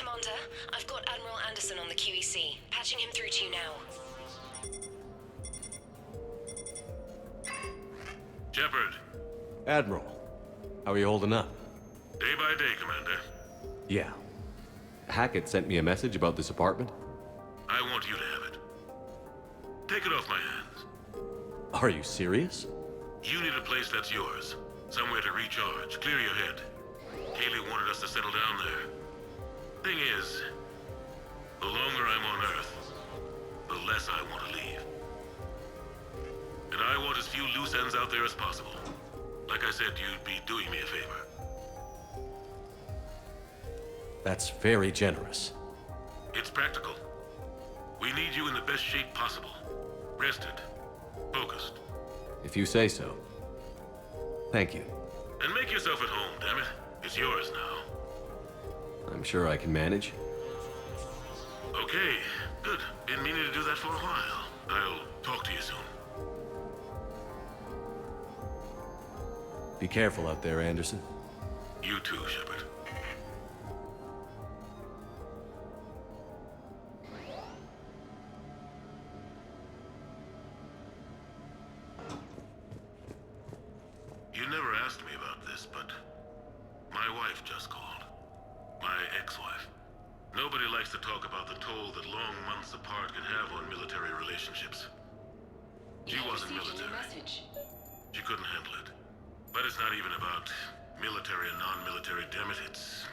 Commander, I've got Admiral Anderson on the QEC. Patching him through to you now. Shepard. Admiral, how are you holding up? Day by day, Commander. Yeah. Hackett sent me a message about this apartment. I want you to have it. Take it off my hands. Are you serious? You need a place that's yours. Somewhere to recharge, clear your head. Kaylee wanted us to settle down there. Thing is, the longer I'm on Earth, the less I want to leave. And I want as few loose ends out there as possible. Like I said, you'd be doing me a favor. That's very generous. It's practical. We need you in the best shape possible. Rested. Focused. If you say so. Thank you. And make yourself at home, damn it. It's yours now. I'm sure I can manage. Okay, good. Been meaning to do that for a while. I'll talk to you soon. Be careful out there, Anderson. You too, Shepard. You never asked me about this, but my wife just called. My ex-wife. Nobody likes to talk about the toll that long months apart can have on military relationships. She wasn't military. She couldn't handle it. But it's not even about military and non-military, damn it. It's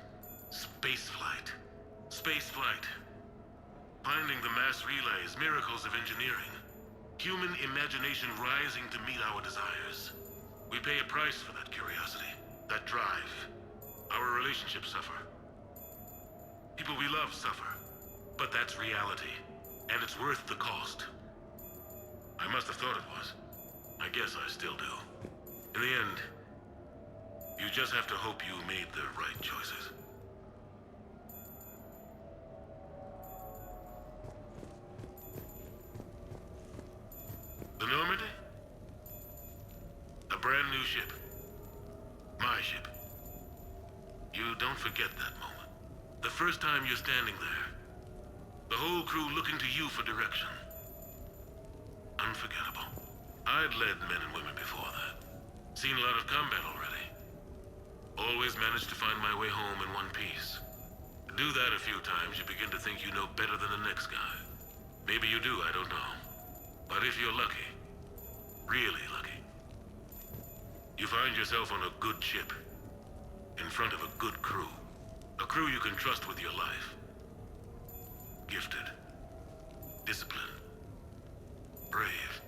space flight. Space flight. Finding the mass relays, miracles of engineering. Human imagination rising to meet our desires. We pay a price for that curiosity, that drive. Our relationships suffer. People we love suffer. But that's reality, and it's worth the cost. I must have thought it was. I guess I still do. In the end, you just have to hope you made the right choices. The Normandy? A brand new ship. My ship. You don't forget that moment. The first time you're standing there. The whole crew looking to you for direction. Unforgettable. I'd led men and women before that. Seen a lot of combat already. Always managed to find my way home in one piece. Do that a few times, you begin to think you know better than the next guy. Maybe you do, I don't know. But if you're lucky, really lucky, you find yourself on a good ship, in front of a good crew. A crew you can trust with your life. Gifted. Disciplined. Brave.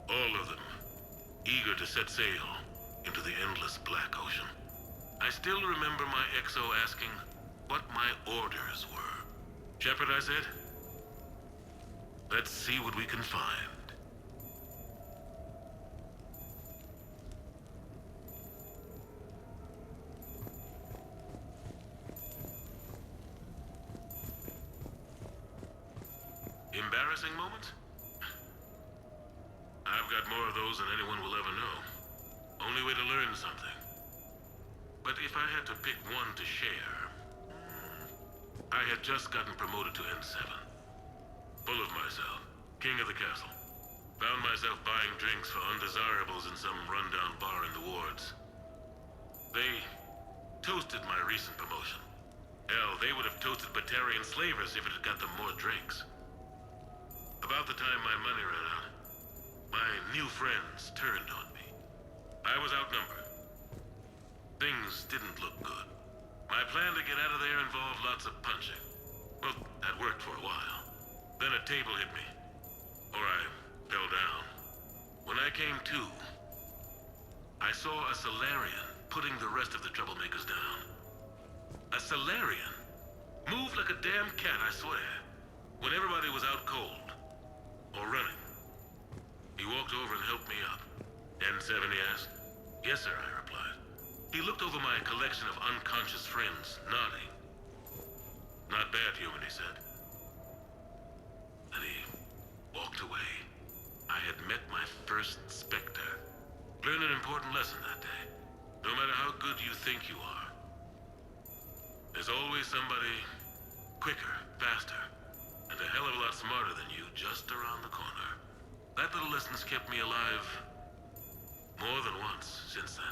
All of them. Eager to set sail into the endless black ocean. I still remember my XO asking what my orders were. Shepard, I said, let's see what we can find. Embarrassing moments? I've got more of those than anyone will ever know. Only way to learn something. But if I had to pick one to share, I had just gotten promoted to N7. Full of myself, king of the castle. Found myself buying drinks for undesirables in some rundown bar in the wards. They toasted my recent promotion. Hell, they would have toasted Batarian slavers if it had got them more drinks. About the time my money ran out, my new friends turned on me. I was outnumbered. Things didn't look good. My plan to get out of there involved lots of punching. Well, that worked for a while. Then a table hit me. Or I fell down. When I came to, I saw a Solarian putting the rest of the troublemakers down. A Solarian? Moved like a damn cat, I swear. When everybody was out cold. Or running. He walked over and helped me up. N7, he asked. Yes, sir, I replied. He looked over my collection of unconscious friends, nodding. Not bad, human, he said. Then he walked away. I had met my first Spectre. Learned an important lesson that day. No matter how good you think you are, there's always somebody lessons kept me alive more than once since then.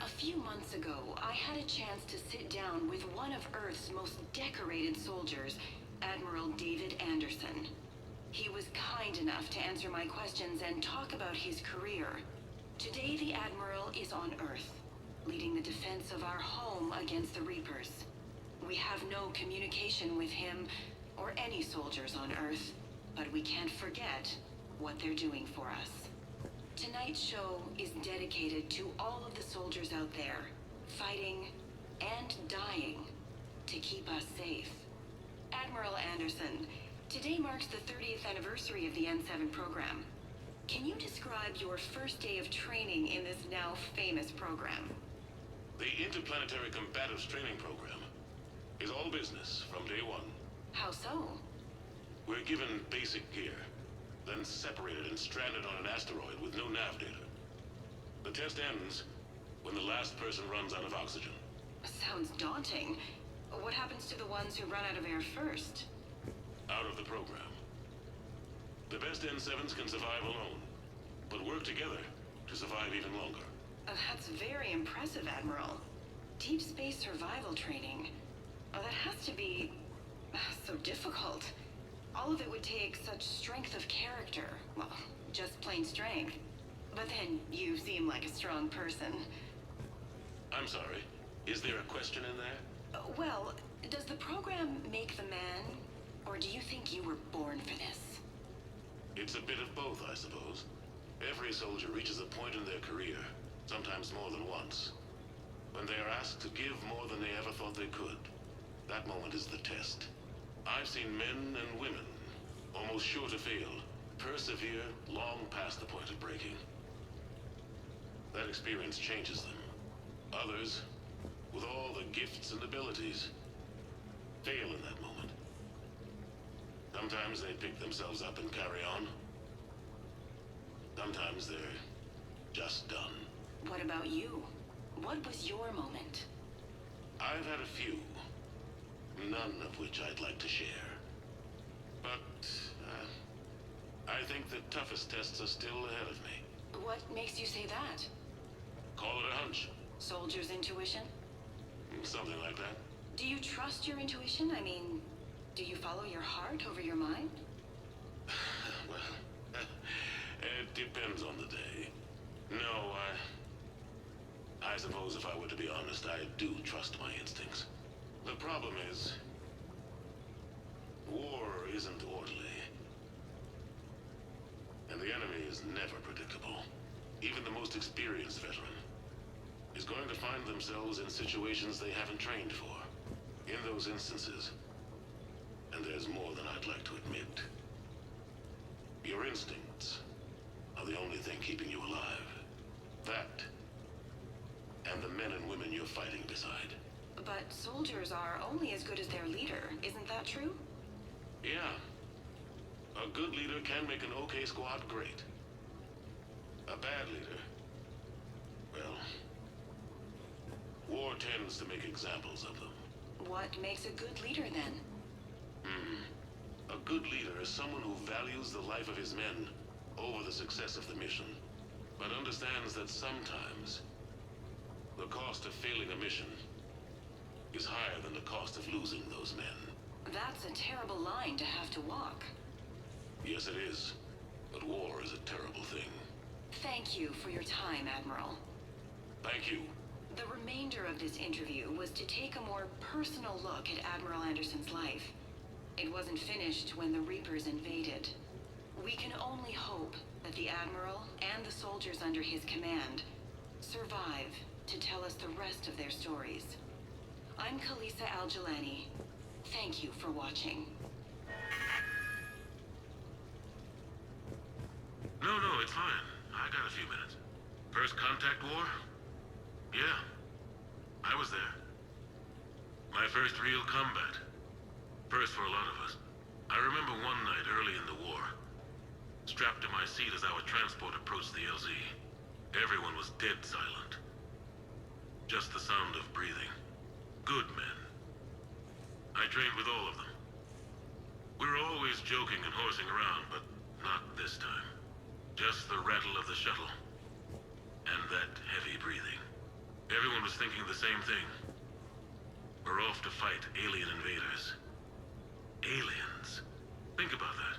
A few months ago, I had a chance to sit down with one of Earth's most decorated soldiers, Admiral David Anderson. He was kind enough to answer my questions and talk about his career. Today, the Admiral is on Earth, leading the defense of our home against the Reapers. We have no communication with him or any soldiers on Earth, but we can't forget what they're doing for us. Tonight's show is dedicated to all of the soldiers out there, fighting and dying to keep us safe. Admiral Anderson, today marks the 30th anniversary of the N7 program. Can you describe your first day of training in this now famous program? The Interplanetary Combatives Training Program is all business from day one. How so? We're given basic gear, then separated and stranded on an asteroid with no nav data. The test ends when the last person runs out of oxygen. Sounds daunting. What happens to the ones who run out of air first? Out of the program. The best N7s can survive alone, but work together to survive even longer. That's very impressive, Admiral. Deep space survival training. That has to be so difficult. All of it would take such strength of character. Well, just plain strength. But then you seem like a strong person. I'm sorry, is there a question in there? Well, does the program make the man? Or do you think you were born for this? It's a bit of both, I suppose. Every soldier reaches a point in their career, sometimes more than once, when they are asked to give more than they ever thought they could. That moment is the test. I've seen men and women, almost sure to fail, persevere long past the point of breaking. That experience changes them. Others, with all the gifts and abilities, fail in that moment. Sometimes they pick themselves up and carry on. Sometimes they're just done. What about you? What was your moment? I've had a few, none of which I'd like to share. But, I think the toughest tests are still ahead of me. What makes you say that? Call it a hunch. Soldier's intuition? Something like that. Do you trust your intuition? I mean, do you follow your heart over your mind? Well, it depends on the day. No, I suppose if I were to be honest, I do trust my instincts. The problem is, war isn't orderly. And the enemy is never predictable. Even the most experienced veteran is going to find themselves in situations they haven't trained for. In those instances, and there's more than I'd like to admit, your instincts are the only thing keeping you alive. That, and the men and women you're fighting beside. But soldiers are only as good as their leader, isn't that true? Yeah. A good leader can make an okay squad great. A bad leader, well, war tends to make examples of them. What makes a good leader then? A good leader is someone who values the life of his men over the success of the mission, but understands that sometimes the cost of failing a mission is higher than the cost of losing those men. That's a terrible line to have to walk. Yes, it is. But war is a terrible thing. Thank you for your time, Admiral. Thank you. The remainder of this interview was to take a more personal look at Admiral Anderson's life. It wasn't finished when the Reapers invaded. We can only hope that the Admiral and the soldiers under his command survive to tell us the rest of their stories. I'm Khaleesa Al-Jilani. Thank you for watching. No, it's fine. I got a few minutes. First contact war? Yeah. I was there. My first real combat. First for a lot of us. I remember one night early in the war, strapped to my seat as our transport approached the LZ. Everyone was dead silent. Just the sound of breathing. Good men. I trained with all of them. We were always joking and horsing around, but not this time. Just the rattle of the shuttle. And that heavy breathing. Everyone was thinking the same thing. We're off to fight alien invaders. Aliens. Think about that.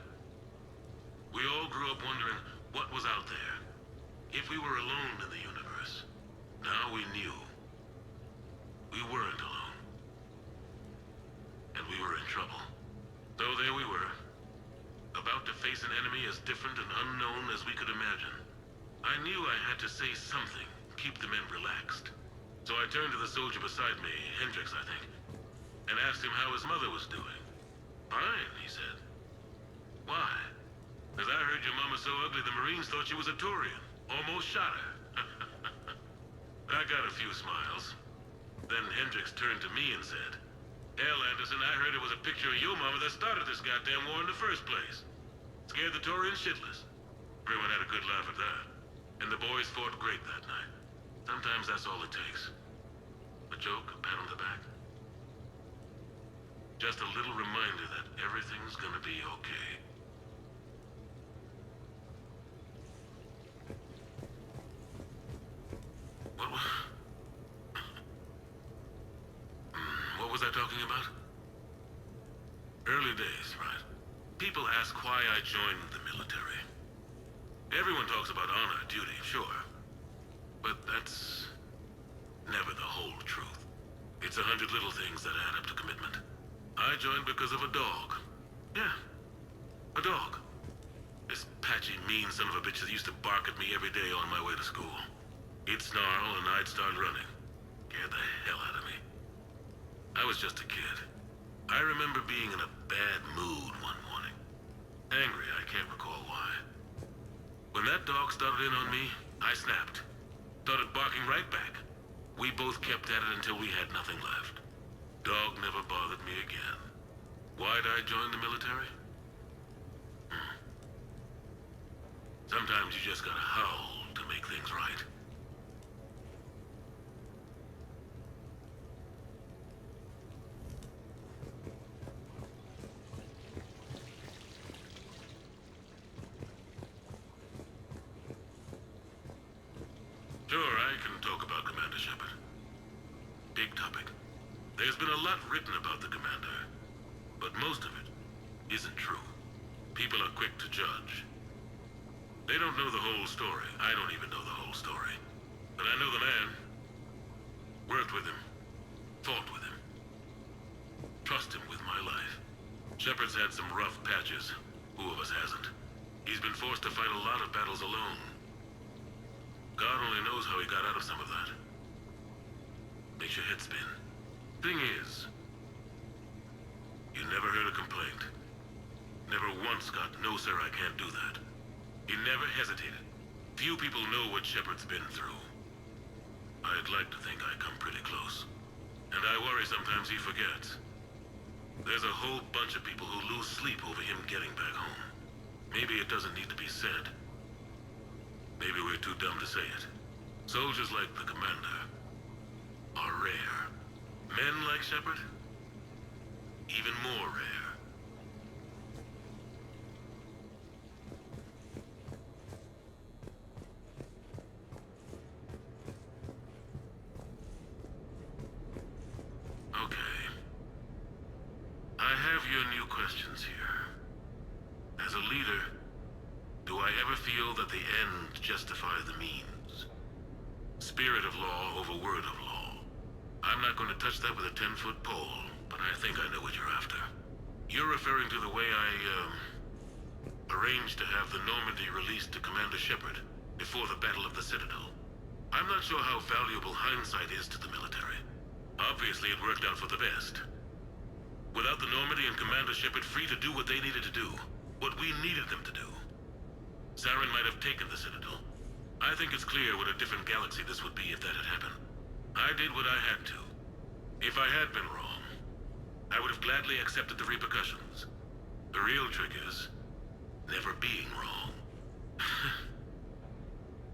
We all grew up wondering what was out there. If we were alone in the universe. Now we knew. We weren't alone. And we were in trouble. So there we were. About to face an enemy as different and unknown as we could imagine. I knew I had to say something, keep the men relaxed. So I turned to the soldier beside me, Hendricks, I think, and asked him how his mother was doing. Fine, he said. Why? Because I heard your mama so ugly the Marines thought she was a Turian. Almost shot her. I got a few smiles. Then Hendricks turned to me and said, "Hell, Anderson, I heard it was a picture of your mama that started this goddamn war in the first place. Scared the Turians shitless." Everyone had a good laugh at that. And the boys fought great that night. Sometimes that's all it takes. A joke, a pat on the back. Just a little reminder that everything's gonna be okay. What was I talking about? Early days, right? People ask why I joined the military. Everyone talks about honor, duty, sure. But that's never the whole truth. It's 100 little things that add up to commitment. I joined because of a dog. Yeah, a dog. This patchy, mean son of a bitch that used to bark at me every day on my way to school. He'd snarl and I'd start running. Scared the hell out of me. I was just a kid. I remember being in a bad mood one morning. Angry, I can't recall why. When that dog started in on me, I snapped. Started barking right back. We both kept at it until we had nothing left. Dog never bothered me again. Why'd I join the military? Sometimes you just gotta howl to make things right. Sure, I can talk about Commander Shepard. Big topic. There's been a lot written about the Commander, but most of it isn't true. People are quick to judge. They don't know the whole story. I don't even know the whole story. But I know the man. Worked with him. Fought with him. Trust him with my life. Shepard's had some rough patches. Who of us hasn't? He's been forced to fight a lot of battles alone. God only knows how he got out of some of that. Makes your head spin. Thing is, you never heard a complaint. Never once got, "No, sir, I can't do that." He never hesitated. Few people know what Shepard's been through. I'd like to think I come pretty close. And I worry sometimes he forgets. There's a whole bunch of people who lose sleep over him getting back home. Maybe it doesn't need to be said. Maybe we're too dumb to say it. Soldiers like the Commander are rare. Men like Shepard, even more rare. Okay. I have your new questions here. As a leader, do I ever feel that the end justifies the means? Spirit of law over word of law. I'm not going to touch that with a 10-foot pole, but I think I know what you're after. You're referring to the way I, arranged to have the Normandy released to Commander Shepard before the Battle of the Citadel. I'm not sure how valuable hindsight is to the military. Obviously, it worked out for the best. Without the Normandy and Commander Shepard free to do what they needed to do, what we needed them to do, Saren might have taken the Citadel. I think it's clear what a different galaxy this would be if that had happened. I did what I had to. If I had been wrong, I would have gladly accepted the repercussions. The real trick is never being wrong.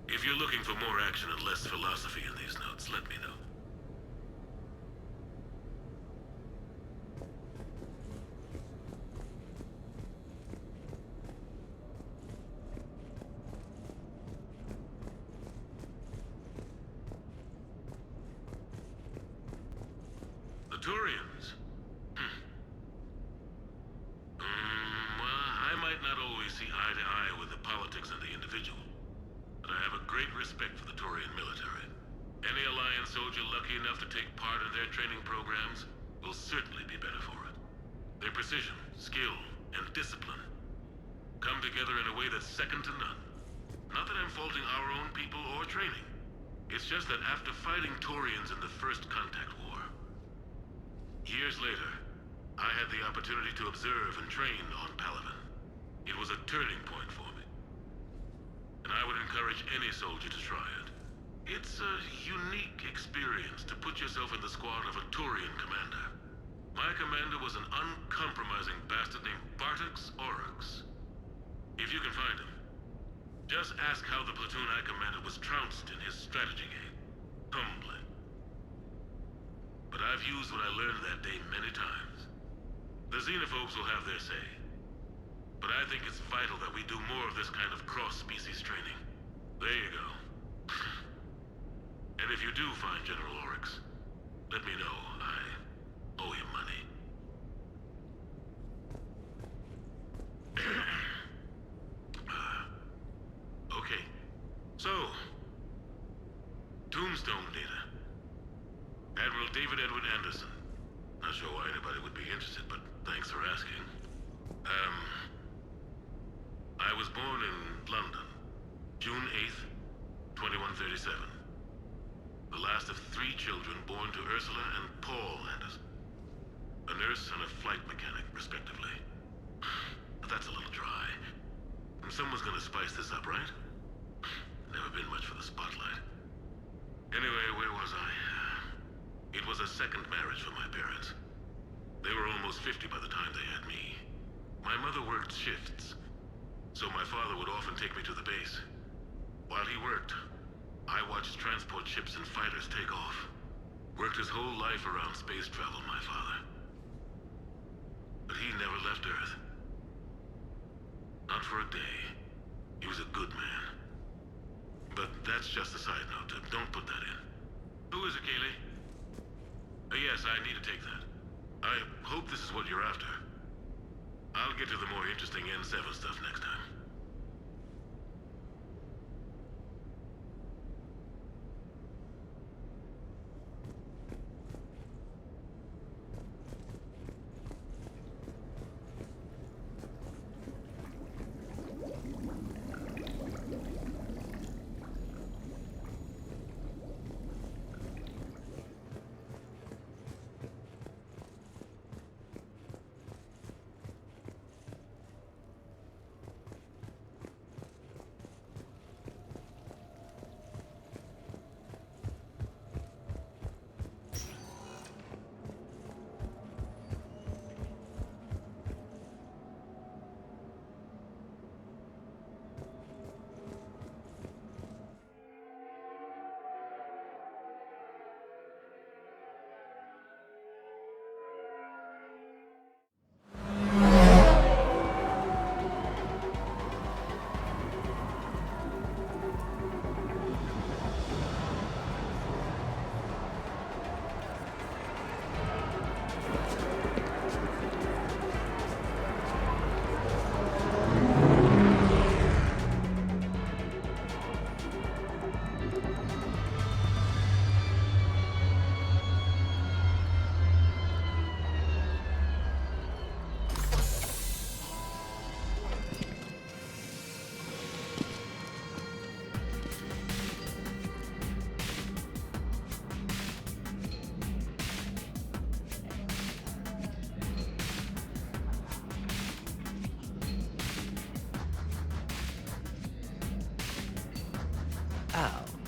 If you're looking for more action and less philosophy in these notes, let me know. The Turians. Well, I might not always see eye to eye with the politics and the individual, but I have a great respect for the Turian military. Any Alliance soldier lucky enough to take part in their training programs will certainly be better for it. Their precision, skill, and discipline come together in a way that's second to none. Not that I'm faulting our own people or training. It's just that after fighting Turians in the First Contact War, years later, I had the opportunity to observe and train on Palaven. It was a turning point for me. And I would encourage any soldier to try it. It's a unique experience to put yourself in the squad of a Turian commander. My commander was an uncompromising bastard named Bartix Oryx. If you can find him, just ask how the platoon I commanded was trounced in his strategy game. Humbling. But I've used what I learned that day many times. The xenophobes will have their say. But I think it's vital that we do more of this kind of cross-species training. There you go. And if you do find General Oryx, let me know. I owe him money. Okay. So, Tombstone data. Admiral David Edward Anderson. Not sure why anybody would be interested, but thanks for asking. I was born in London, June 8th, 2137. The last of 3 children born to Ursula and Paul Anderson. A nurse and a flight mechanic, respectively. But that's a little dry. Someone's gonna spice this up, right? Never been much for the spotlight. Anyway, where was I? It was a second marriage for my parents. They were almost 50 by the time they had me. My mother worked shifts, so my father would often take me to the base. While he worked, I watched transport ships and fighters take off. Worked his whole life around space travel, my father. But he never left Earth. Not for a day. He was a good man. But that's just a side note. Don't put that in. Who is it, Kaylee? Yes, I need to take that. I hope this is what you're after. I'll get to the more interesting N7 stuff next time.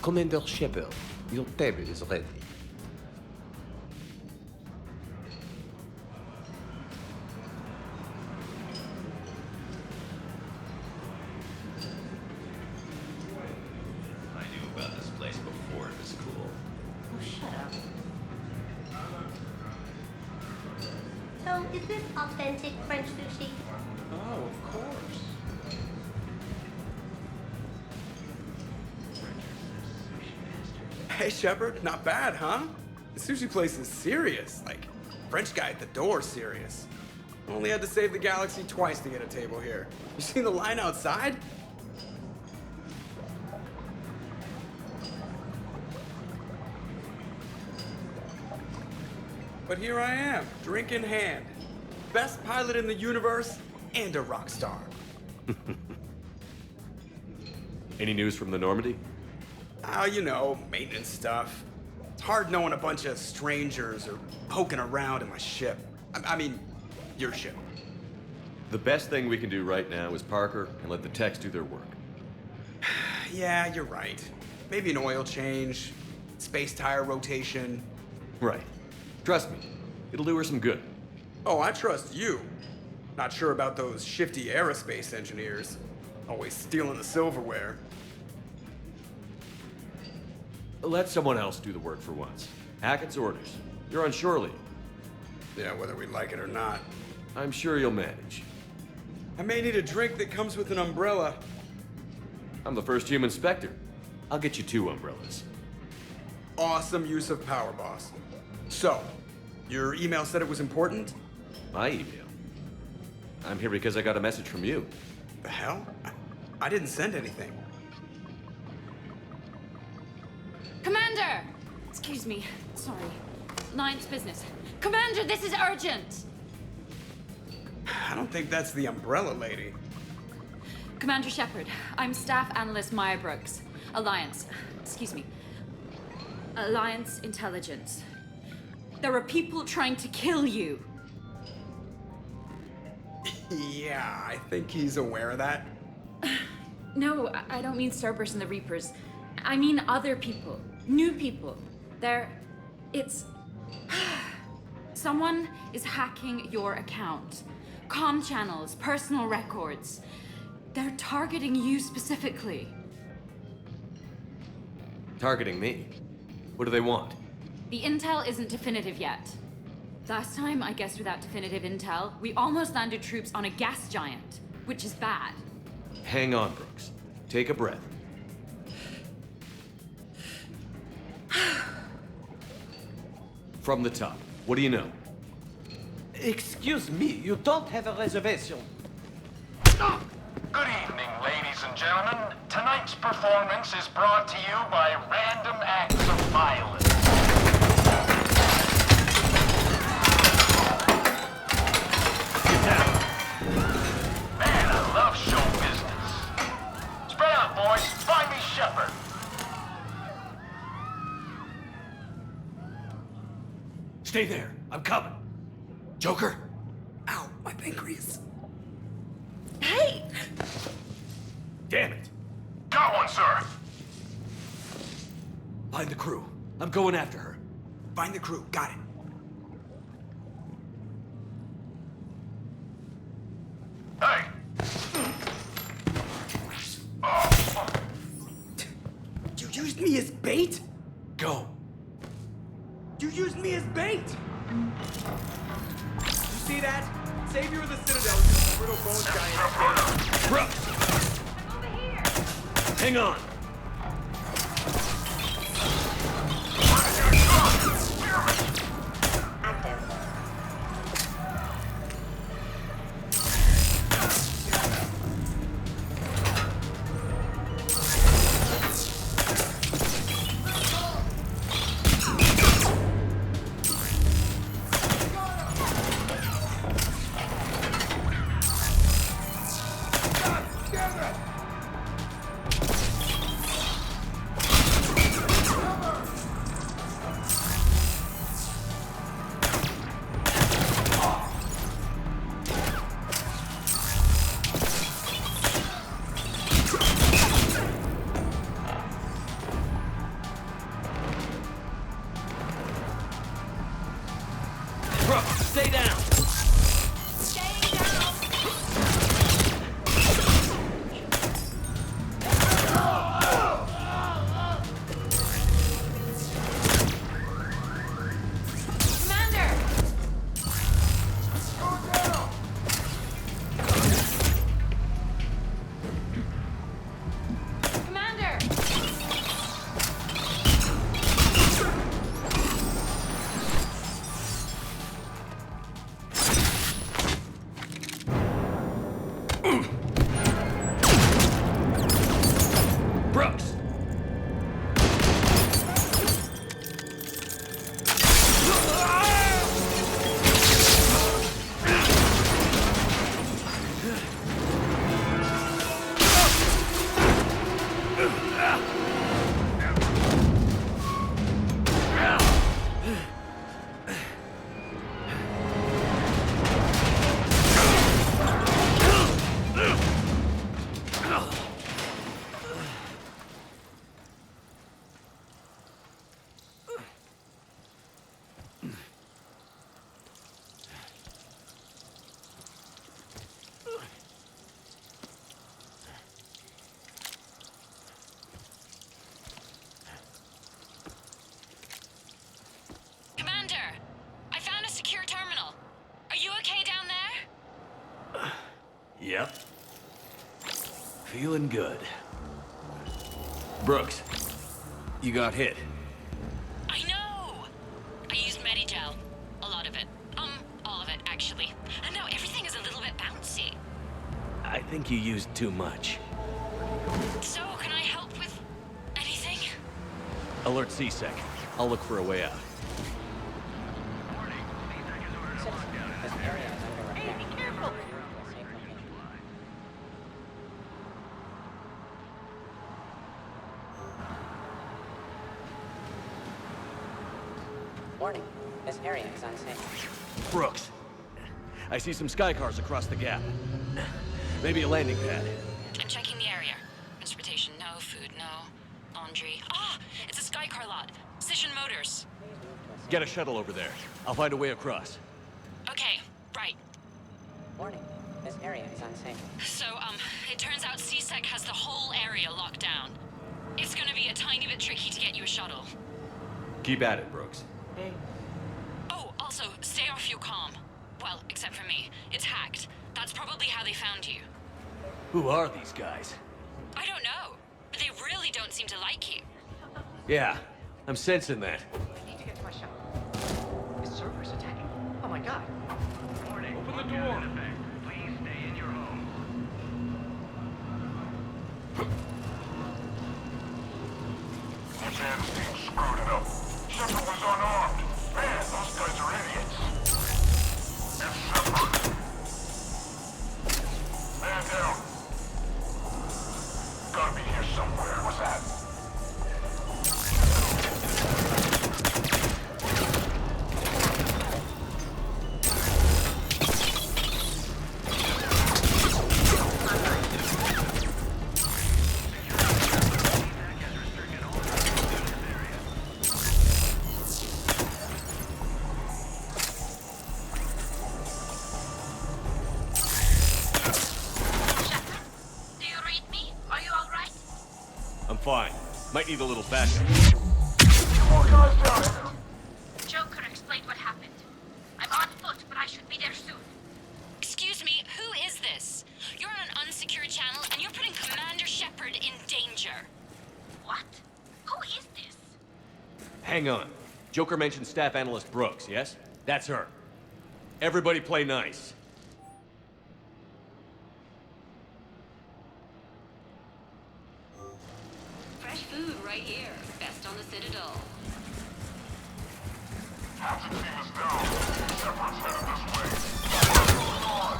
Commander Shepard, your table is ready. I knew about this place before it was cool. Oh, shut up. So, is this authentic French sushi? Oh, of course. Hey, Shepard, not bad, huh? The sushi place is serious. Like, French guy at the door serious. Only had to save the galaxy twice to get a table here. You seen the line outside? But here I am, drink in hand. Best pilot in the universe and a rock star. Any news from the Normandy? Oh, you know, maintenance stuff. It's hard knowing a bunch of strangers or poking around in my ship. I mean, your ship. The best thing we can do right now is Parker and let the techs do their work. Yeah, you're right. Maybe an oil change, space tire rotation. Right. Trust me, it'll do her some good. Oh, I trust you. Not sure about those shifty aerospace engineers. Always stealing the silverware. Let someone else do the work for once. Hackett's orders. You're on shore leave. Yeah, whether we like it or not. I'm sure you'll manage. I may need a drink that comes with an umbrella. I'm the first human Spectre. I'll get you 2 umbrellas. Awesome use of power, boss. So, your email said it was important? My email. I'm here because I got a message from you. The hell? I didn't send anything. Commander! Excuse me. Sorry. Alliance business. Commander, this is urgent! I don't think that's the umbrella lady. Commander Shepard, I'm Staff Analyst Maya Brooks. Alliance. Excuse me. Alliance Intelligence. There are people trying to kill you. Yeah, I think he's aware of that. No, I don't mean Cerberus and the Reapers. I mean other people. New people. It's... Someone is hacking your account. Comm channels, personal records. They're targeting you specifically. Targeting me? What do they want? The intel isn't definitive yet. Last time, I guess without definitive intel, we almost landed troops on a gas giant, which is bad. Hang on, Brooks. Take a breath. From the top, what do you know? Excuse me, you don't have a reservation. Good evening, ladies and gentlemen. Tonight's performance is brought to you by Random Acts of Violence. Get down! Man, I love show business. Spread out, boys. Find me Shepard. Stay there. I'm coming. Joker? Ow, my pancreas. Hey! Damn it. Got one, sir. Find the crew. I'm going after her. Find the crew, got it. Hey. You used me as bait? Go. You used me as bait! You see that? Savior of the Citadel is this brittle bones giant. Brooks! Hang on. Stay down! Brooks! Commander, I found a secure terminal. Are you okay down there? Yep. Feeling good. Brooks, you got hit. I know! I used Medigel. A lot of it. All of it, actually. And now everything is a little bit bouncy. I think you used too much. So, can I help with anything? Alert CSEC. I'll look for a way out. Warning, this area is unsafe. Brooks, I see some sky cars across the gap. Maybe a landing pad. I'm checking the area. Transportation, no. Food, no. Laundry. Ah! It's a Skycar lot. Cision Motors. Get a shuttle over there. I'll find a way across. Okay, right. Warning, this area is unsafe. So, it turns out CSEC has the whole area locked down. It's gonna be a tiny bit tricky to get you a shuttle. Keep at it, Brooks. Oh, also, stay off your comm. Well, except for me. It's hacked. That's probably how they found you. Who are these guys? I don't know. But they really don't seem to like you. Yeah, I'm sensing that. I need to get to my shuttle. This server's attacking. Oh my god. Warning. Open the door. Please stay in your home. Sam's team screwed it up. Shepard was unarmed. Man, those guys are idiots. It's Shepard. Man down. Gotta be here somewhere. What's that? Fine. Might need a little backup. More guys down here. Joker explained what happened. I'm on foot, but I should be there soon. Excuse me, who is this? You're on an unsecured channel, and you're putting Commander Shepard in danger. What? Who is this? Hang on. Joker mentioned Staff Analyst Brooks, yes? That's her. Everybody play nice. Fresh food right here. Best on the Citadel. Half the team is down. Shepard's headed this way. Hold on.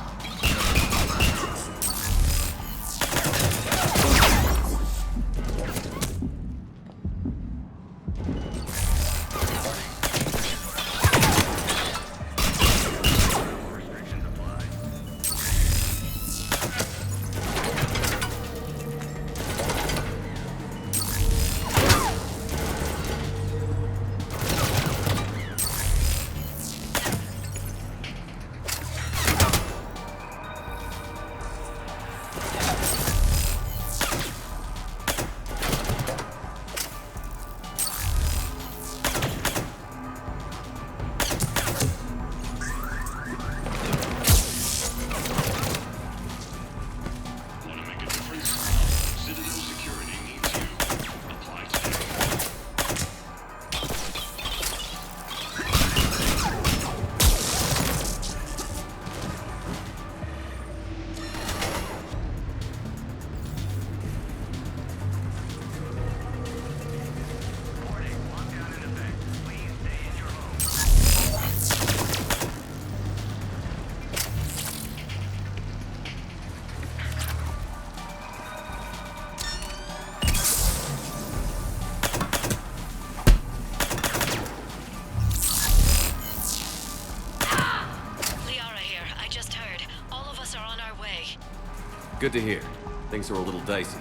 Good to hear. Things are a little dicey.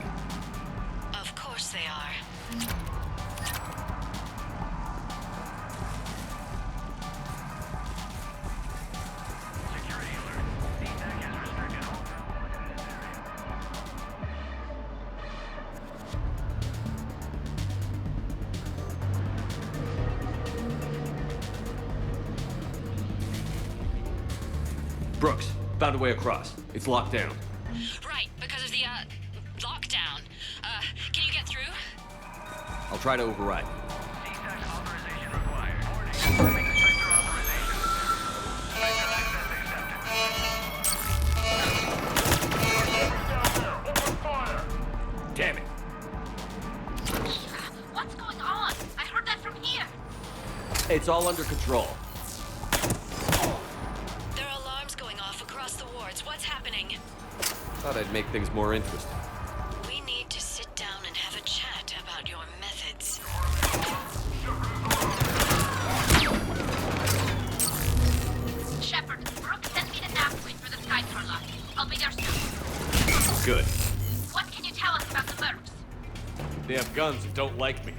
Of course they are. Security alert. CTAC has restricted all travel within this area. Brooks, found a way across. It's locked down. Right, because of the, lockdown. Can you get through? I'll try to override. CTAC authorization required. Warning. Confirming inspector authorization. Inspector access accepted. Down there. Open fire. Damn it. What's going on? I heard that from here. It's all under control. There are alarms going off across the wards. What's happening? Thought I'd make things more interesting. We need to sit down and have a chat about your methods. Shepard, Brooke sent me the nav point for the Skycar lot. I'll be there soon. Good. What can you tell us about the mercs? They have guns and don't like me.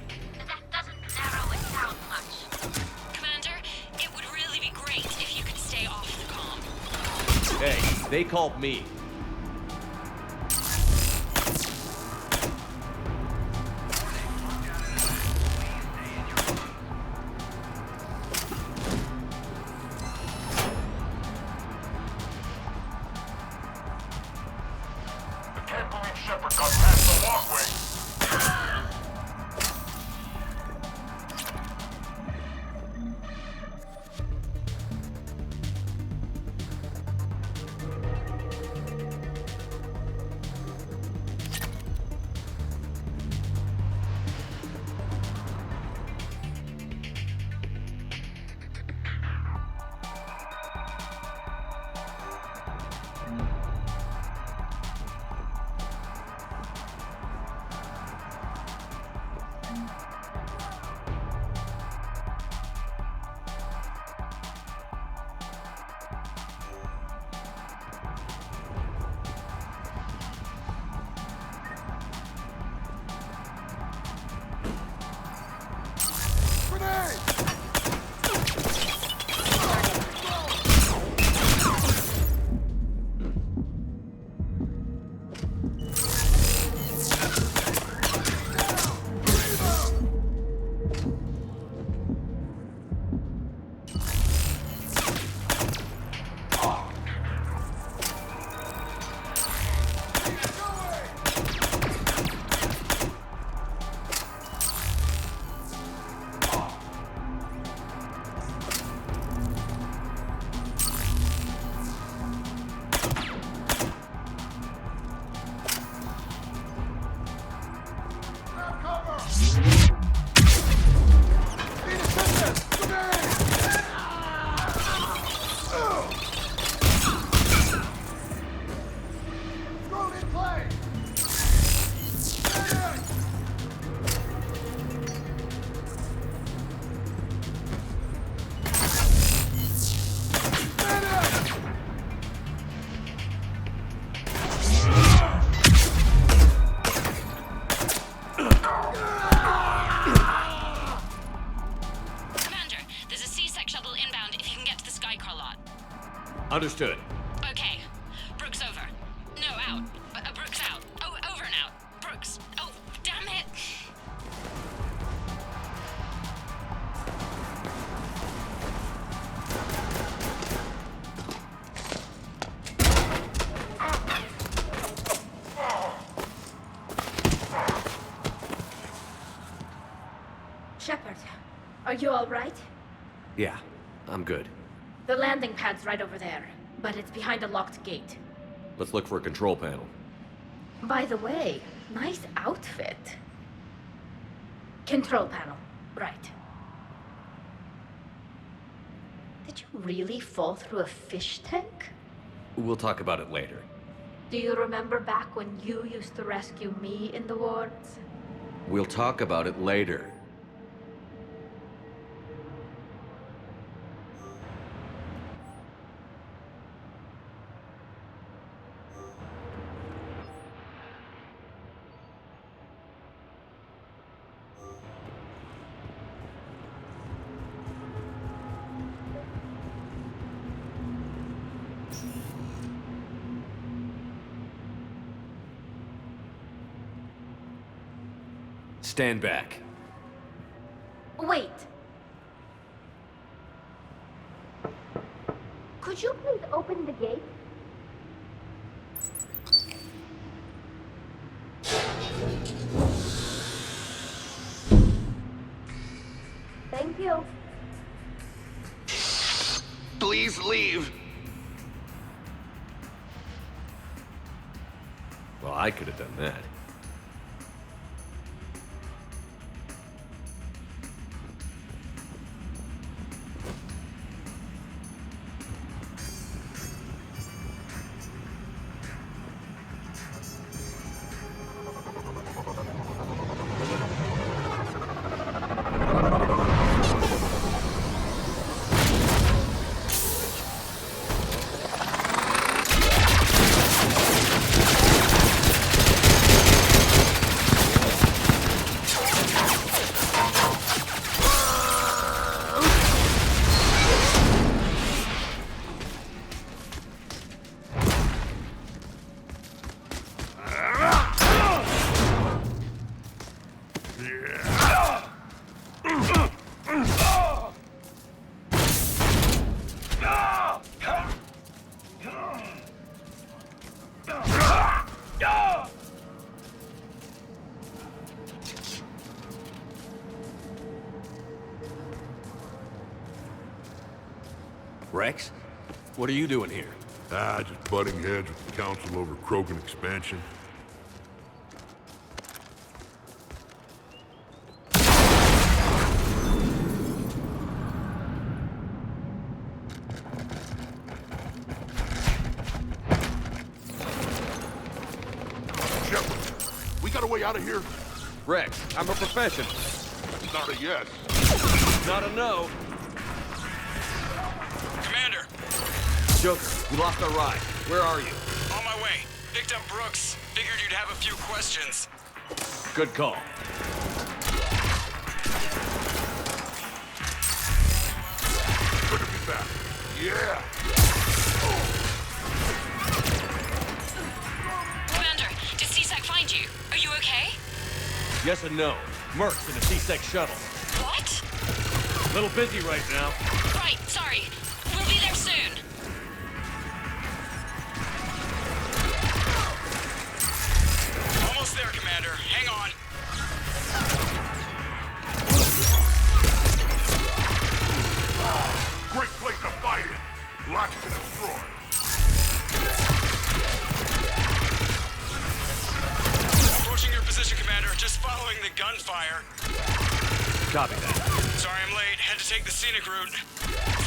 That doesn't narrow it down much. Commander, it would really be great if you could stay off the comm. Hey, they called me. I can't believe Shepard got past the walkway. Understood. Okay. Brooks over. No, out. Brooks out. Oh, over and out. Brooks. Oh, damn it. Shepard, are you all right? Yeah, I'm good. The landing pad's right over there, but it's behind a locked gate. Let's look for a control panel. By the way, nice outfit. Control panel, right. Did you really fall through a fish tank? We'll talk about it later. Do you remember back when you used to rescue me in the wards? We'll talk about it later. Stand back. Wait. Could you please open the gate? Thank you. Please leave. Well, I could have done that. Rex? What are you doing here? Just butting heads with the council over Krogan expansion. Shepard, we got a way out of here? Rex, I'm a professional. Not a yes. Not a no. Commander! Joker, we lost our ride. Where are you? On my way. Picked up Brooks. Figured you'd have a few questions. Good call. Good to be back. Yeah! Commander, did CSAC find you? Are you okay? Yes and no. Merc's in a C-Sec shuttle. What? A little busy right now. Right, sorry. We'll be there soon. Almost there, Commander. Hang on. Great place to fight it. Lots to destroy. Approaching your position, Commander. Just following the gunfire. Copy that. Sorry I'm late. Had to take the scenic route.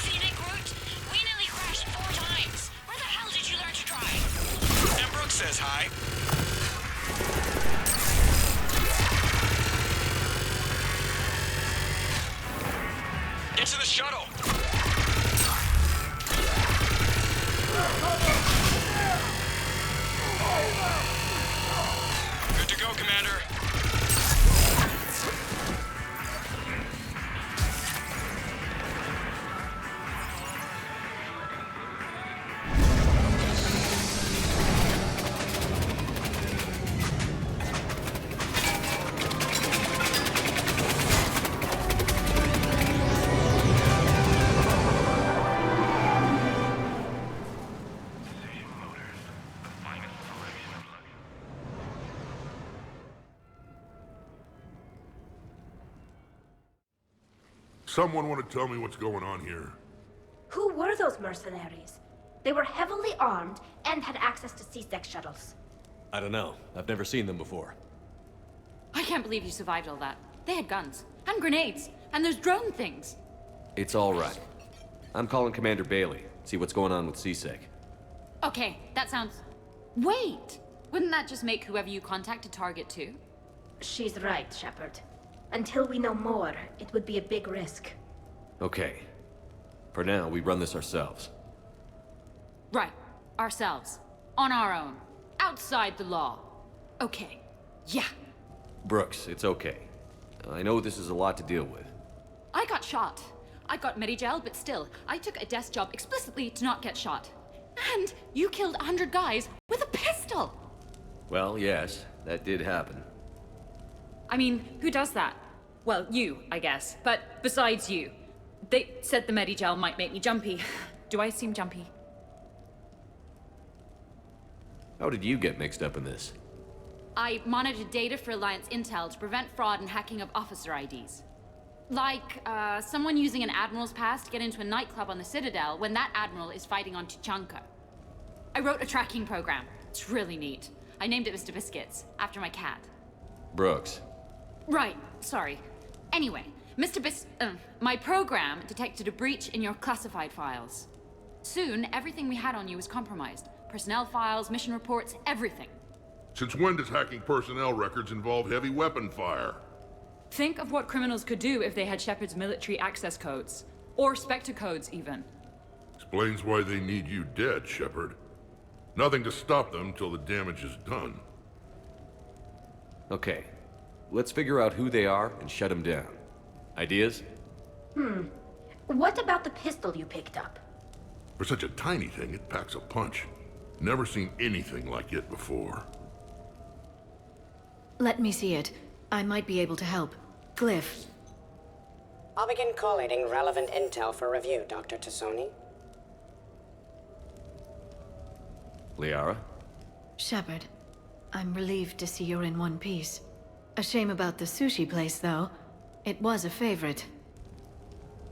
Scenic route? We nearly crashed 4 times. Where the hell did you learn to drive? And Brooks says hi. Get to the shuttle. Good to go, Commander. Someone want to tell me what's going on here? Who were those mercenaries? They were heavily armed and had access to C-Sec shuttles. I don't know. I've never seen them before. I can't believe you survived all that. They had guns, and grenades, and those drone things. It's all right. I'm calling Commander Bailey. See what's going on with C-Sec. Okay, that sounds... Wait! Wouldn't that just make whoever you contact a target too? She's right, Shepard. Until we know more, it would be a big risk. Okay. For now, we run this ourselves. Right. Ourselves. On our own. Outside the law. Okay. Yeah. Brooks, it's okay. I know this is a lot to deal with. I got shot. I got Medigel, but still, I took a desk job explicitly to not get shot. And you killed 100 guys with a pistol! Well, yes, that did happen. I mean, who does that? Well, you, I guess. But besides you. They said the Medigel might make me jumpy. Do I seem jumpy? How did you get mixed up in this? I monitored data for Alliance intel to prevent fraud and hacking of officer IDs. Like, someone using an Admiral's pass to get into a nightclub on the Citadel when that Admiral is fighting on Tuchanka. I wrote a tracking program. It's really neat. I named it Mr. Biscuits, after my cat. Brooks. Right, sorry. Anyway, my program detected a breach in your classified files. Soon, everything we had on you was compromised. Personnel files, mission reports, everything. Since when does hacking personnel records involve heavy weapon fire? Think of what criminals could do if they had Shepard's military access codes. Or Spectre codes, even. Explains why they need you dead, Shepard. Nothing to stop them till the damage is done. Okay. Let's figure out who they are and shut them down. Ideas? What about the pistol you picked up? For such a tiny thing, it packs a punch. Never seen anything like it before. Let me see it. I might be able to help. Glyph. I'll begin collating relevant intel for review, Dr. Tassoni. Liara? Shepard, I'm relieved to see you're in one piece. A shame about the sushi place, though. It was a favorite.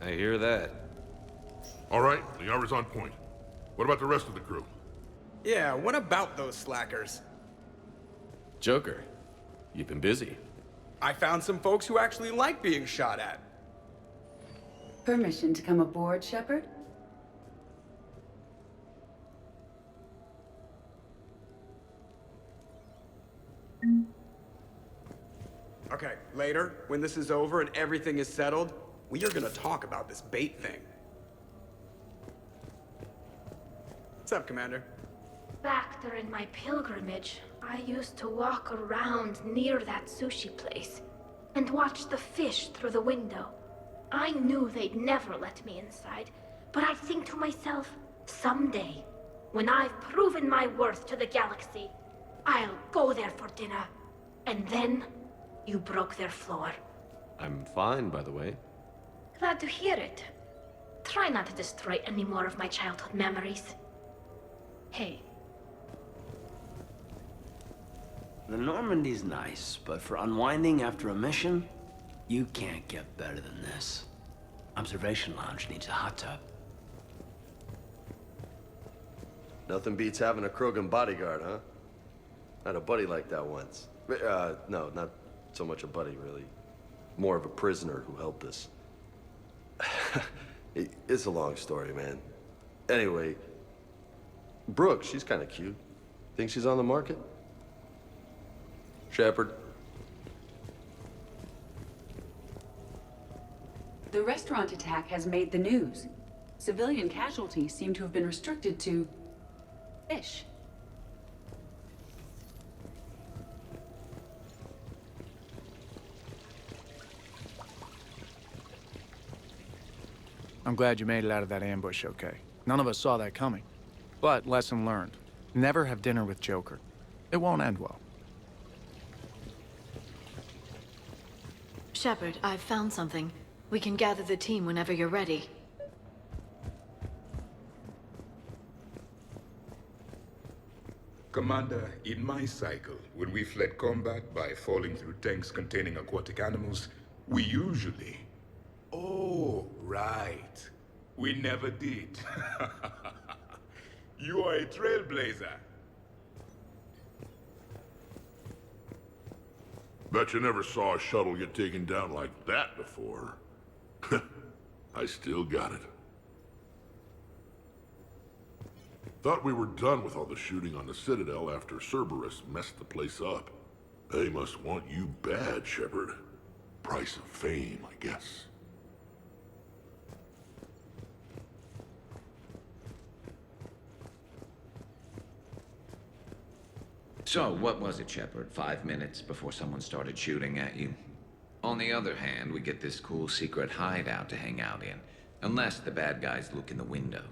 I hear that. All right, Liara's on point. What about the rest of the crew? Yeah, what about those slackers? Joker, you've been busy. I found some folks who actually like being shot at. Permission to come aboard, Shepard? Okay, later, when this is over and everything is settled, we are gonna talk about this bait thing. What's up, Commander? Back during my pilgrimage, I used to walk around near that sushi place and watch the fish through the window. I knew they'd never let me inside, but I think to myself, someday, when I've proven my worth to the galaxy, I'll go there for dinner. And then, you broke their floor. I'm fine, by the way. Glad to hear it. Try not to destroy any more of my childhood memories. Hey. The Normandy's nice, but for unwinding after a mission, you can't get better than this. Observation Lounge needs a hot tub. Nothing beats having a Krogan bodyguard, huh? I had a buddy like that once. No, not so much a buddy, really. More of a prisoner who helped us. It's a long story, man. Anyway, Brooke, she's kind of cute. Think she's on the market? Shepard? The restaurant attack has made the news. Civilian casualties seem to have been restricted to fish. I'm glad you made it out of that ambush okay. None of us saw that coming. But lesson learned. Never have dinner with Joker. It won't end well. Shepard, I've found something. We can gather the team whenever you're ready. Commander, in my cycle, when we fled combat by falling through tanks containing aquatic animals, we usually... Oh, right. We never did. You are a trailblazer. Bet you never saw a shuttle get taken down like that before. I still got it. Thought we were done with all the shooting on the Citadel after Cerberus messed the place up. They must want you bad, Shepard. Price of fame, I guess. So, what was it, Shepard? 5 minutes before someone started shooting at you? On the other hand, we get this cool secret hideout to hang out in. Unless the bad guys look in the window.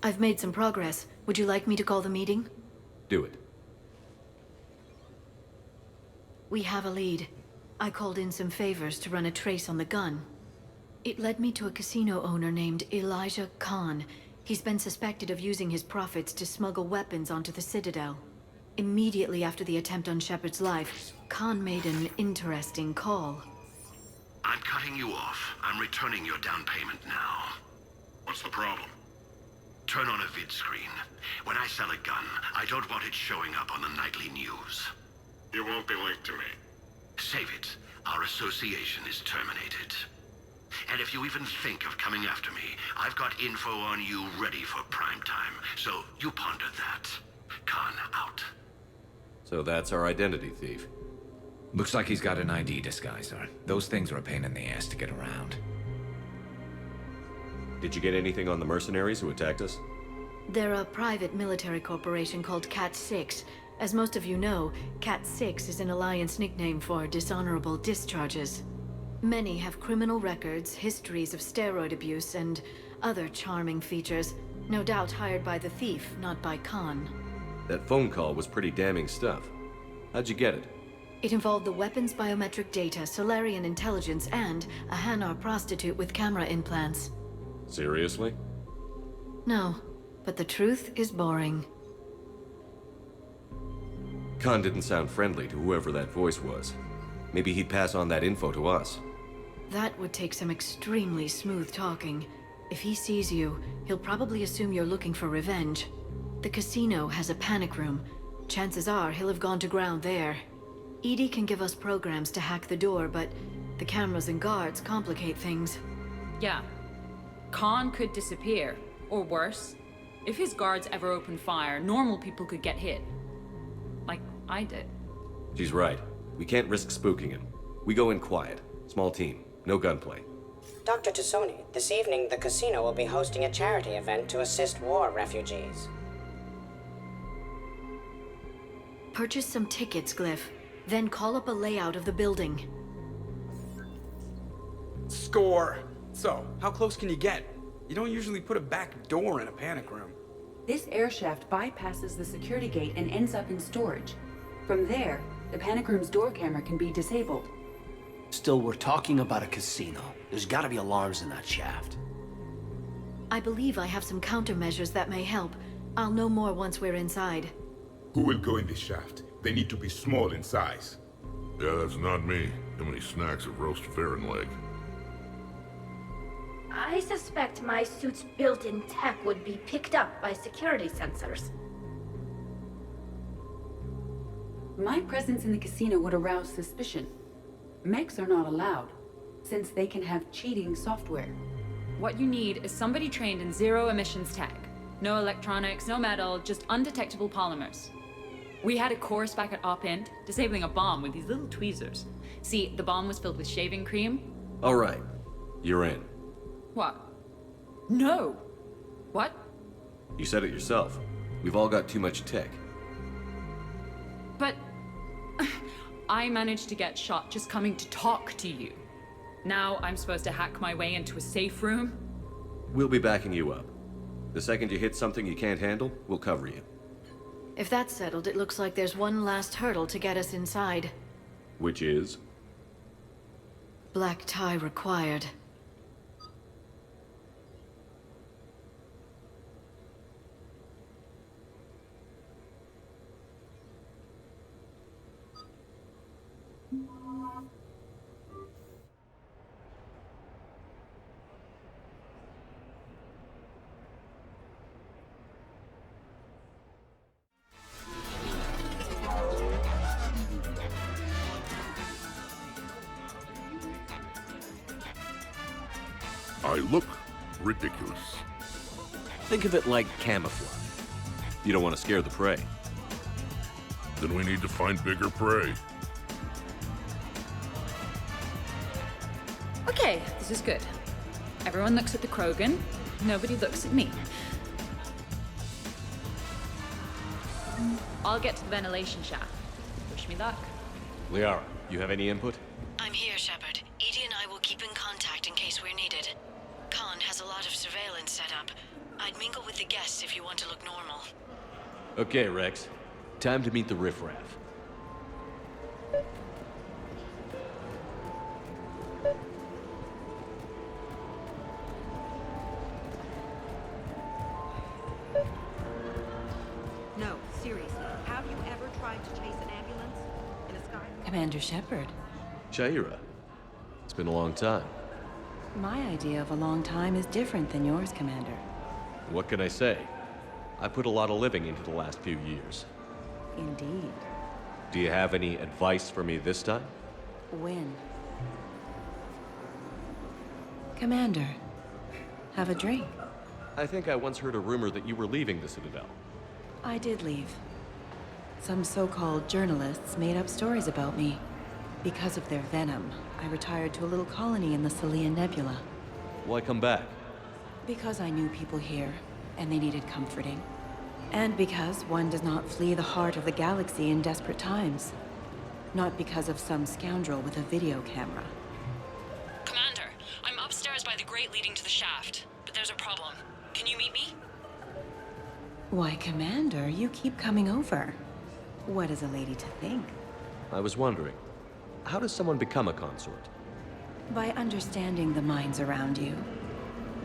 I've made some progress. Would you like me to call the meeting? Do it. We have a lead. I called in some favors to run a trace on the gun. It led me to a casino owner named Elijah Khan. He's been suspected of using his profits to smuggle weapons onto the Citadel. Immediately after the attempt on Shepard's life, Khan made an interesting call. I'm cutting you off. I'm returning your down payment now. What's the problem? Turn on a vid screen. When I sell a gun, I don't want it showing up on the nightly news. You won't be linked to me. Save it. Our association is terminated. And if you even think of coming after me, I've got info on you ready for prime time. So you ponder that. Khan out. So that's our identity thief. Looks like he's got an ID disguiser. Those things are a pain in the ass to get around. Did you get anything on the mercenaries who attacked us? They're a private military corporation called Cat-6. As most of you know, Cat-6 is an Alliance nickname for dishonorable discharges. Many have criminal records, histories of steroid abuse, and other charming features. No doubt hired by the thief, not by Khan. That phone call was pretty damning stuff. How'd you get it? It involved the weapons biometric data, Solarian intelligence, and a Hanar prostitute with camera implants. Seriously? No, but the truth is boring. Khan didn't sound friendly to whoever that voice was. Maybe he'd pass on that info to us. That would take some extremely smooth talking. If he sees you, he'll probably assume you're looking for revenge. The casino has a panic room. Chances are he'll have gone to ground there. EDI can give us programs to hack the door, but the cameras and guards complicate things. Yeah. Khan could disappear. Or worse. If his guards ever open fire, normal people could get hit. Like I did. She's right. We can't risk spooking him. We go in quiet. Small team. No gunplay. Dr. Tassoni, this evening the casino will be hosting a charity event to assist war refugees. Purchase some tickets, Glyph. Then call up a layout of the building. Score! So, how close can you get? You don't usually put a back door in a panic room. This air shaft bypasses the security gate and ends up in storage. From there, the panic room's door camera can be disabled. Still, we're talking about a casino. There's gotta be alarms in that shaft. I believe I have some countermeasures that may help. I'll know more once we're inside. Who will go in this shaft? They need to be small in size. Yeah, that's not me. How many snacks of roast Farron leg? I suspect my suit's built-in tech would be picked up by security sensors. My presence in the casino would arouse suspicion. Mechs are not allowed, since they can have cheating software. What you need is somebody trained in zero emissions tech. No electronics, no metal, just undetectable polymers. We had a course back at Op Int, disabling a bomb with these little tweezers. See, the bomb was filled with shaving cream. All right. You're in. What? No! What? You said it yourself. We've all got too much tech. But... I managed to get shot just coming to talk to you. Now I'm supposed to hack my way into a safe room? We'll be backing you up. The second you hit something you can't handle, we'll cover you. If that's settled, it looks like there's one last hurdle to get us inside. Which is? Black tie required. I look ridiculous. Think of it like camouflage. You don't want to scare the prey. Then we need to find bigger prey. Okay, this is good. Everyone looks at the Krogan. Nobody looks at me. I'll get to the ventilation shaft. Wish me luck. Liara, you have any input? I'm here, Shepard. EDI and I will keep in contact in case we're needed. Khan has a lot of surveillance set up. I'd mingle with the guests if you want to look normal. Okay, Rex. Time to meet the riffraff. No, seriously. Have you ever tried to chase an ambulance in a sky? Commander Shepard. Shaira. It's been a long time. My idea of a long time is different than yours, Commander. What can I say? I put a lot of living into the last few years. Indeed. Do you have any advice for me this time? When? Commander, have a drink. I think I once heard a rumor that you were leaving the Citadel. I did leave. Some so-called journalists made up stories about me. Because of their venom, I retired to a little colony in the Celian Nebula. Why come back? Because I knew people here, and they needed comforting. And because one does not flee the heart of the galaxy in desperate times. Not because of some scoundrel with a video camera. Commander, I'm upstairs by the grate leading to the shaft, but there's a problem. Can you meet me? Why, Commander, you keep coming over. What is a lady to think? I was wondering, how does someone become a consort? By understanding the minds around you.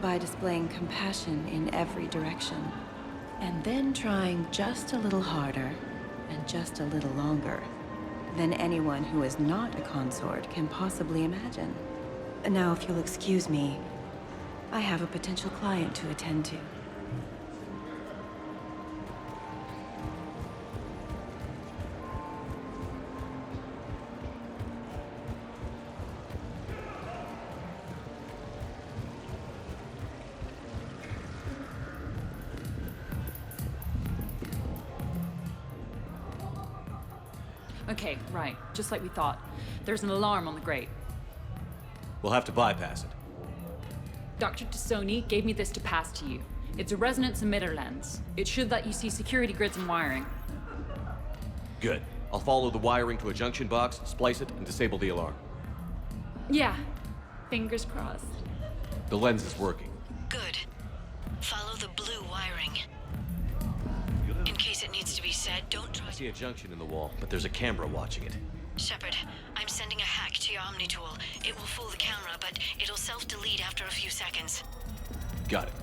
By displaying compassion in every direction. And then trying just a little harder, and just a little longer, than anyone who is not a consort can possibly imagine. Now, if you'll excuse me, I have a potential client to attend to. Okay, right. Just like we thought. There's an alarm on the grate. We'll have to bypass it. Dr. Tassoni gave me this to pass to you. It's a resonance emitter lens. It should let you see security grids and wiring. Good. I'll follow the wiring to a junction box, splice it, and disable the alarm. Yeah. Fingers crossed. The lens is working. Good. Follow the blue wiring. In case it needs to be said, don't try. I see a junction in the wall, but there's a camera watching it. Shepard, I'm sending a hack to your Omni tool. It will fool the camera, but it'll self-delete after a few seconds. Got it.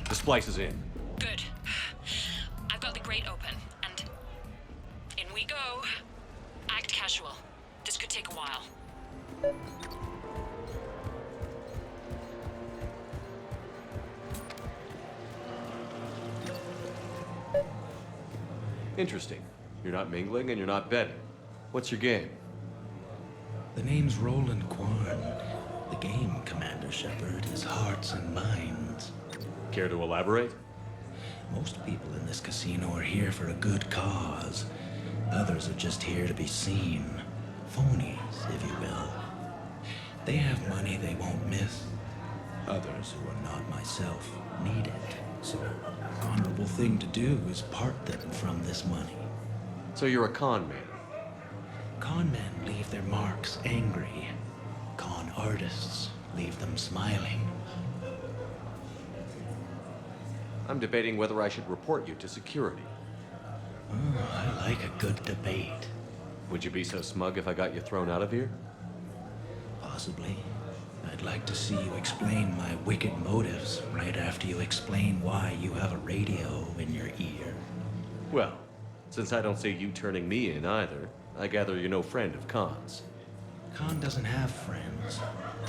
The splice is in. Good. I've got the grate open, and in we go. Act casual. This could take a while. Interesting. You're not mingling and you're not betting. What's your game? The name's Roland Kwan. The game, Commander Shepard, is hearts and minds. Care to elaborate? Most people in this casino are here for a good cause. Others are just here to be seen. Phonies, if you will. They have money they won't miss. Others, who are not myself, need it. So, the honorable thing to do is part them from this money. So you're a con man? Con men leave their marks angry. Con artists leave them smiling. I'm debating whether I should report you to security. Oh, I like a good debate. Would you be so smug if I got you thrown out of here? Possibly. I'd like to see you explain my wicked motives right after you explain why you have a radio in your ear. Well, since I don't see you turning me in either, I gather you're no friend of Khan's. Khan doesn't have friends.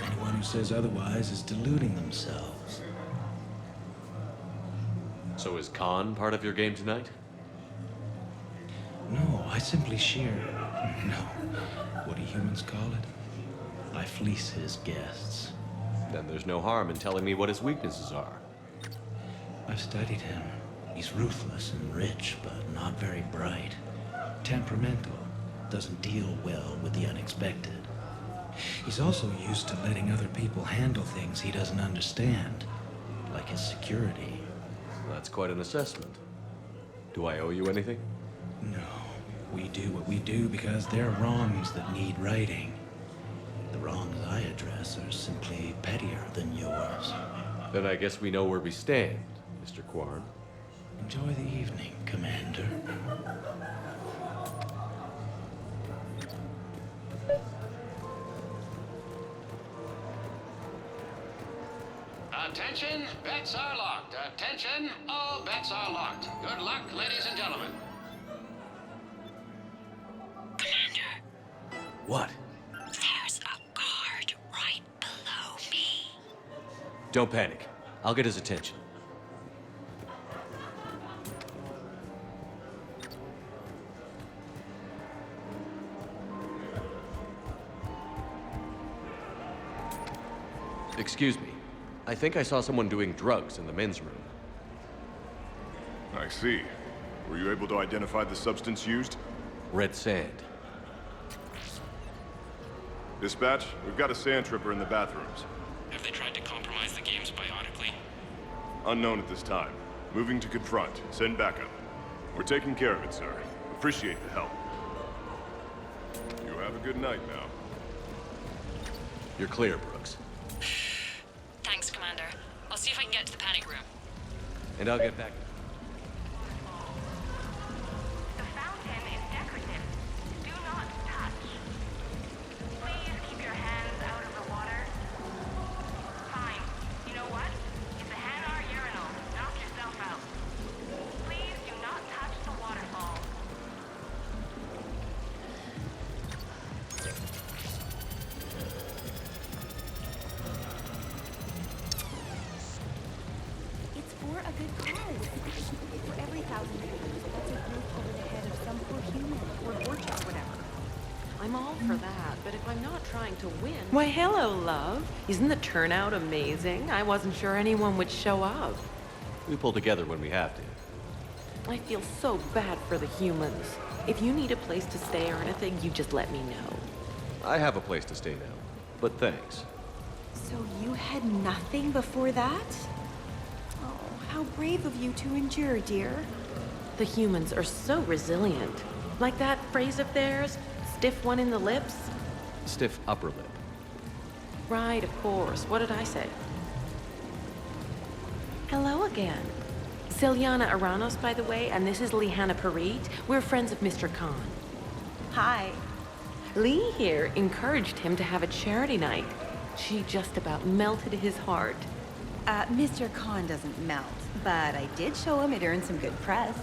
Anyone who says otherwise is deluding themselves. So is Khan part of your game tonight? No, I simply share... No. What do humans call it? I fleece his guests. Then there's no harm in telling me what his weaknesses are. I've studied him. He's ruthless and rich, but not very bright. Temperamental. Doesn't deal well with the unexpected. He's also used to letting other people handle things he doesn't understand. Like his security. That's quite an assessment. Do I owe you anything? No. we do what we do because they're wrongs that need righting. The wrongs I address are simply pettier than yours. Then I guess we know where we stand, Mr. Quarn. Enjoy the evening, Commander. Attention, bets are locked. Attention, all bets are locked. Good luck, ladies and gentlemen. Commander, What? there's a guard right below me. Don't panic. I'll get his attention. Excuse me. I think I saw someone doing drugs in the men's room. I see. Were you able to identify the substance used? Red sand. Dispatch, we've got a sand tripper in the bathrooms. Have they tried to compromise the games bionically? Unknown at this time. Moving to confront. Send backup. We're taking care of it, sir. Appreciate the help. You have a good night now. You're clear, Brooks. Thanks, Commander. I'll see if I can get to the panic room. And I'll get back. The fountain is decorative. Do not touch. Please keep your hands out of the water. Fine. You know what? It's a Hanar urinal. Knock yourself out. Please do not touch the waterfall. It's for a good cause. For every 1,000 humans, that's a roof over the head of some poor human, or Borgia, or whatever. I'm all for that, but if I'm not trying to win... Why, hello, love. Isn't the turnout amazing? I wasn't sure anyone would show up. We pull together when we have to. I feel so bad for the humans. If you need a place to stay or anything, you just let me know. I have a place to stay now, but thanks. So you had nothing before that? Oh, how brave of you to endure, dear. The humans are so resilient. Like that phrase of theirs, stiff one in the lips? Stiff upper lip. Right, of course. What did I say? Hello again. Celiana Aranos, by the way, and this is Lihanna Parit. We're friends of Mr. Khan. Hi. Lee here encouraged him to have a charity night. She just about melted his heart. Mr. Khan doesn't melt, but I did show him it earned some good press.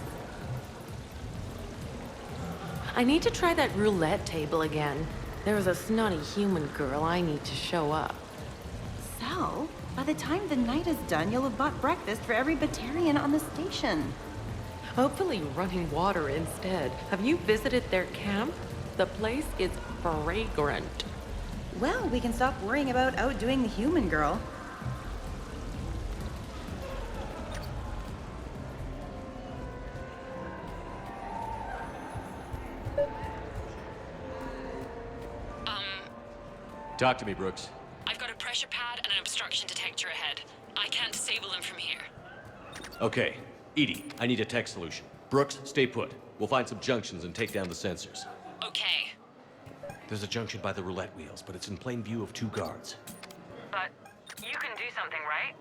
I need to try that roulette table again. There was a snotty human girl I need to show up. So, by the time the night is done, you'll have bought breakfast for every Batarian on the station. Hopefully running water instead. Have you visited their camp? The place is fragrant. Well, we can stop worrying about outdoing the human girl. Talk to me, Brooks. I've got a pressure pad and an obstruction detector ahead. I can't disable them from here. Okay. Edie, I need a tech solution. Brooks, stay put. We'll find some junctions and take down the sensors. Okay. There's a junction by the roulette wheels, but it's in plain view of 2 guards. But you can do something, right?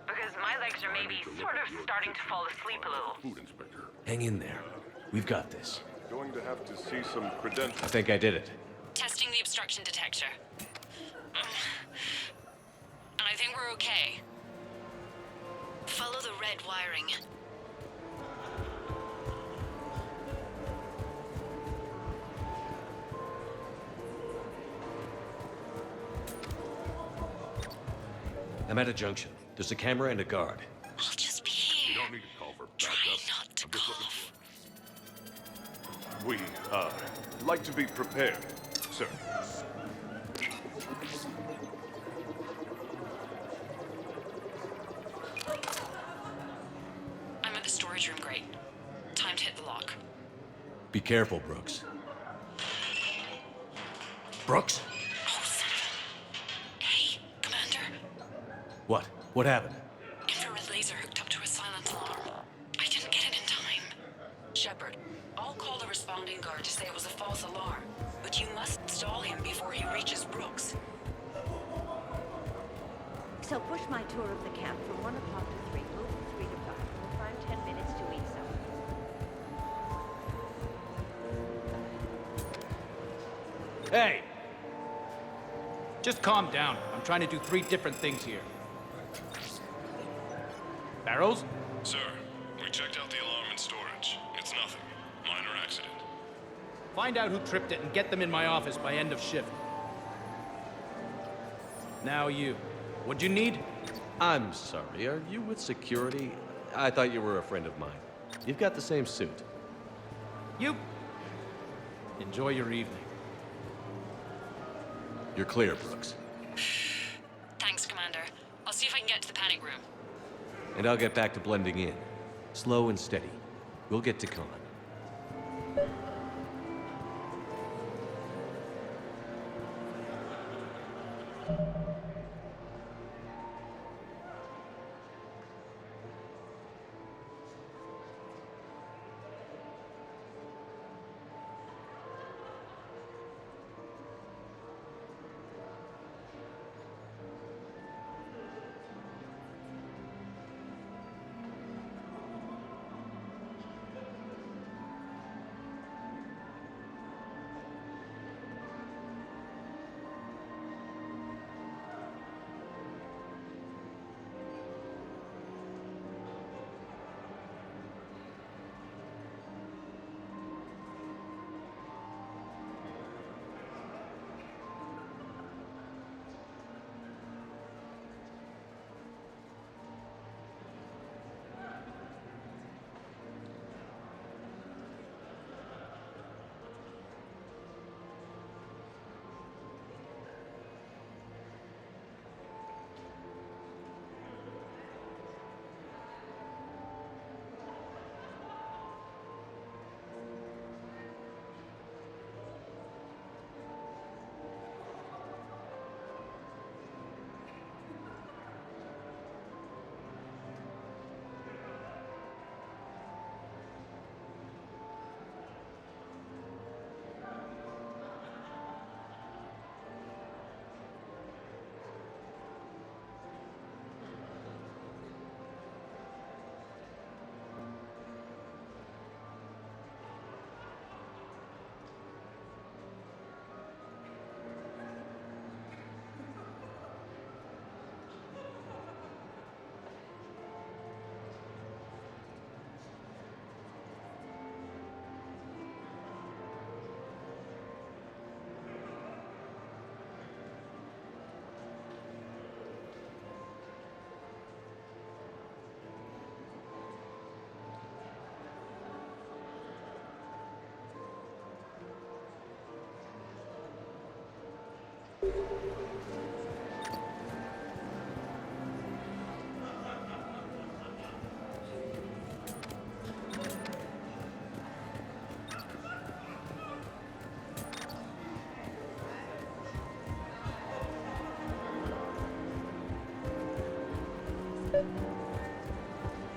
Because my legs are maybe sort of starting to fall asleep a little. Food inspector. Hang in there. We've got this. Going to have to see some credentials. I think I did it. Testing the obstruction detector. And I think we're okay. Follow the red wiring. I'm at a junction. There's a camera and a guard. I'll just be here. You don't need to call for backup. Try not to cough. We, like to be prepared, sir. I'm at the storage room, great. Time to hit the lock. Be careful, Brooks. Brooks? Oh, son of a... Hey, Commander. What? What happened? Infrared laser hooked up to a silent alarm. I didn't get it in time. Shepard, I'll call the responding guard to say tour of the camp from 1 o'clock to 3. Move from 3 to 5. We'll find 10 minutes to eat something. Hey! Just calm down. I'm trying to do 3 different things here. Barrows? Sir, we checked out the alarm in storage. It's nothing. Minor accident. Find out who tripped it and get them in my office by end of shift. Now you. What'd you need? I'm sorry, are you with security? I thought you were a friend of mine. You've got the same suit. You. Enjoy your evening. You're clear, Brooks. Thanks, Commander. I'll see if I can get to the panic room. And I'll get back to blending in. Slow and steady. We'll get to Khan.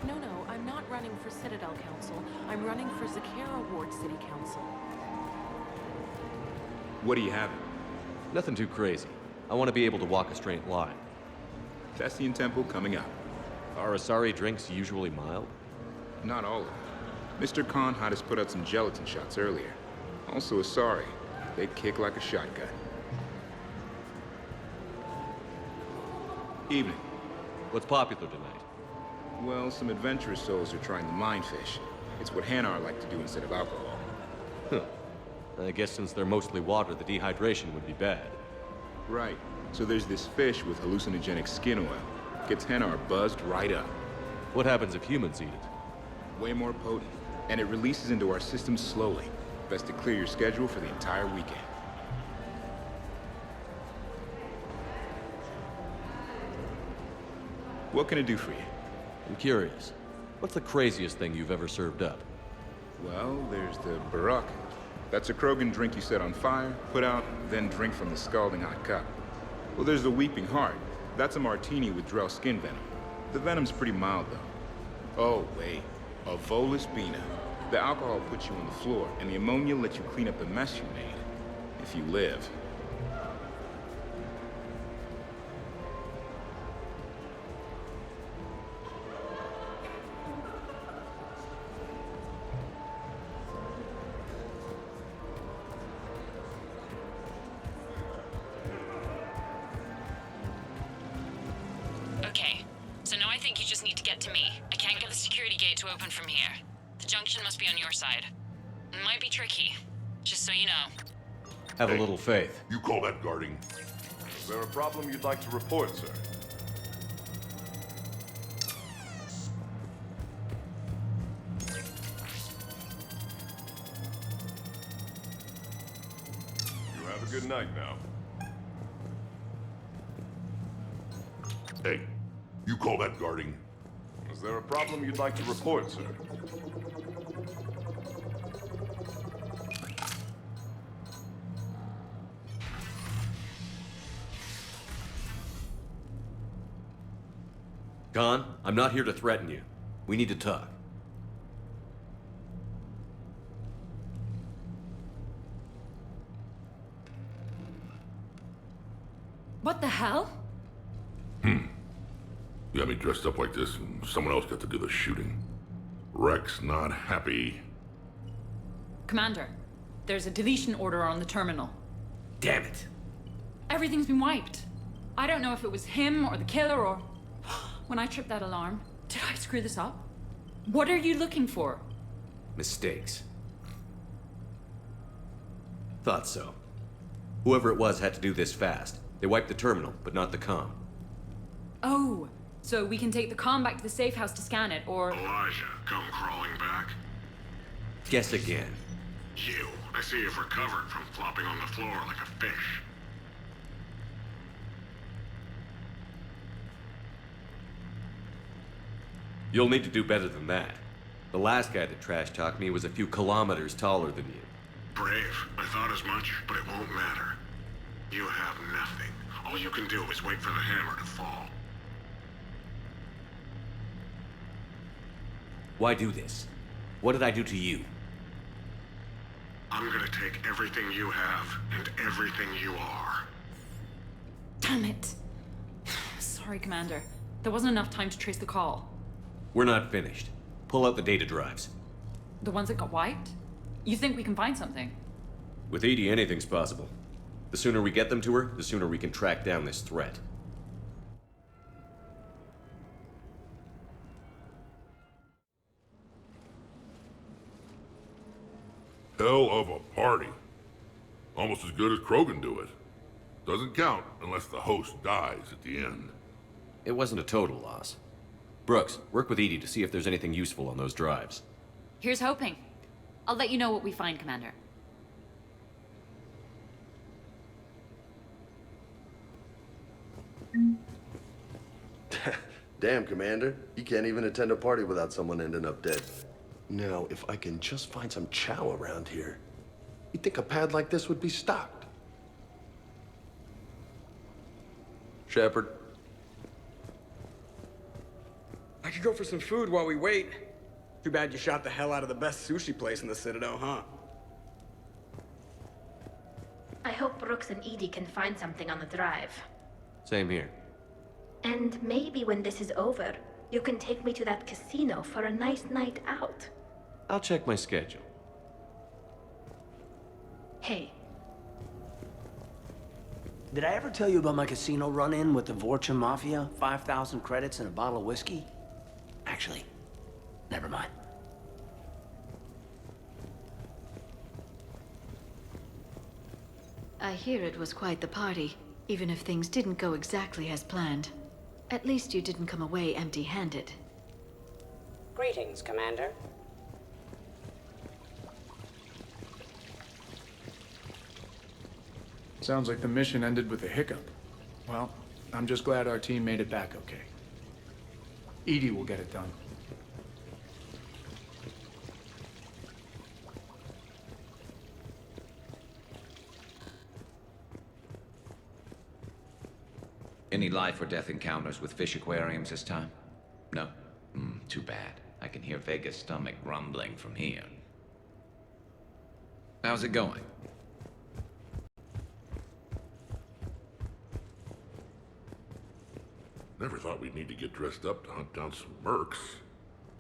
No, I'm not running for Citadel Council. I'm running for Zakera Ward City Council. What do you have? Nothing too crazy. I want to be able to walk a straight line. Thessian Temple coming up. Are Asari drinks usually mild? Not all of them. Mr. Khan had us put out some gelatin shots earlier. Also Asari. They kick like a shotgun. Evening. What's popular tonight? Well, some adventurous souls are trying the mindfish. It's what Hanar like to do instead of alcohol. Huh. I guess since they're mostly water, the dehydration would be bad. Right. So there's this fish with hallucinogenic skin oil. Gets Hanar buzzed right up. What happens if humans eat it? Way more potent. And it releases into our system slowly. Best to clear your schedule for the entire weekend. What can I do for you? I'm curious. What's the craziest thing you've ever served up? Well, there's the Barak. That's a Krogan drink you set on fire, put out, then drink from the scalding hot cup. Well, there's the Weeping Heart. That's a martini with Drell skin venom. The venom's pretty mild, though. Oh, wait. A Volus Bina. The alcohol puts you on the floor, and the ammonia lets you clean up the mess you made. If you live. Okay. So now I think you just need to get to me. I can't get the security gate to open from here. The junction must be on your side. It might be tricky, just so you know. Have a little faith. You call that guarding? Is there a problem you'd like to report, sir? You have a good night now. Hey, you call that guarding? Is there a problem you'd like to report, sir? Khan, I'm not here to threaten you. We need to talk. What the hell? You got me dressed up like this, and someone else got to do the shooting. Rex not happy. Commander, there's a deletion order on the terminal. Damn it. Everything's been wiped. I don't know if it was him or the killer or... When I tripped that alarm, did I screw this up? What are you looking for? Mistakes. Thought so. Whoever it was had to do this fast. They wiped the terminal, but not the comm. Oh, so we can take the comm back to the safe house to scan it, or... Elijah, come crawling back. Guess again. You. I see you've recovered from flopping on the floor like a fish. You'll need to do better than that. The last guy that trash-talked me was a few kilometers taller than you. Brave. I thought as much, but it won't matter. You have nothing. All you can do is wait for the hammer to fall. Why do this? What did I do to you? I'm gonna take everything you have and everything you are. Damn it. Sorry, Commander. There wasn't enough time to trace the call. We're not finished. Pull out the data drives. The ones that got wiped? You think we can find something? With Edie, anything's possible. The sooner we get them to her, the sooner we can track down this threat. Hell of a party. Almost as good as Krogan do it. Doesn't count unless the host dies at the end. It wasn't a total loss. Brooks, work with Edie to see if there's anything useful on those drives. Here's hoping. I'll let you know what we find, Commander. Damn, Commander. You can't even attend a party without someone ending up dead. Now, if I can just find some chow around here, you'd think a pad like this would be stocked. Shepard. I could go for some food while we wait. Too bad you shot the hell out of the best sushi place in the Citadel, huh? I hope Brooks and Edie can find something on the drive. Same here. And maybe when this is over, you can take me to that casino for a nice night out. I'll check my schedule. Hey. Did I ever tell you about my casino run-in with the Vorcha Mafia? 5,000 credits and a bottle of whiskey? Actually, never mind. I hear it was quite the party, even if things didn't go exactly as planned. At least you didn't come away empty-handed. Greetings, Commander. Sounds like the mission ended with a hiccup. Well, I'm just glad our team made it back okay. Edie will get it done. Any life or death encounters with fish aquariums this time? No? Too bad. I can hear Vega's stomach rumbling from here. How's it going? Never thought we'd need to get dressed up to hunt down some mercs.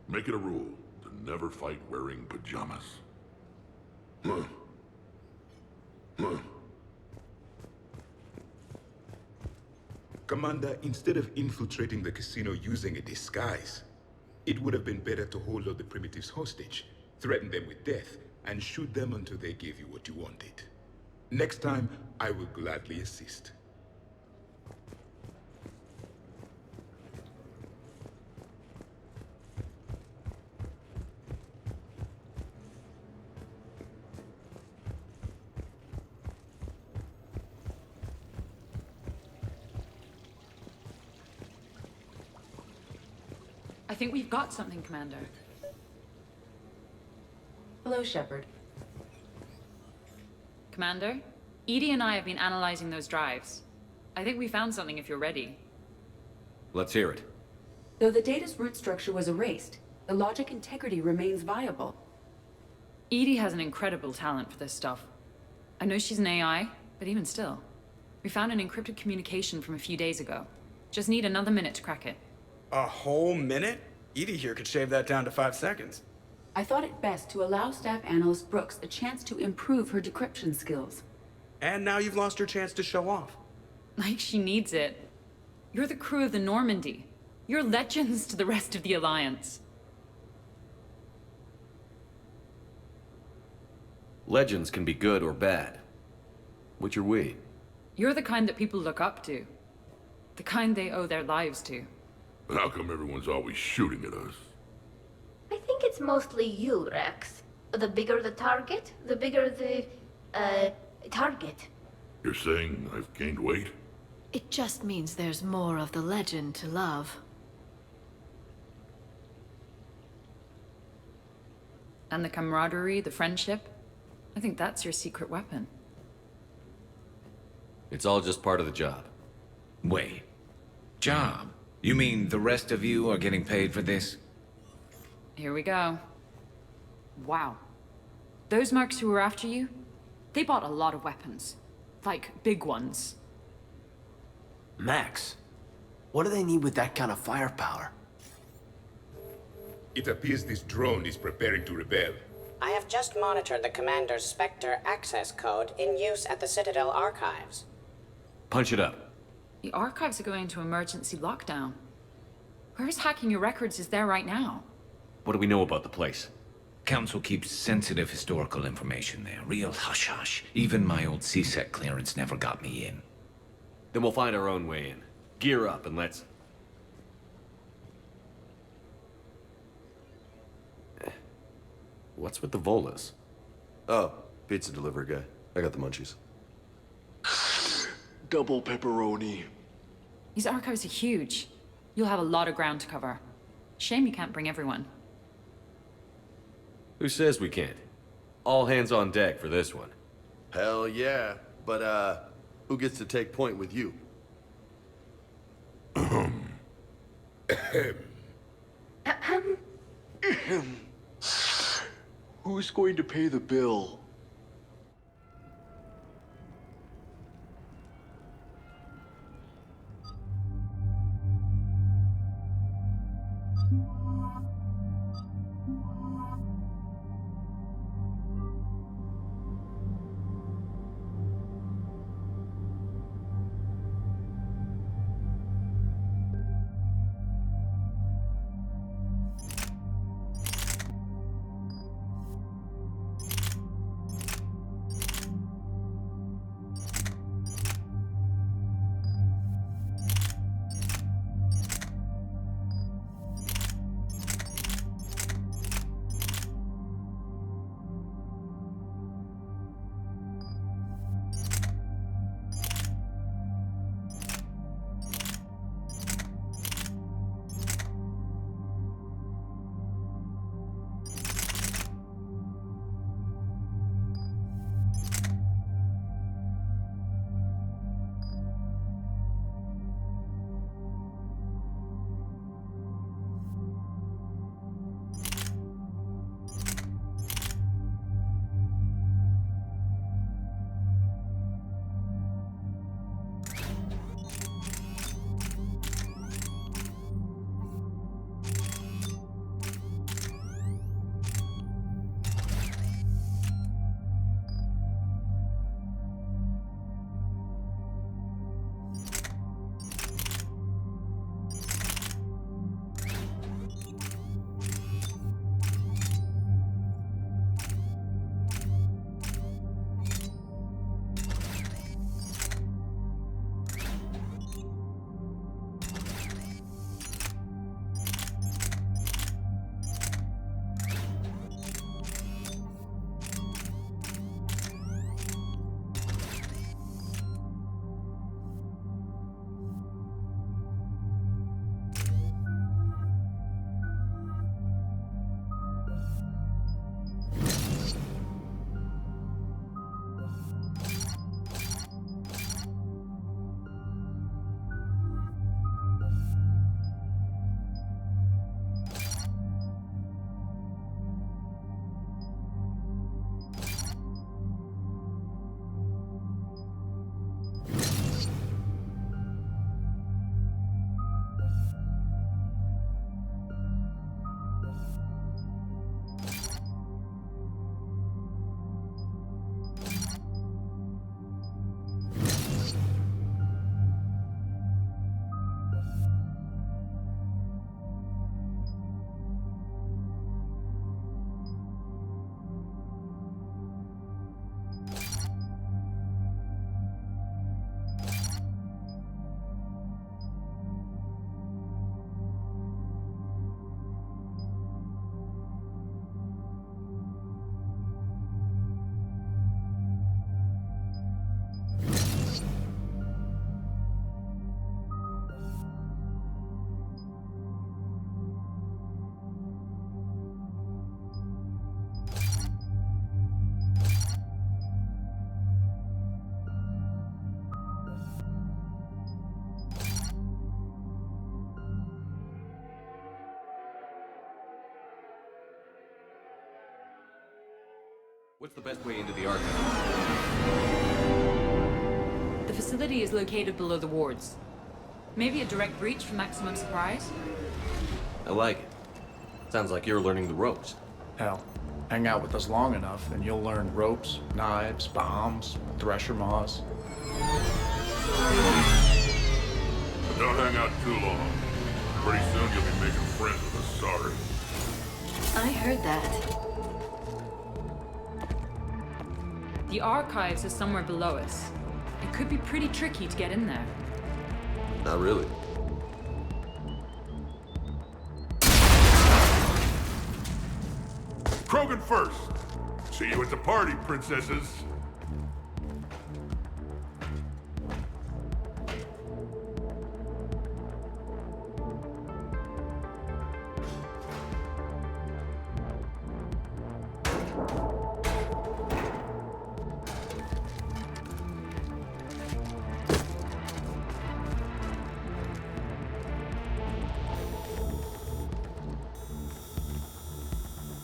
Make it a rule to never fight wearing pajamas. Huh. Huh. Commander, instead of infiltrating the casino using a disguise, it would have been better to hold all the primitives hostage, threaten them with death, and shoot them until they gave you what you wanted. Next time, I will gladly assist. I think we've got something, Commander. Hello, Shepard. Commander, Edie and I have been analyzing those drives. I think we found something if you're ready. Let's hear it. Though the data's root structure was erased, the logic integrity remains viable. Edie has an incredible talent for this stuff. I know she's an AI, but even still. We found an encrypted communication from a few days ago. Just need another minute to crack it. A whole minute? Edie here could shave that down to 5 seconds. I thought it best to allow Staff Analyst Brooks a chance to improve her decryption skills. And now you've lost your chance to show off. Like she needs it. You're the crew of the Normandy. You're legends to the rest of the Alliance. Legends can be good or bad. Which are we? You're the kind that people look up to. The kind they owe their lives to. But how come everyone's always shooting at us? I think it's mostly you, Rex. The bigger the target, the bigger the, target. You're saying I've gained weight? It just means there's more of the legend to love. And the camaraderie, the friendship. I think that's your secret weapon. It's all just part of the job. Wait. Job? You mean the rest of you are getting paid for this? Here we go. Wow. Those mercs who were after you, they bought a lot of weapons. Like, big ones. Max, what do they need with that kind of firepower? It appears this drone is preparing to rebel. I have just monitored the Commander's Spectre access code in use at the Citadel archives. Punch it up. The archives are going into emergency lockdown. Whoever's hacking your records is there right now. What do we know about the place? Council keeps sensitive historical information there. Real hush-hush. Even my old CSEC clearance never got me in. Then we'll find our own way in. Gear up and let's... What's with the Volas? Oh, pizza delivery guy. I got the munchies. Double pepperoni. These archives are huge. You'll have a lot of ground to cover. Shame you can't bring everyone. Who says we can't? All hands on deck for this one. Hell yeah. But, who gets to take point with you? Who's going to pay the bill? What's the best way into the archive? The facility is located below the wards. Maybe a direct breach for maximum surprise? I like it. Sounds like you're learning the ropes. Hell, hang out with us long enough and you'll learn ropes, knives, bombs, thresher maws. But don't hang out too long. Pretty soon you'll be making friends with us, sorry. I heard that. The archives is somewhere below us. It could be pretty tricky to get in there. Not really. Krogan first. See you at the party, princesses.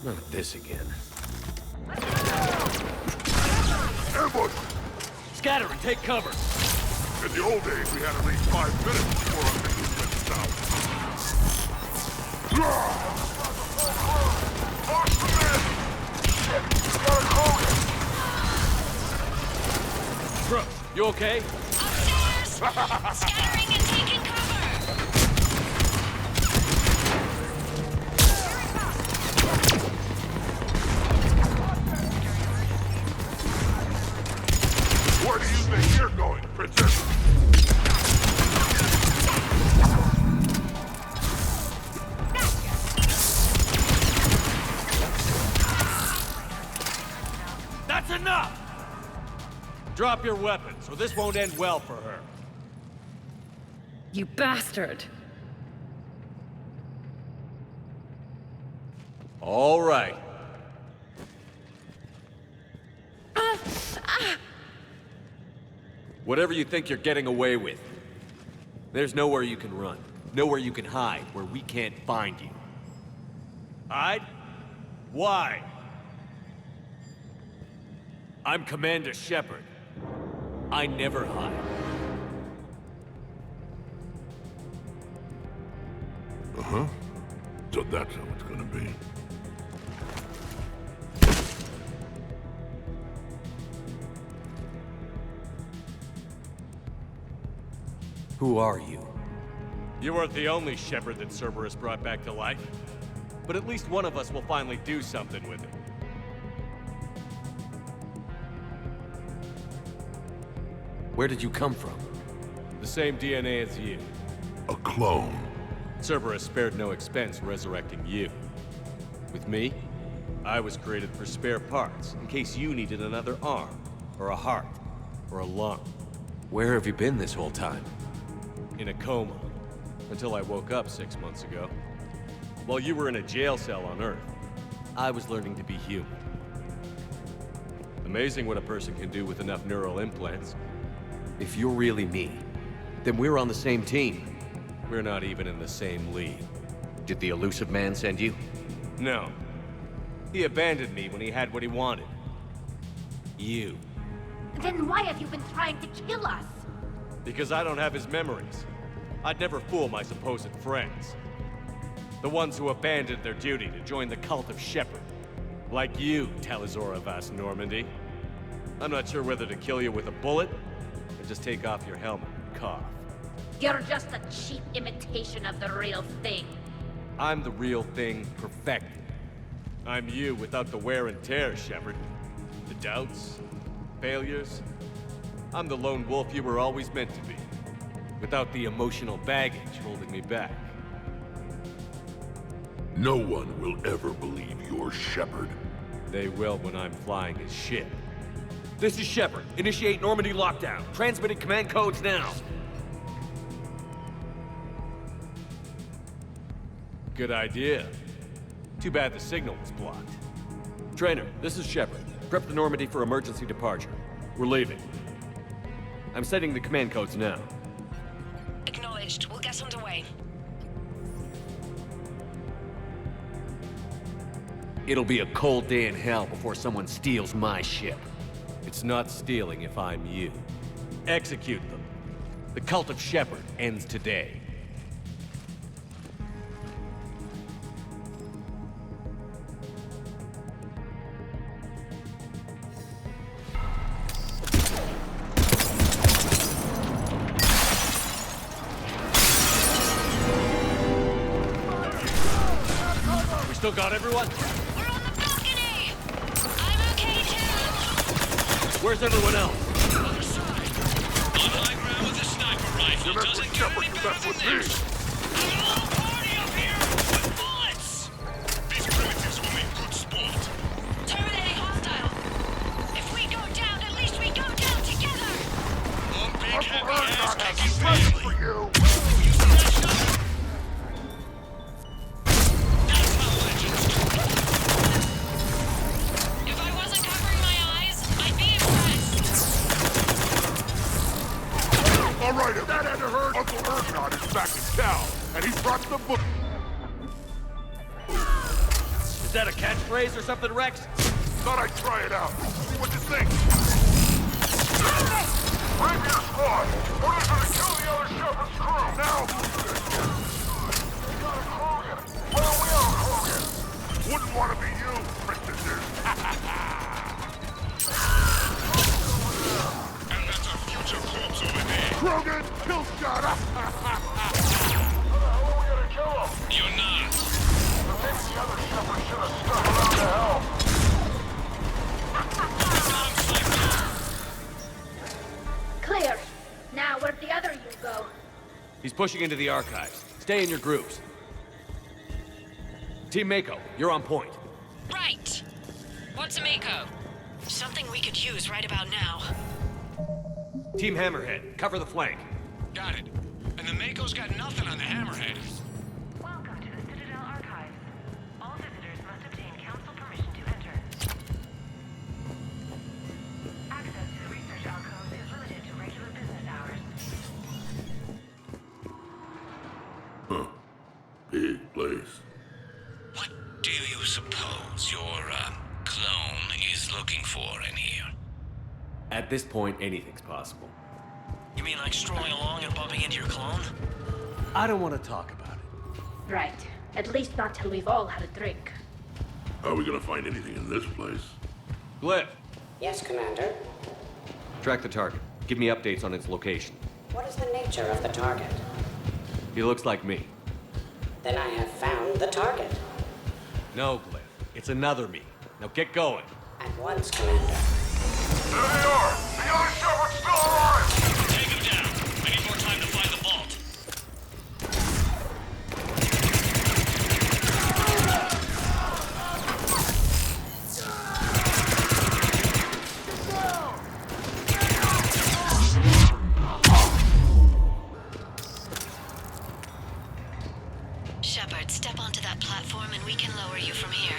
Not this again. Ambush! Scatter and take cover! In the old days, we had at least 5 minutes before our mission went south. Lost the men! Shit! We got a Krogan! Brooke, you okay? Upstairs! Scattering and taking cover! Where do you think you're going, princess? That's enough! Drop your weapons, or this won't end well for her. You bastard! All right. Whatever you think you're getting away with, there's nowhere you can run. Nowhere you can hide where we can't find you. Hide? Why? I'm Commander Shepard. I never hide. Uh-huh. So that's how it's gonna be. Who are you? You weren't the only Shepard that Cerberus brought back to life. But at least one of us will finally do something with it. Where did you come from? The same DNA as you. A clone. Cerberus spared no expense resurrecting you. With me, I was created for spare parts, in case you needed another arm, or a heart, or a lung. Where have you been this whole time? In a coma, until I woke up 6 months ago. While you were in a jail cell on Earth, I was learning to be human. Amazing what a person can do with enough neural implants. If you're really me, then we're on the same team. We're not even in the same league. Did the elusive man send you? No. He abandoned me when he had what he wanted. You. Then why have you been trying to kill us? Because I don't have his memories. I'd never fool my supposed friends. The ones who abandoned their duty to join the cult of Shepard. Like you, Talizora Vas Normandy. I'm not sure whether to kill you with a bullet, or just take off your helmet and cough. You're just a cheap imitation of the real thing. I'm the real thing perfected. I'm you without the wear and tear, Shepard. The doubts, failures. I'm the lone wolf you were always meant to be. Without the emotional baggage holding me back. No one will ever believe you're Shepard. They will when I'm flying his ship. This is Shepard. Initiate Normandy lockdown. Transmitting command codes now. Good idea. Too bad the signal was blocked. Trainer, this is Shepard. Prep the Normandy for emergency departure. We're leaving. I'm setting the command codes now. Acknowledged. We'll get underway. It'll be a cold day in hell before someone steals my ship. It's not stealing if I'm you. Execute them. The cult of Shepard ends today. We still got everyone? We're on the balcony! I'm okay too! Where's everyone else? Other side. On high ground with a sniper rifle doesn't get any better than this. There's a little party up here with bullets! These primitives will make good sport. Terminating hostile! If we go down, at least we go down together! One big happy ass-kicking family. For you. If I wasn't covering my eyes, I'd be impressed. All right, if that hadn't hurt, Uncle Urgnot is back in town, and he brought the book. Is that a catchphrase or something, Rex? Thought I'd try it out. See what you think. Bring your squad. Orders are to kill the other Shepard's crew. Now who's gonna get it? We got a Krogan. Well, we are Krogan. Wouldn't want to be you, princesses. And that's a future corpse over there. Krogan, kill shot. How are we gonna kill him? You're not. Maybe the other Shepard should have stuck around to help. Clear. Now, where'd the other you go? He's pushing into the archives. Stay in your groups. Team Mako, you're on point. Right! What's a Mako? Something we could use right about now. Team Hammerhead, cover the flank. Got it. And the Mako's got nothing on the Hammerhead. Welcome to the Citadel Archives. All visitors must obtain council permission to enter. Access to the research alcoves is limited to regular business hours. Huh. Big place. What do you suppose your, clone is looking for in here? At this point, anything's possible. You mean like strolling along and bumping into your clone? I don't want to talk about it. Right. At least not till we've all had a drink. How are we gonna find anything in this place? Glyph, Yes, Commander. track the target. Give me updates on its location. What is the nature of the target? He looks like me. Then I have found the target. No, Glyph. It's another me. Now get going. At once, Commander. There they are! The other Shepard's still alive! Take him down. I need more time to find the vault. Shepard, step onto that platform and we can lower you from here.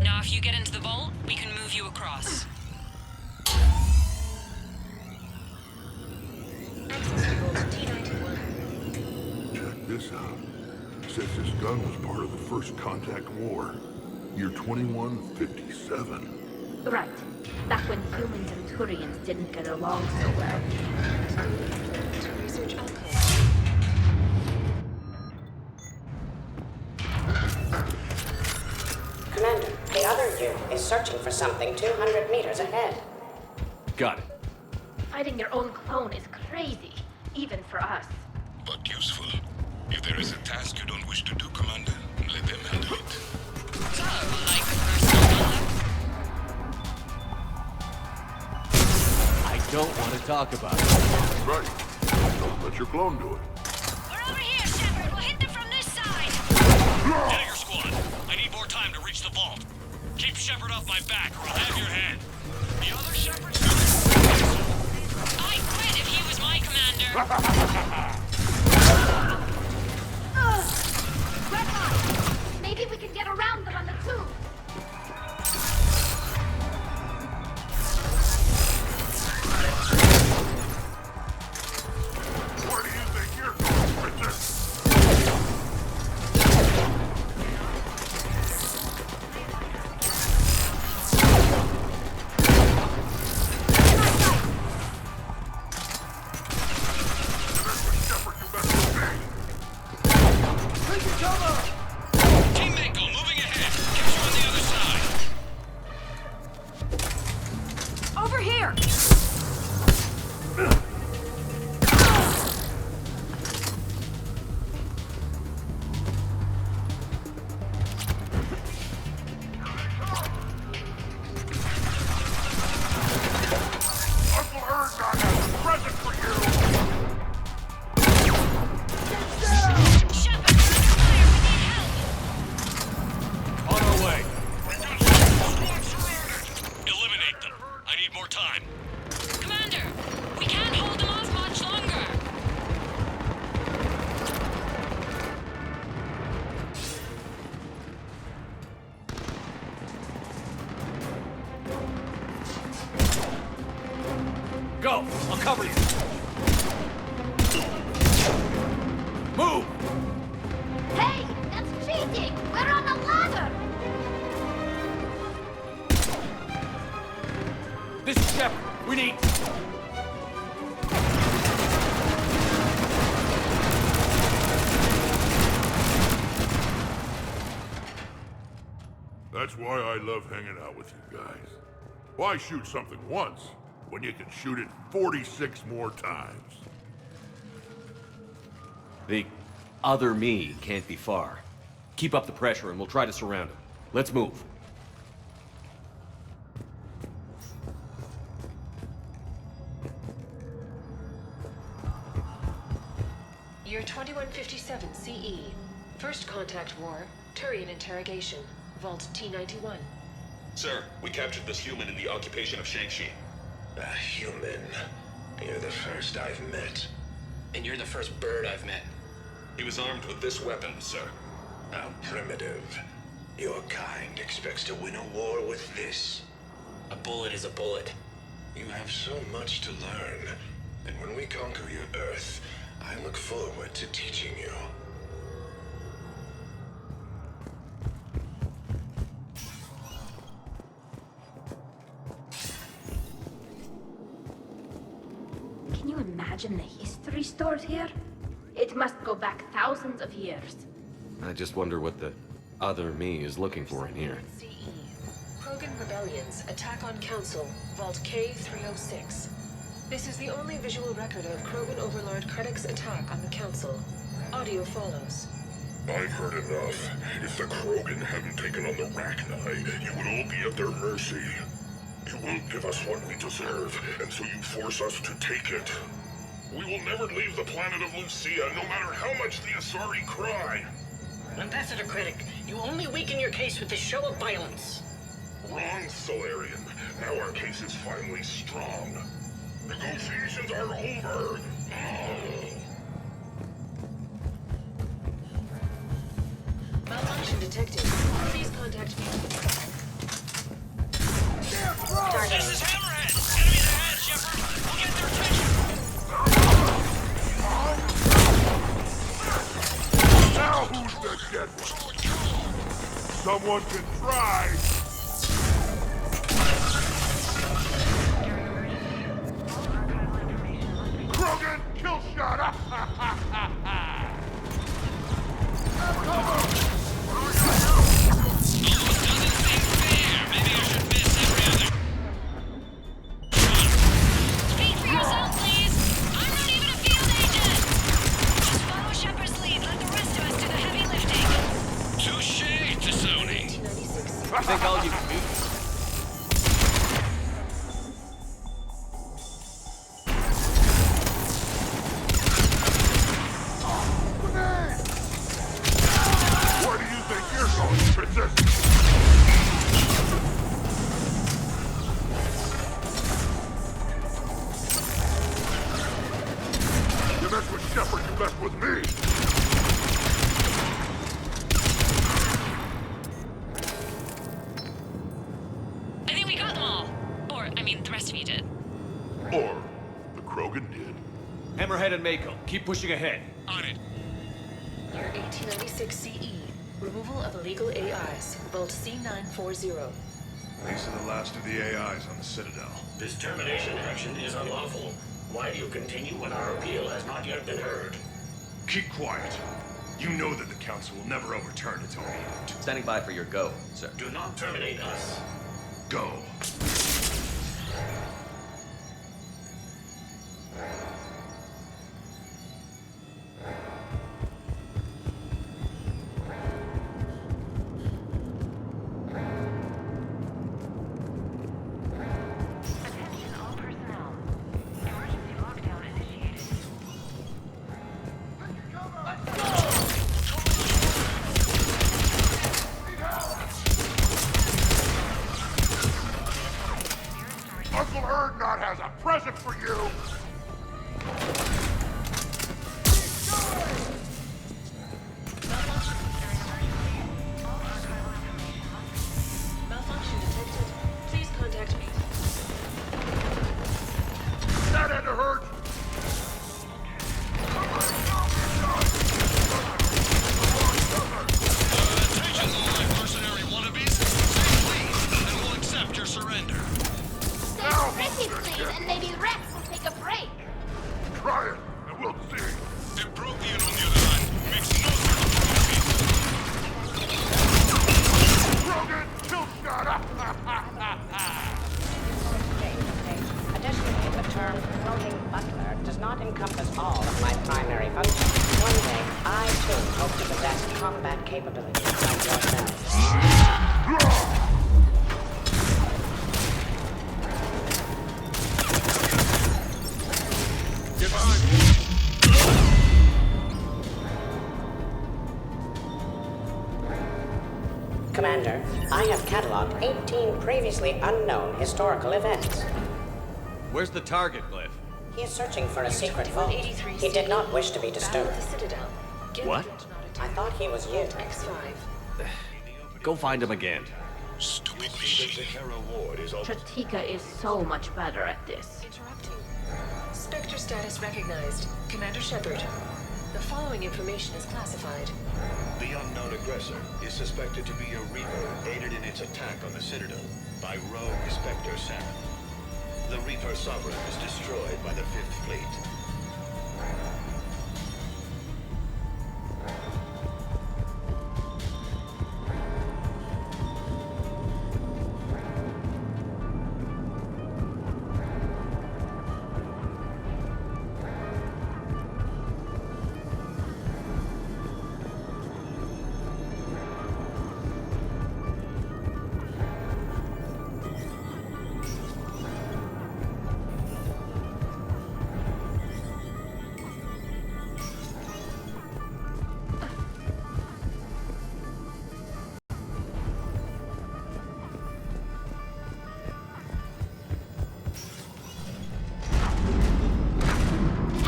Now, if you get into the vault, we can move you across. Check this out. Says this gun was part of the First Contact War. Year 2157. Right. Back when humans and Turians didn't get along so well. Research alcove. Commander, the other you is searching for something 200 meters ahead. Got it. Fighting your own clone is crazy, even for us. But useful. If there is a task you don't wish to do, Commander, let them handle it. So, like personal conduct? I don't want to talk about it. Right. Don't let your clone do it. We're over here, Shepard. We'll hit them from this side. Get your squad. I need more time to reach the vault. Keep Shepard off my back, or I'll have your head. The other Shepard's I'd quit if he was my commander. Maybe we can get around them on the tube. Go! I'll cover you! Move! Hey! That's cheating! We're on a ladder! This is Shepard. We need... That's why I love hanging out with you guys. Why shoot something once when you can shoot it 46 more times? The other me can't be far. Keep up the pressure and we'll try to surround him. Let's move. Year 2157 CE. First contact war. Turian interrogation. Vault T-91. Sir, we captured this human in the occupation of Shang-Chi. A human? You're the first I've met. And you're the first bird I've met. He was armed with this weapon, sir. How primitive. Your kind expects to win a war with this. A bullet is a bullet. You have so much to learn. And when we conquer your Earth, I look forward to teaching you. Can you imagine the history stored here? It must go back thousands of years. I just wonder what the other me is looking for in here. Krogan rebellions. Attack on Council. Vault K-306. This is the only visual record of Krogan Overlord Krennic's attack on the Council. Audio follows. I've heard enough. If the Krogan hadn't taken on the Rachni, you would all be at their mercy. You won't give us what we deserve, and so you force us to take it. We will never leave the planet of Lucia, no matter how much the Asari cry. Ambassador Krennic, you only weaken your case with this show of violence. Wrong, Solarian. Now our case is finally strong. Negotiations are over. Malfunction detected. Please contact me. This is Hammerhead! Enemies ahead, Shepard! We'll get their attention! Now who's the dead one? Someone can try! Krogan, kill shot! Speak for yourself, please. I'm not even a field agent. Just follow Shepard's lead. Let the rest of us do the heavy lifting. Touché, Tassoni. I think I'll give you... Where do you think you're going, Princess? You mess with Shepard, you mess with me! I think we got them all. Or, I mean, the rest of you did. Or the Krogan did. Hammerhead and Mako, keep pushing ahead. On it. Year 1896 CE. Removal of illegal AIs. Vault C940. These are the last of the AIs on the Citadel. This termination action is unlawful. Why do you continue when our appeal has not yet been heard? Keep quiet. You know that the Council will never overturn its own edict. Standing by for your go, sir. Do not terminate us. Go. Attention all personnel. Emergency lockdown initiated. Uncle Erdnot has a present for you! Malfunction detected. Please contact me. I have cataloged 18 previously unknown historical events. Where's the target, Glyph? He is searching for a secret vault. He did not wish to be disturbed. Citadel. What? I thought he was you. X5. Go find him again. Stupid machine. Tratika is so much better at this. Interrupting. Spectre status recognized. Commander Shepard. The following information is classified. The unknown aggressor is suspected to be a Reaper aided in its attack on the Citadel by rogue Spectre Saren. The Reaper Sovereign was destroyed by the Fifth Fleet.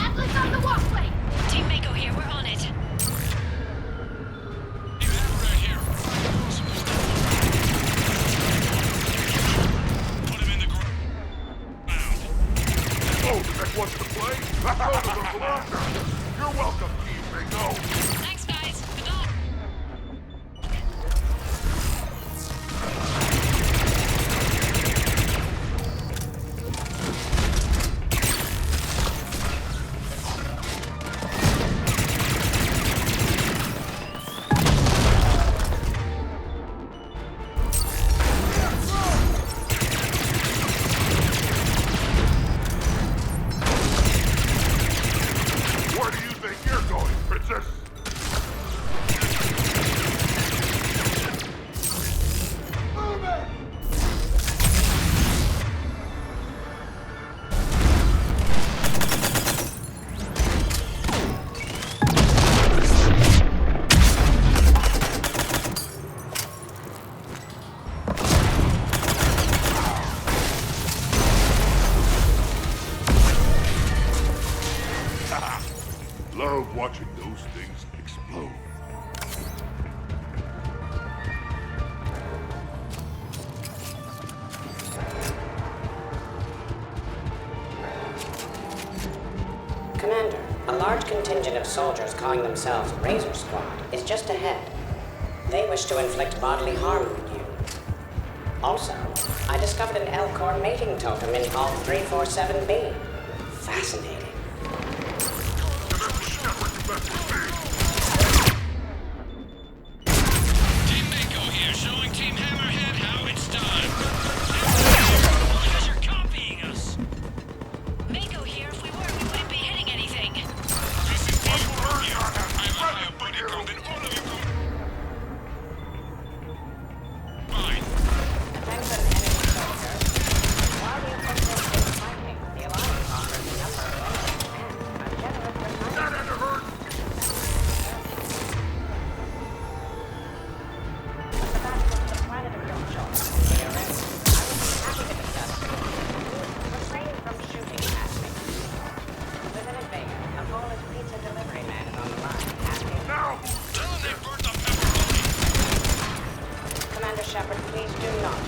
Atlas on the walkway! Team Mako here, we're on it. Oh, the next one's to play? Let's go to the blocker! You're welcome, Team Mako! Thanks, guys. Good luck. Where do you think you're going, princess? Move it! Love watching those things explode. Commander, a large contingent of soldiers calling themselves Razor Squad is just ahead. They wish to inflict bodily harm on you. Also, I discovered an L-Core mating totem in Vault 347B. Fascinating. Team Mako here, showing Team Hammerhead how it's done. Because you're copying us. Mako here, if we were, we wouldn't be hitting anything. This is Team Burger. I love how buddy code and all of you go. Fine. Attention, enemy soldiers. While you control the fighting, the Alliance offers a number of benefits and a generous retirement. At the back of the planet of your choice, when you're ready, I would be happy to discuss with you. Refrain from shooting at me. Lieutenant Vega, a Polish pizza delivery man is on the line. Asking... Now! Tell them they burnt the pepperoni. Commander Shepard, please do not.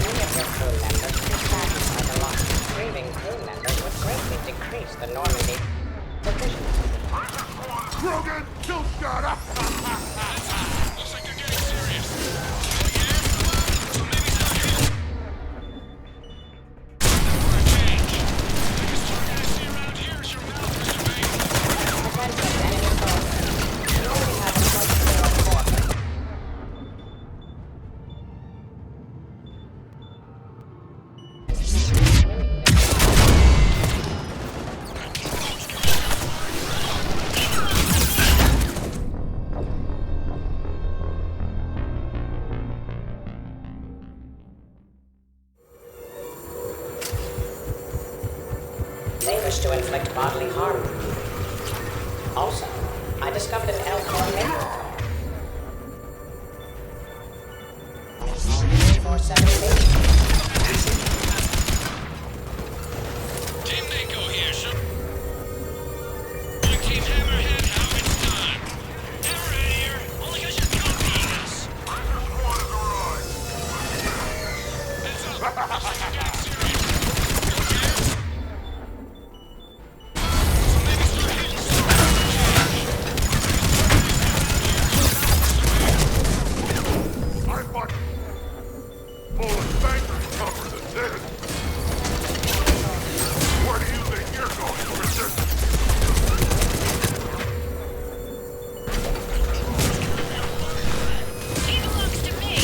Many of your crew members dispatched by the loss. Grieving crew members would greatly decrease the Normandy proficiency. Krogan, kill shot! Looks like they're getting serious. So maybe not here. For a change. Biggest target I see around here is your mouth, Mr. Bane. Attention, enemy soldiers. You only have a choice to your force. They wish to inflict bodily harm on you. Also, I discovered an L-Core mating totem. 3470. Team Mako here, showing Team Hammerhead how it's done. Hammerhead here, only because you're copying us. Heads up, looks like you're getting serious. You okay? So maybe start hitting some. I fuck. Bullet bankers tougher than this. Where do you think you're going, Christian? He belongs to me.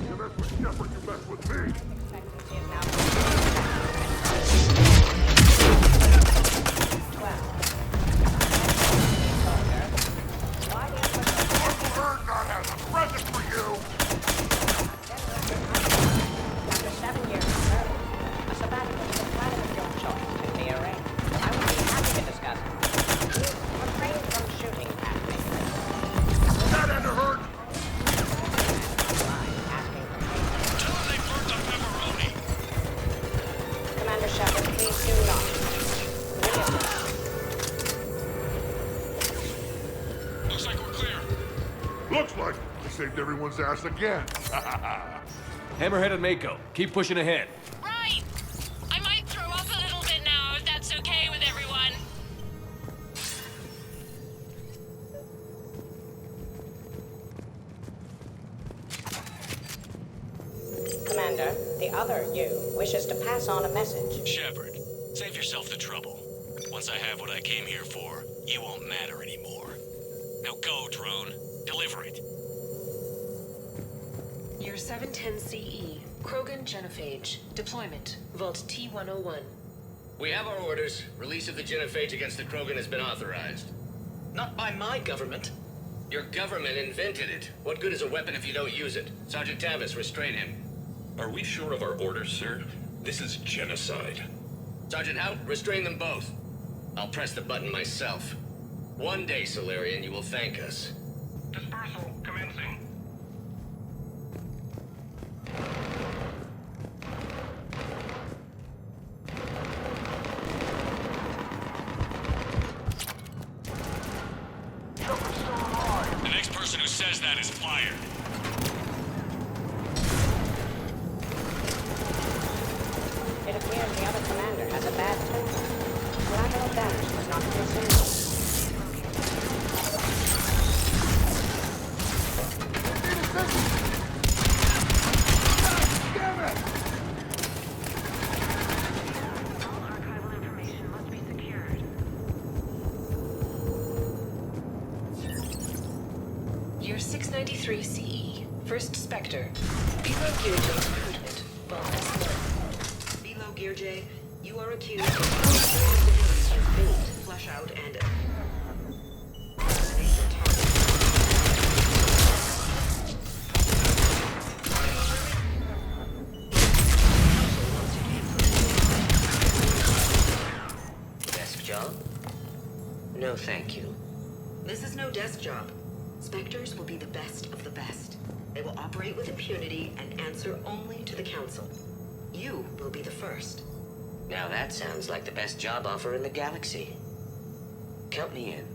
You mess with Shepard, you mess with me. Uncle Erdnot has a present for you. After 7 years of service, a sabbatical is the plan of your choice can be arranged. I would be happy to discuss it. You refrain from shooting at me. That had to hurt. Tell them they burnt the pepperoni. Commander Shepard, please do not. Looks like we're clear. Looks like we saved everyone's ass again. Hammerhead and Mako, keep pushing ahead. Right! I might throw up a little bit now, if that's okay with everyone. Commander, the other you wishes to pass on a message. Shepard, save yourself the trouble. Once I have what I came here for, you won't matter anymore. Now go, drone. Deliver it. Year 710 CE, Krogan Genophage. Deployment, Vault T-101. We have our orders. Release of the genophage against the Krogan has been authorized. Not by my government. Your government invented it. What good is a weapon if you don't use it? Sergeant Tavis, restrain him. Are we sure of our orders, sir? This is genocide. Sergeant Hout, restrain them both. I'll press the button myself. One day, Solarian, you will thank us. Dispersal commencing. The next person who says that is fired. It appears the other commander has a bad temper. Collateral damage was not considered. Year 693 CE, First Spectre. Below Gear J recruitment, Vault S1. Below Gear J, you are accused of civilians you bait, flush out, and assassinate your Desk job? No, thank you. This is no desk job. Spectres will be the best of the best. They will operate with impunity and answer only to the Council. You will be the first. Now that sounds like the best job offer in the galaxy. Count me in.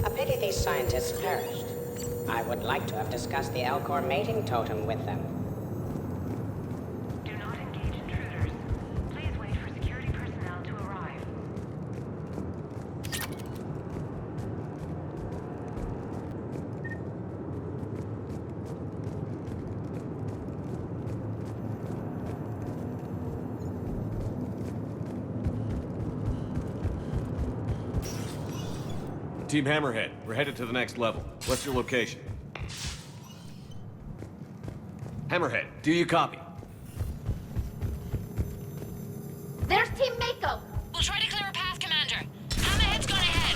A pity these scientists perished. I would like to have discussed the Elcor mating totem with them. Do not engage intruders. Please wait for security personnel to arrive. Team Hammerhead, we're headed to the next level. What's your location? Hammerhead, do you copy? There's Team Mako! We'll try to clear a path, Commander. Hammerhead's gone ahead.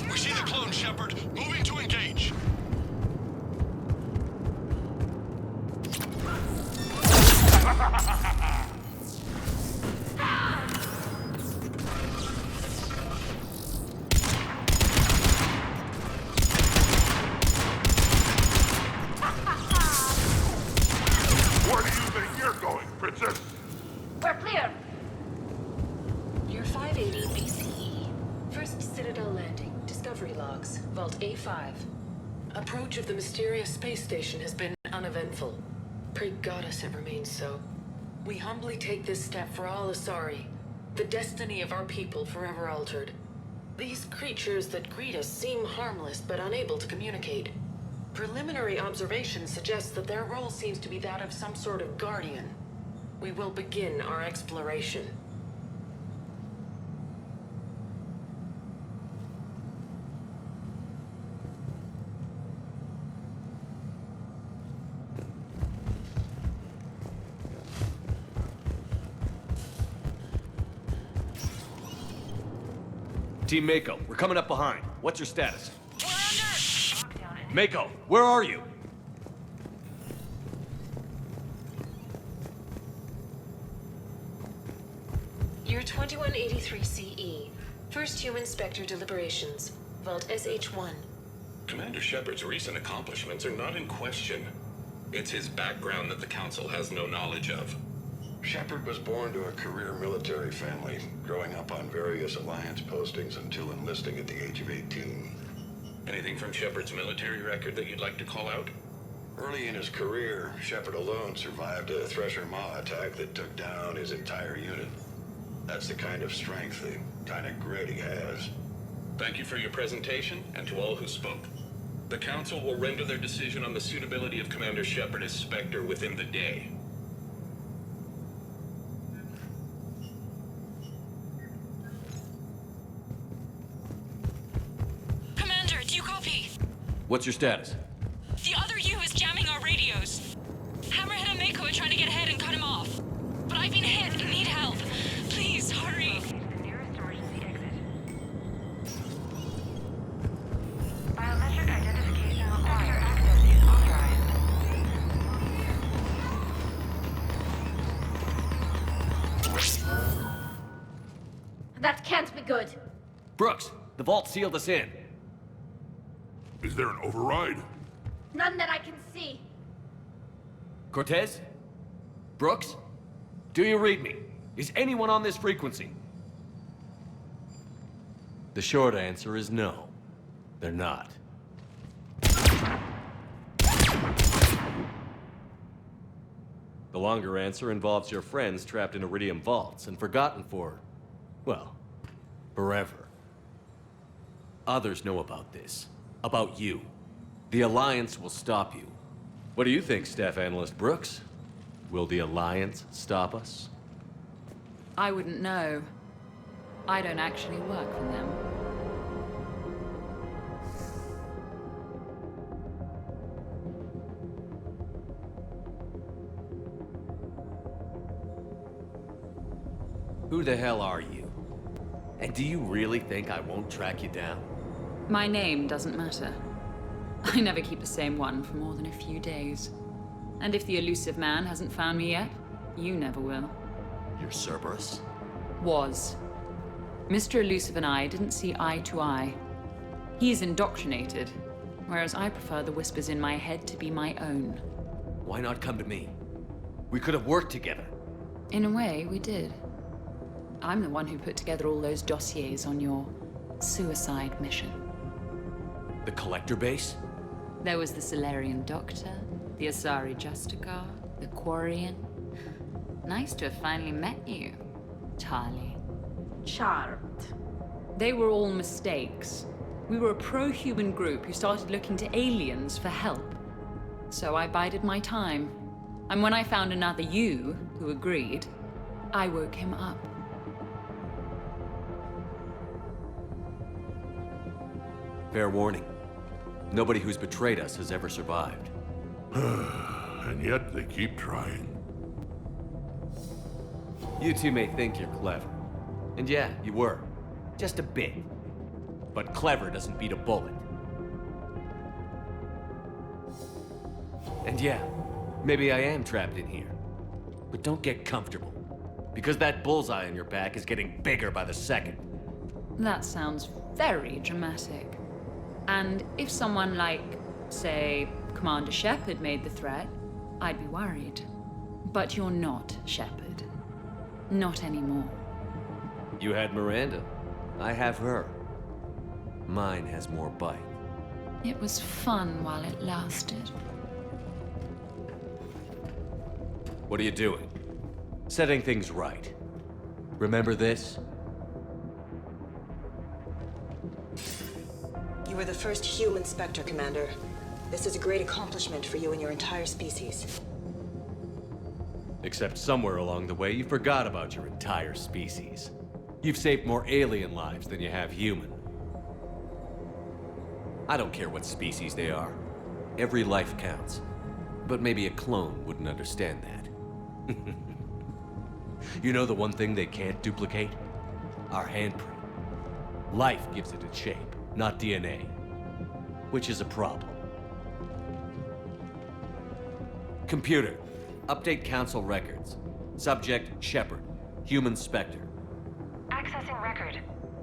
We see the clone, Shepard. Moving to engage. Where do you think you're going, Princess? We're clear. You're 580 BCE. First Citadel landing. Discovery logs. Vault A5. Approach of the mysterious space station has been uneventful. Pray Goddess it remains so. We humbly take this step for all Asari. The destiny of our people forever altered. These creatures that greet us seem harmless but unable to communicate. Preliminary observations suggest that their role seems to be that of some sort of guardian. We will begin our exploration. Team Mako, we're coming up behind. What's your status? Mako, where are you? You're 2183 CE. First human Spectre deliberations. Vault SH1. Commander Shepard's recent accomplishments are not in question. It's his background that the Council has no knowledge of. Shepard was born to a career military family, growing up on various Alliance postings until enlisting at the age of 18. Anything from Shepard's military record that you'd like to call out? Early in his career, Shepard alone survived a Thresher Maw attack that took down his entire unit. That's the kind of strength, the kind of grit he has. Thank you for your presentation, and to all who spoke. The Council will render their decision on the suitability of Commander Shepard as Spectre within the day. Commander, do you copy? What's your status? The other U is jamming our radios. Hammerhead and Mako are trying to get ahead and cut him off. But I've been hit and need help. Please, hurry. Biometric identification required. Access is authorized. That can't be good. Brooks, the vault sealed us in. Is there an override? None that I can see. Cortez? Brooks? Do you read me? Is anyone on this frequency? The short answer is no. They're not. The longer answer involves your friends trapped in Iridium vaults and forgotten for, well, forever. Others know about this. About you. The Alliance will stop you. What do you think, Staff Analyst Brooks? Will the Alliance stop us? I wouldn't know. I don't actually work for them. Who the hell are you? And do you really think I won't track you down? My name doesn't matter. I never keep the same one for more than a few days. And if the elusive man hasn't found me yet, you never will. You're Cerberus? Was. Mr. Elusive and I didn't see eye to eye. He's indoctrinated, whereas I prefer the whispers in my head to be my own. Why not come to me? We could have worked together. In a way, we did. I'm the one who put together all those dossiers on your suicide mission. The Collector base? There was the Solarian Doctor, the Asari Justicar, the Quarian. Nice to have finally met you, Charlie. Charmed. They were all mistakes. We were a pro-human group who started looking to aliens for help. So I bided my time. And when I found another you who agreed, I woke him up. Fair warning. Nobody who's betrayed us has ever survived. And yet they keep trying. You two may think you're clever. And yeah, you were. Just a bit. But clever doesn't beat a bullet. And yeah, maybe I am trapped in here. But don't get comfortable. Because that bullseye on your back is getting bigger by the second. That sounds very dramatic. And if someone like, say, Commander Shepard made the threat, I'd be worried. But you're not Shepard. Not anymore. You had Miranda. I have her. Mine has more bite. It was fun while it lasted. What are you doing? Setting things right. Remember this? You were the first human Spectre, Commander. This is a great accomplishment for you and your entire species. Except somewhere along the way, you forgot about your entire species. You've saved more alien lives than you have human. I don't care what species they are. Every life counts. But maybe a clone wouldn't understand that. You know the one thing they can't duplicate? Our handprint. Life gives it its shape, not DNA. Which is a problem. Computer, update Council records. Subject, Shepard. Human Spectre. Accessing record.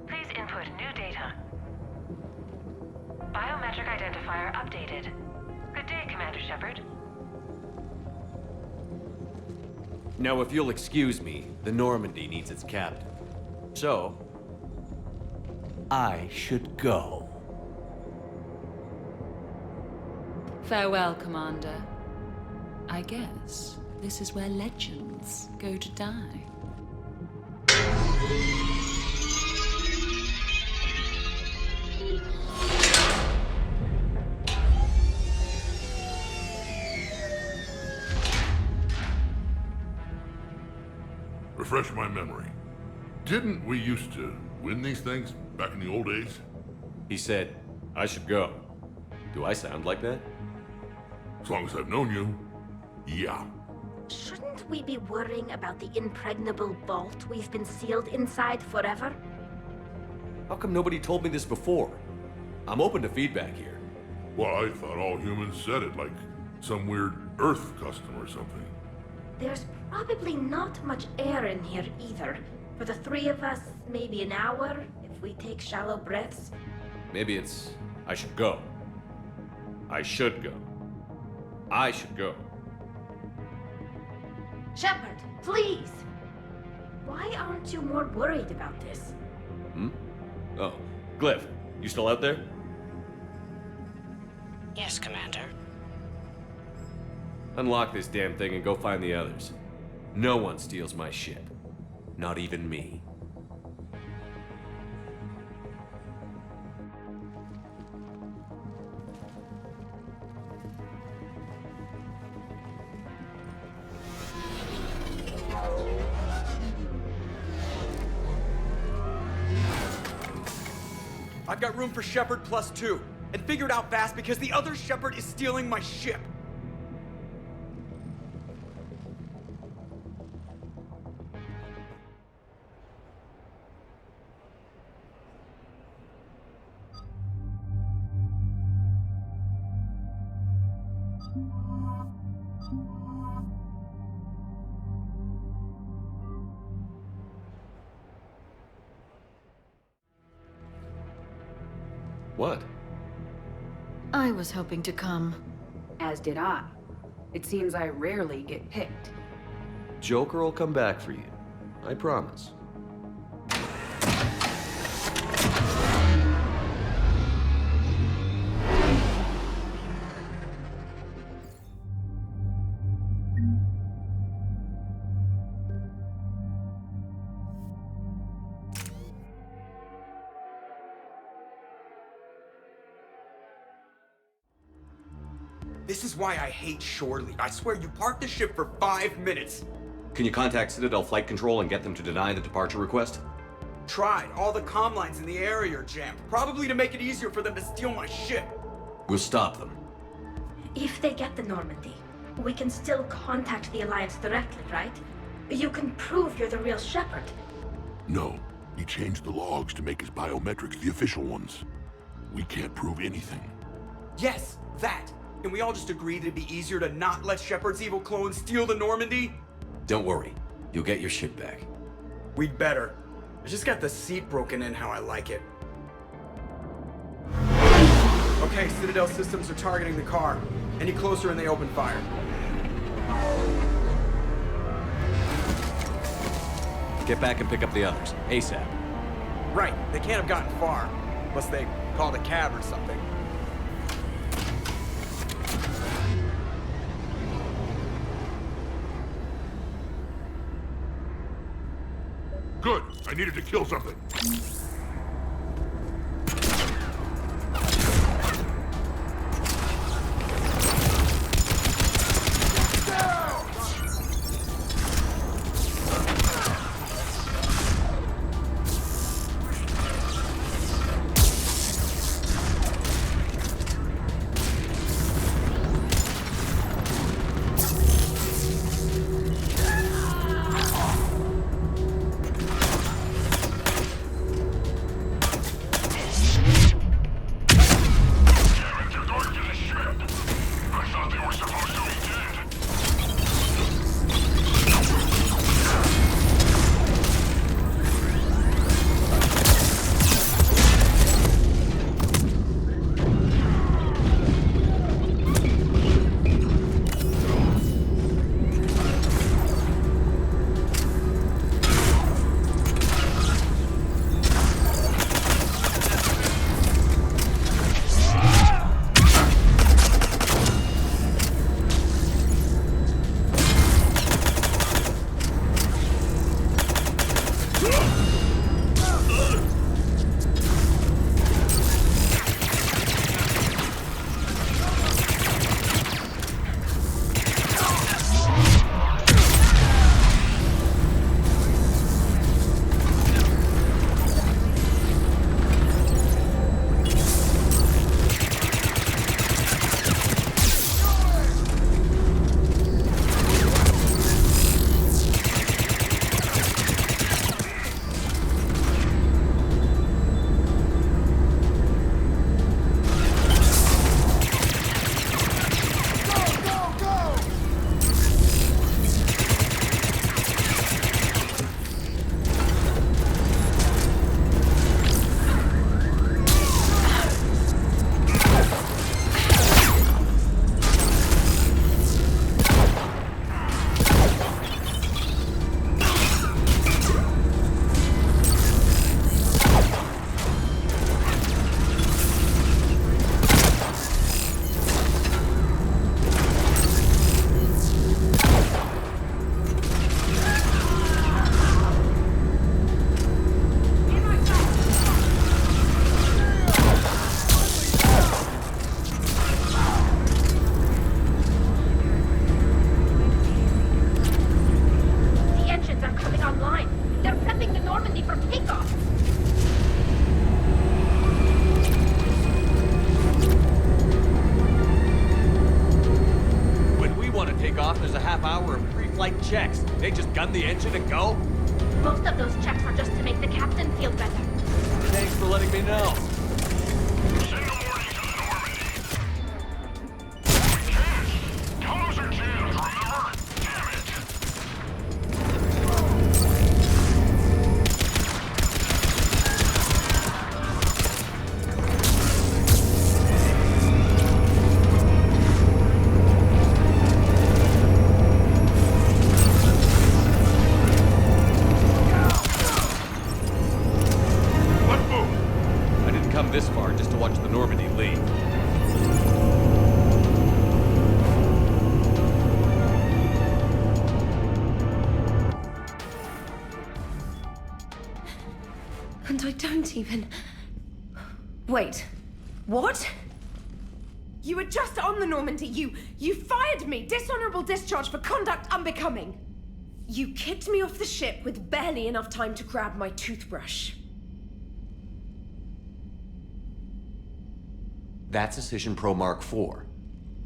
Please input new data. Biometric identifier updated. Good day, Commander Shepard. Now, if you'll excuse me, the Normandy needs its captain. So, I should go. Farewell, Commander. I guess this is where legends go to die. Refresh my memory. Didn't we used to win these things back in the old days? He said, I should go. Do I sound like that? As long as I've known you, yeah. Shouldn't we be worrying about the impregnable vault we've been sealed inside forever? How come nobody told me this before? I'm open to feedback here. Well, I thought all humans said it, like some weird Earth custom or something. There's probably not much air in here either. For the three of us, maybe an hour, if we take shallow breaths. Maybe it's, I should go. I should go. I should go. Shepard, please! Why aren't you more worried about this? Oh, Glyph, you still out there? Yes, Commander. Unlock this damn thing and go find the others. No one steals my ship. Not even me. I've got room for Shepard +2, and figure it out fast because the other Shepard is stealing my ship. What? I was hoping to come. As did I. It seems I rarely get picked. Joker will come back for you. I promise. This is why I hate shore leave. I swear you parked the ship for 5 minutes. Can you contact Citadel Flight Control and get them to deny the departure request? Tried. All the comm lines in the area are jammed. Probably to make it easier for them to steal my ship. We'll stop them. If they get the Normandy, we can still contact the Alliance directly, right? You can prove you're the real Shepard. No. He changed the logs to make his biometrics the official ones. We can't prove anything. Yes, that. Can we all just agree that it'd be easier to not let Shepard's evil clone steal the Normandy? Don't worry. You'll get your ship back. We'd better. I just got the seat broken in how I like it. Okay, Citadel systems are targeting the car. Any closer and they open fire. Get back and pick up the others, ASAP. Right, they can't have gotten far. Unless they called a cab or something. Good. I needed to kill something. checks. They just gun the engine and go? Most of those checks were just to make the captain feel better. Thanks for letting me know. This far just to watch the Normandy leave. And I don't even... Wait. What? You were just on the Normandy. You fired me. Dishonorable discharge for conduct unbecoming. You kicked me off the ship with barely enough time to grab my toothbrush. That's Cision Pro Mark IV.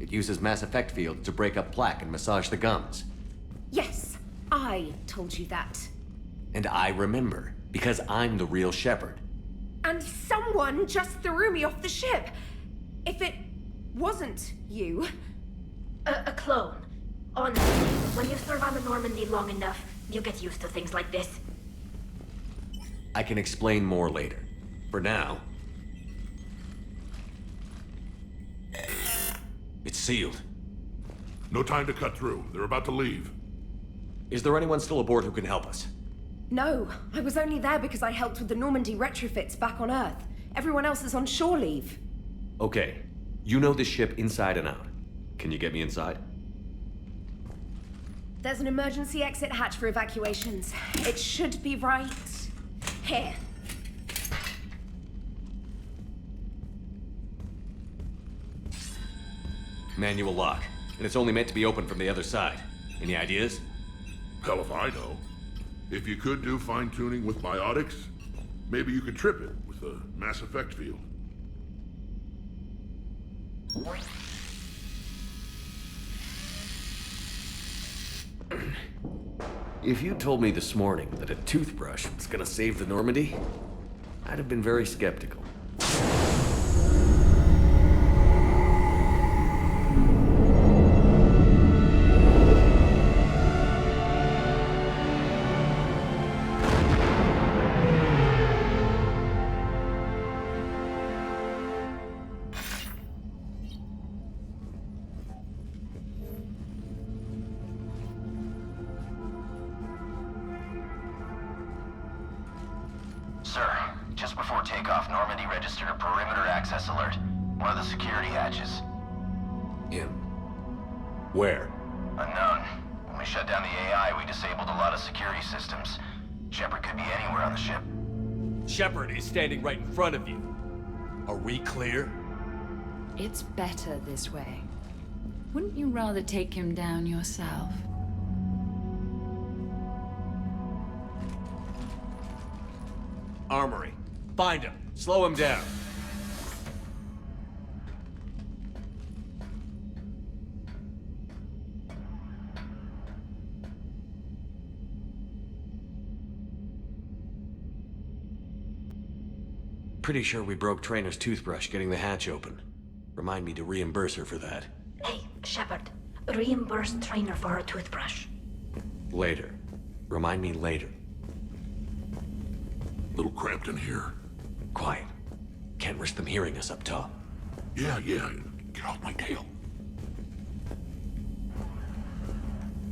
It uses mass effect fields to break up plaque and massage the gums. Yes, I told you that. And I remember, because I'm the real Shepard. And someone just threw me off the ship. If it wasn't you... A clone. Honestly, when you serve on the Normandy long enough, you'll get used to things like this. I can explain more later. For now... It's sealed. No time to cut through. They're about to leave. Is there anyone still aboard who can help us? No, I was only there because I helped with the Normandy retrofits back on Earth. Everyone else is on shore leave. Okay. You know this ship inside and out. Can you get me inside? There's an emergency exit hatch for evacuations. It should be right here. Manual lock. And it's only meant to be opened from the other side. Any ideas? Hell if I know. If you could do fine-tuning with biotics, maybe you could trip it with a mass effect field. If you told me this morning that a toothbrush was gonna save the Normandy, I'd have been very skeptical. Sir, just before takeoff, Normandy registered a perimeter access alert. One of the security hatches. Him? Where? Unknown. When we shut down the AI, we disabled a lot of security systems. Shepard could be anywhere on the ship. Shepard is standing right in front of you. Are we clear? It's better this way. Wouldn't you rather take him down yourself? Armory. Find him. Slow him down. Pretty sure we broke Trainer's toothbrush getting the hatch open. Remind me to reimburse her for that. Hey, Shepard. Reimburse Trainer for her toothbrush. Later. Remind me later. Little cramped in here. Quiet. Can't risk them hearing us up top. Yeah. Get off my tail.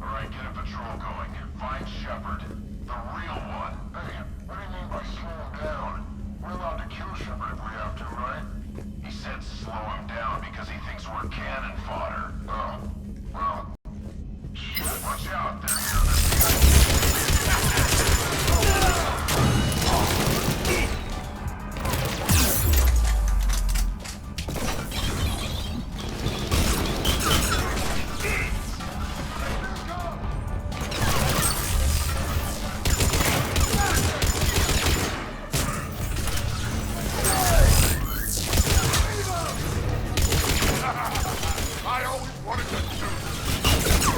Alright, get a patrol going. Find Shepard. The real one. Hey, what do you mean by slow him down? We're allowed to kill Shepard if we have to, right? He said slow him down because he thinks we're cannon fodder. Oh, well... Shit, watch out. They're here.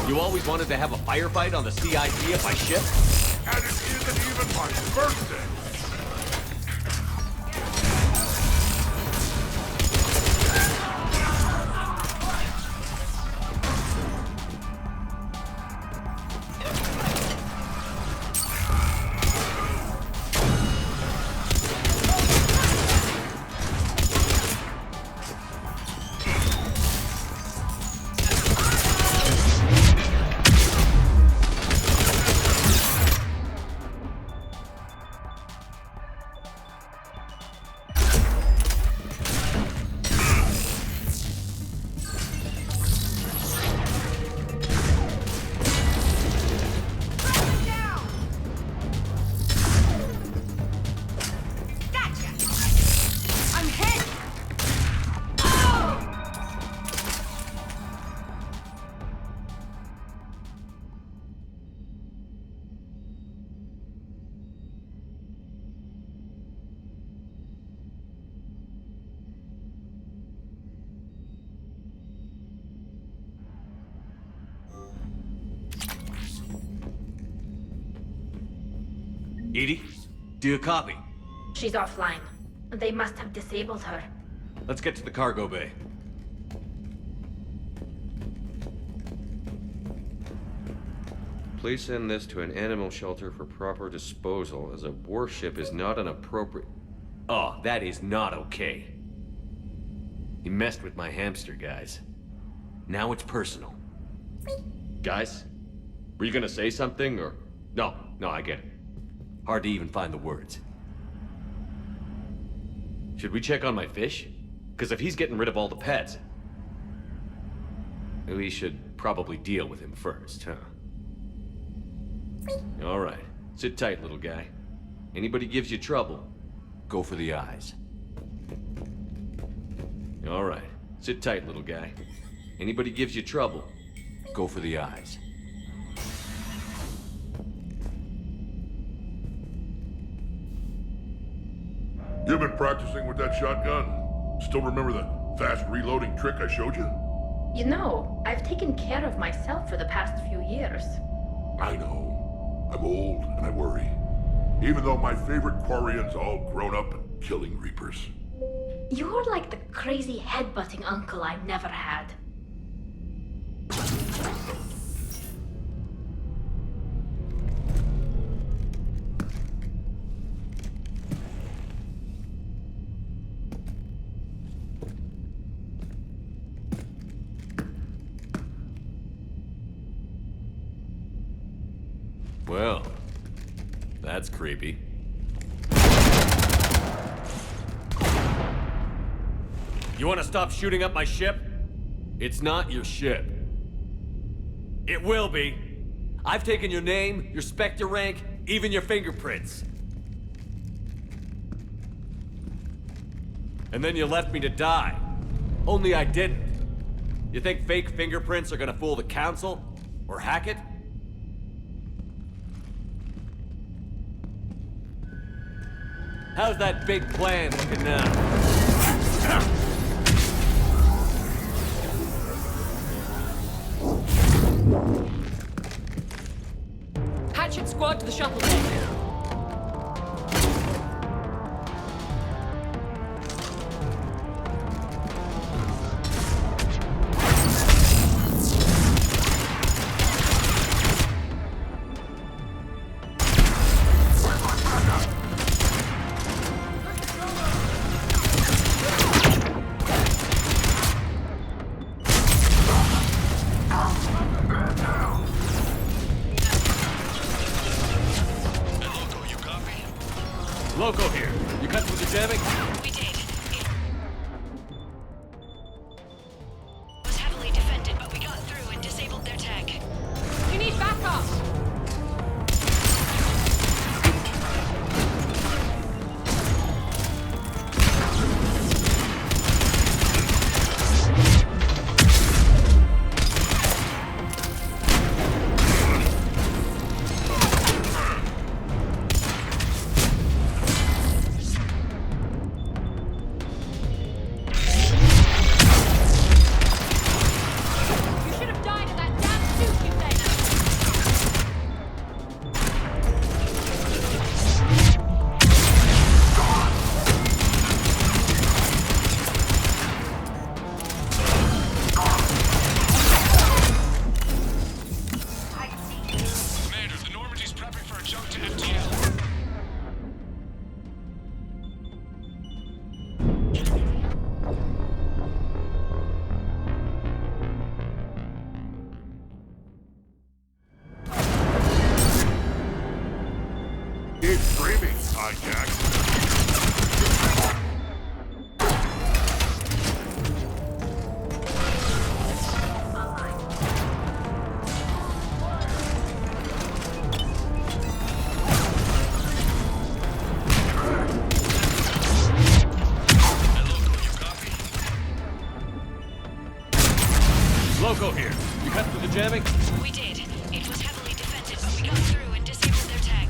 You always wanted to have a firefight on the CID at my ship? And it isn't even my birthday! Edie, do you copy? She's offline. They must have disabled her. Let's get to the cargo bay. Please send this to an animal shelter for proper disposal, as a warship is not an appropriate... Oh, that is not okay. You messed with my hamster, guys. Now it's personal. Guys? Were you gonna say something, or... No, I get it. Hard to even find the words. Should we check on my fish? Because if he's getting rid of all the pets... we should probably deal with him first, huh? Alright. Sit tight, little guy. Anybody gives you trouble, go for the eyes. Alright. Sit tight, little guy. Anybody gives you trouble, go for the eyes. You've been practicing with that shotgun? Still remember the fast reloading trick I showed you? You know, I've taken care of myself for the past few years. I know. I'm old and I worry. Even though my favorite Quarian's all grown up and killing Reapers. You're like the crazy headbutting uncle I never had. Well, that's creepy. You want to stop shooting up my ship? It's not your ship. It will be. I've taken your name, your Spectre rank, even your fingerprints. And then you left me to die. Only I didn't. You think fake fingerprints are gonna fool the Council? Or hack it? How's that big plan looking now? Hatchet squad to the shuttle deck. Loco here. You cut through the jamming? We did. It was heavily defended, but we got through and disabled their tech. You need backup! It's dreaming, hijack. Loco here. You cut through the jamming? We did. It was heavily defended, but we got through and disabled their tech.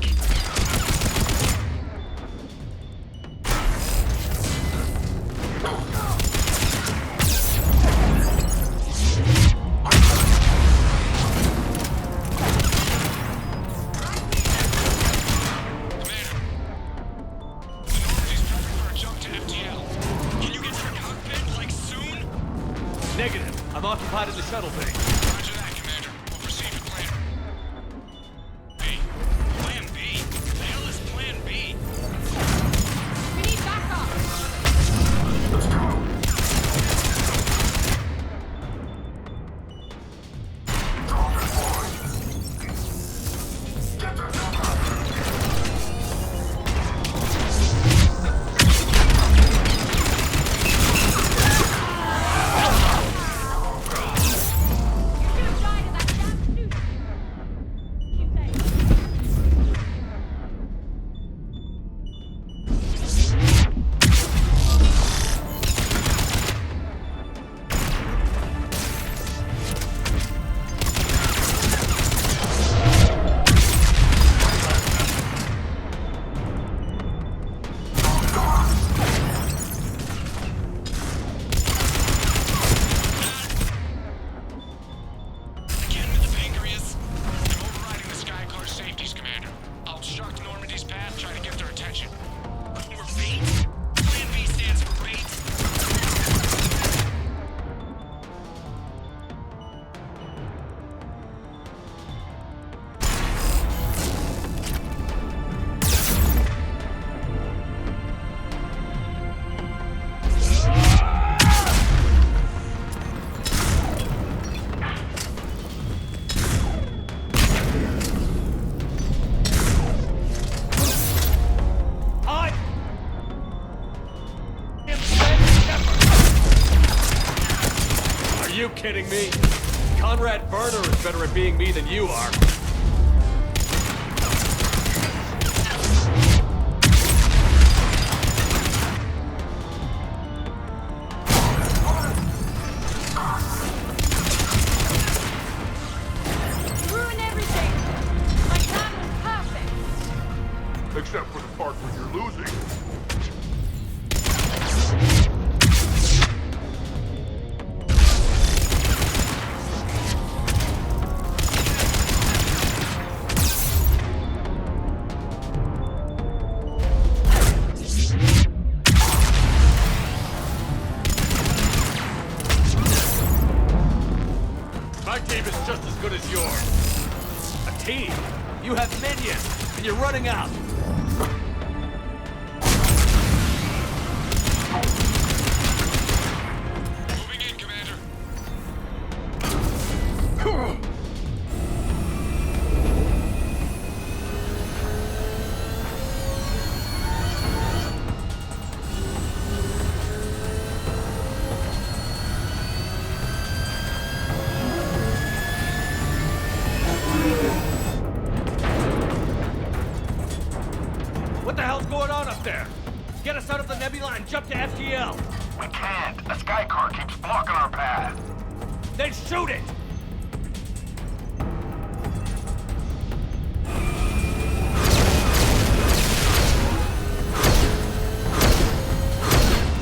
kidding me? Conrad Burner is better at being me than you are. Ruin everything! My plan was perfect! Except for the part where you're losing. My team is just as good as yours. A team? You have minions, and you're running out. Moving in, Commander. What the hell's going on up there? Get us out of the nebula and jump to FTL. We can't. A sky car keeps blocking our path. Then shoot it!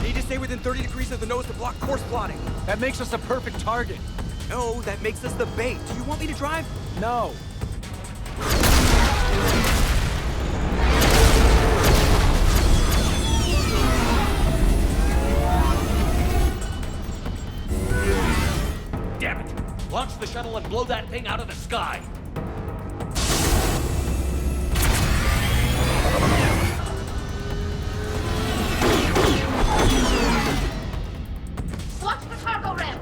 Need to stay within 30 degrees of the nose to block course plotting. That makes us a perfect target. No, that makes us the bait. Do you want me to drive? No. Damn it! Launch the shuttle and blow that thing out of the sky! Watch the cargo ramp!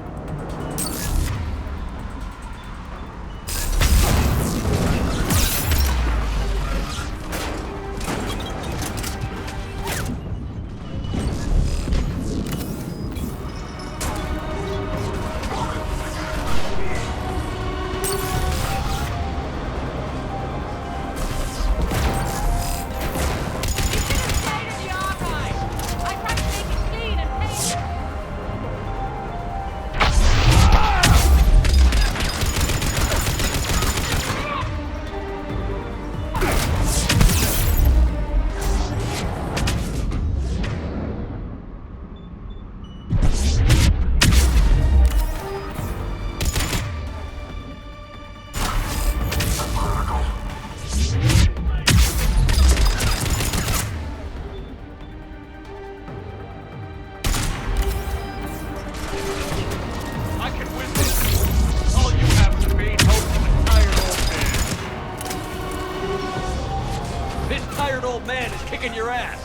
I can win this! All you have is a vain hope of a tired old man. This tired old man is kicking your ass!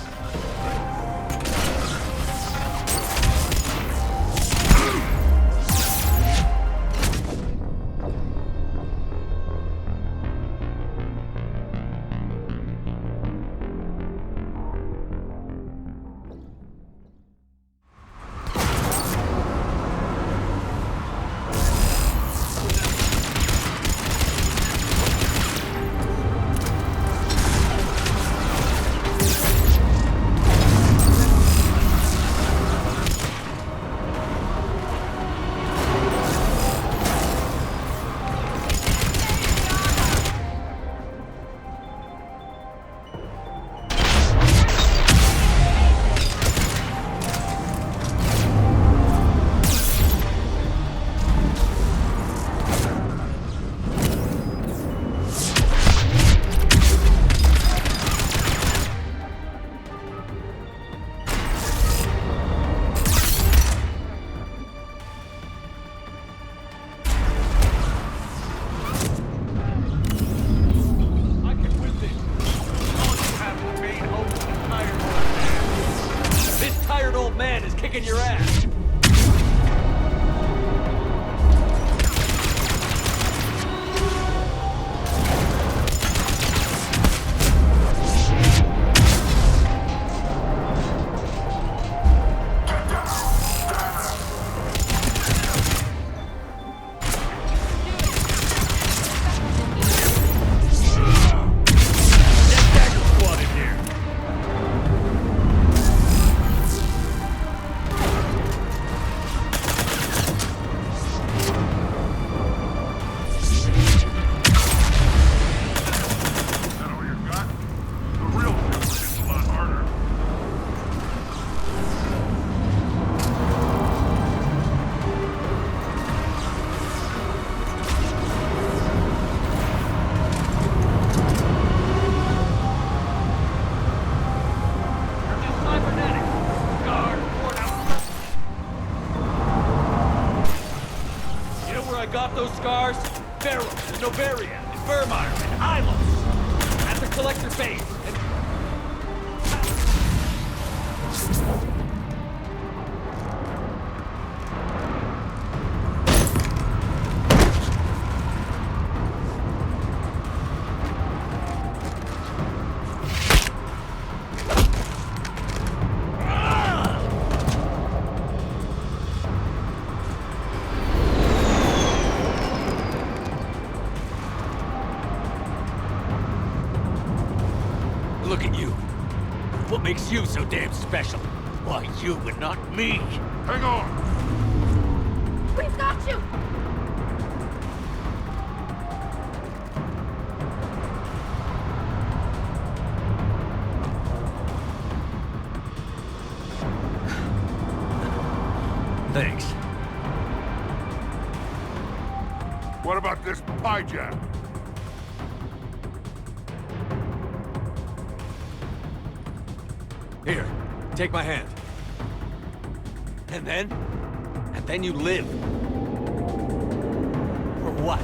Kicking your ass! those scars? Ferrum, and Novaria, and Vermeer, and Ilos. At the collector base, and... Look at you. What makes you so damn special? Why you and not me? Hang on! We've got you! Thanks. What about this pie jam? Here, take my hand. And then you live. For what?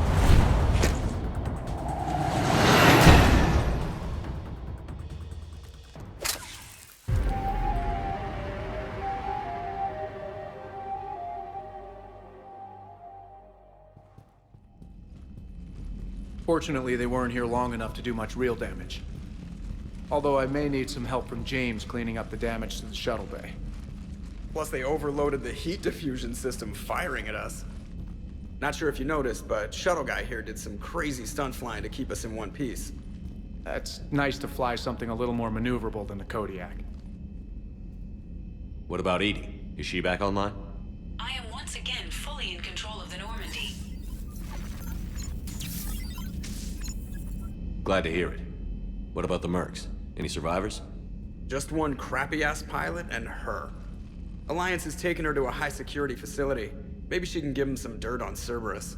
Fortunately, they weren't here long enough to do much real damage. Although I may need some help from James cleaning up the damage to the shuttle bay. Plus, they overloaded the heat diffusion system firing at us. Not sure if you noticed, but Shuttle Guy here did some crazy stunt flying to keep us in one piece. It's nice to fly something a little more maneuverable than the Kodiak. What about Edie? Is she back online? I am once again fully in control of the Normandy. Glad to hear it. What about the Mercs? Any survivors? Just one crappy-ass pilot and her. Alliance has taken her to a high-security facility. Maybe she can give him some dirt on Cerberus.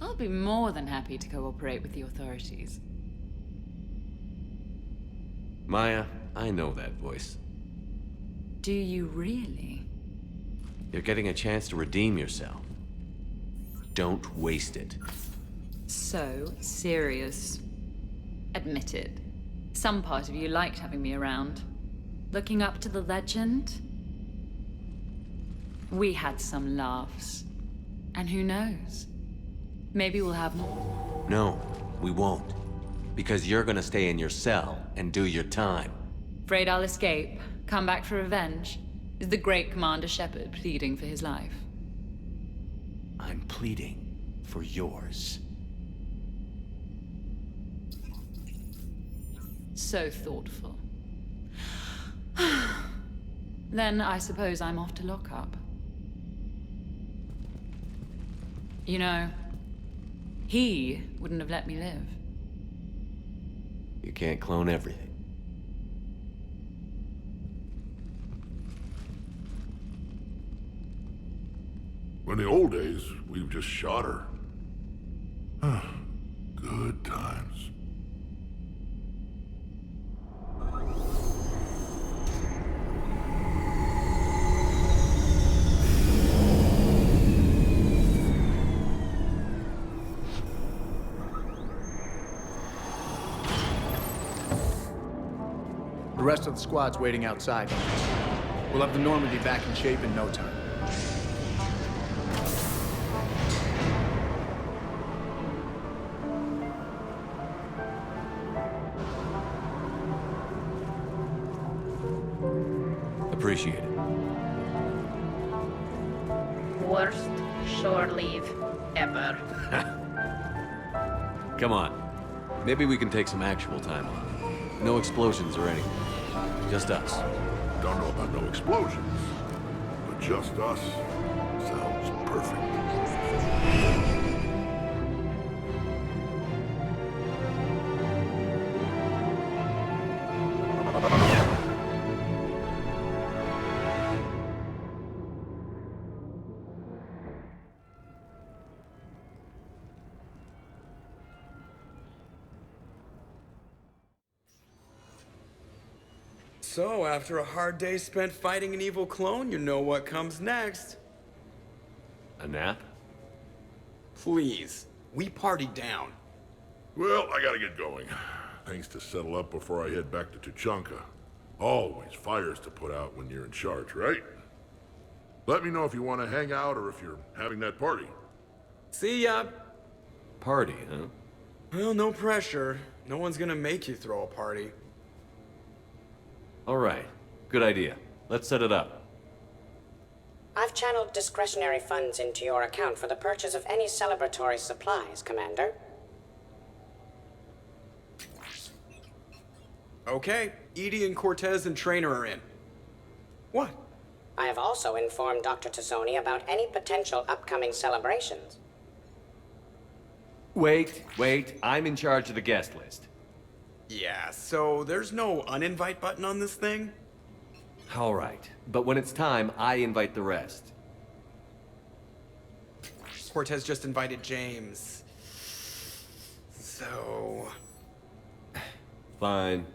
I'll be more than happy to cooperate with the authorities. Maya, I know that voice. Do you really? You're getting a chance to redeem yourself. Don't waste it. So serious. Admit it. Some part of you liked having me around. Looking up to the legend. We had some laughs. And who knows? Maybe we'll have more. No, we won't. Because you're gonna stay in your cell and do your time. Afraid I'll escape, come back for revenge? Is the great Commander Shepard pleading for his life? I'm pleading for yours. So thoughtful. Then I suppose I'm off to lockup. You know, he wouldn't have let me live. You can't clone everything. In the old days, we've just shot her. Good times. The rest of the squad's waiting outside. We'll have the Normandy back in shape in no time. Appreciate it. Worst shore leave ever. Come on. Maybe we can take some actual time off. No explosions or anything. Just us. Don't know about no explosions, but just us sounds perfect. So, after a hard day spent fighting an evil clone, you know what comes next. A nap? Please. We partied down. Well, I gotta get going. Things to settle up before I head back to Tuchanka. Always fires to put out when you're in charge, right? Let me know if you want to hang out or if you're having that party. See ya! Party, huh? Well, no pressure. No one's gonna make you throw a party. All right. Good idea. Let's set it up. I've channeled discretionary funds into your account for the purchase of any celebratory supplies, Commander. Okay, Edie and Cortez and Trainer are in. What? I have also informed Dr. Tassoni about any potential upcoming celebrations. Wait. I'm in charge of the guest list. Yeah, so there's no uninvite button on this thing? All right. But when it's time, I invite the rest. Cortez just invited James. So... Fine.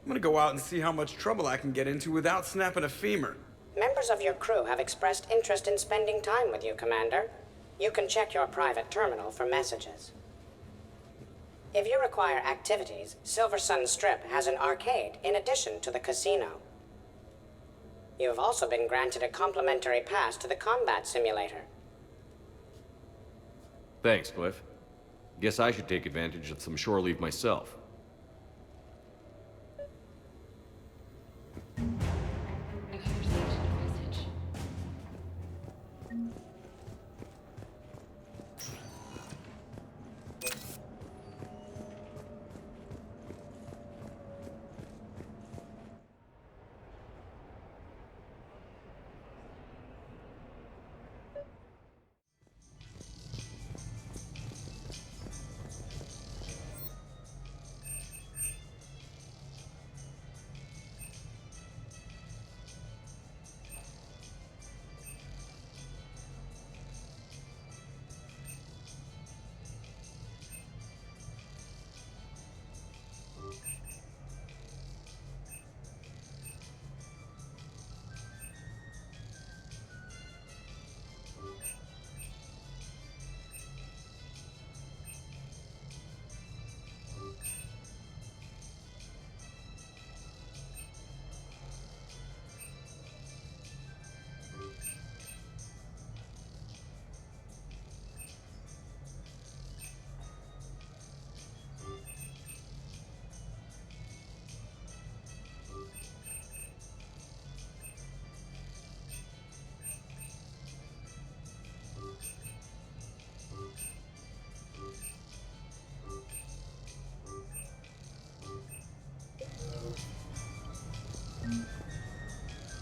I'm gonna go out and see how much trouble I can get into without snapping a femur. Members of your crew have expressed interest in spending time with you, Commander. You can check your private terminal for messages. If you require activities, Silver Sun Strip has an arcade in addition to the casino. You have also been granted a complimentary pass to the combat simulator. Thanks, Cliff. Guess I should take advantage of some shore leave myself.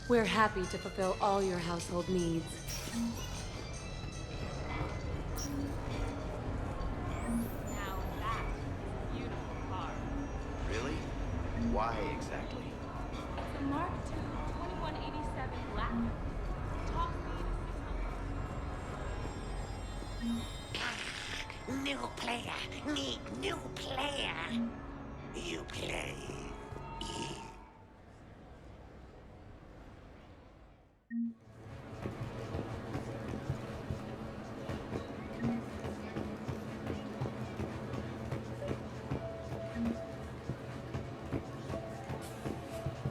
We're happy to fulfill all your household needs. Now that is a beautiful car. Really? Why exactly? It's a Mark II 2187 Black. Top speed. New player. Need new player. You play.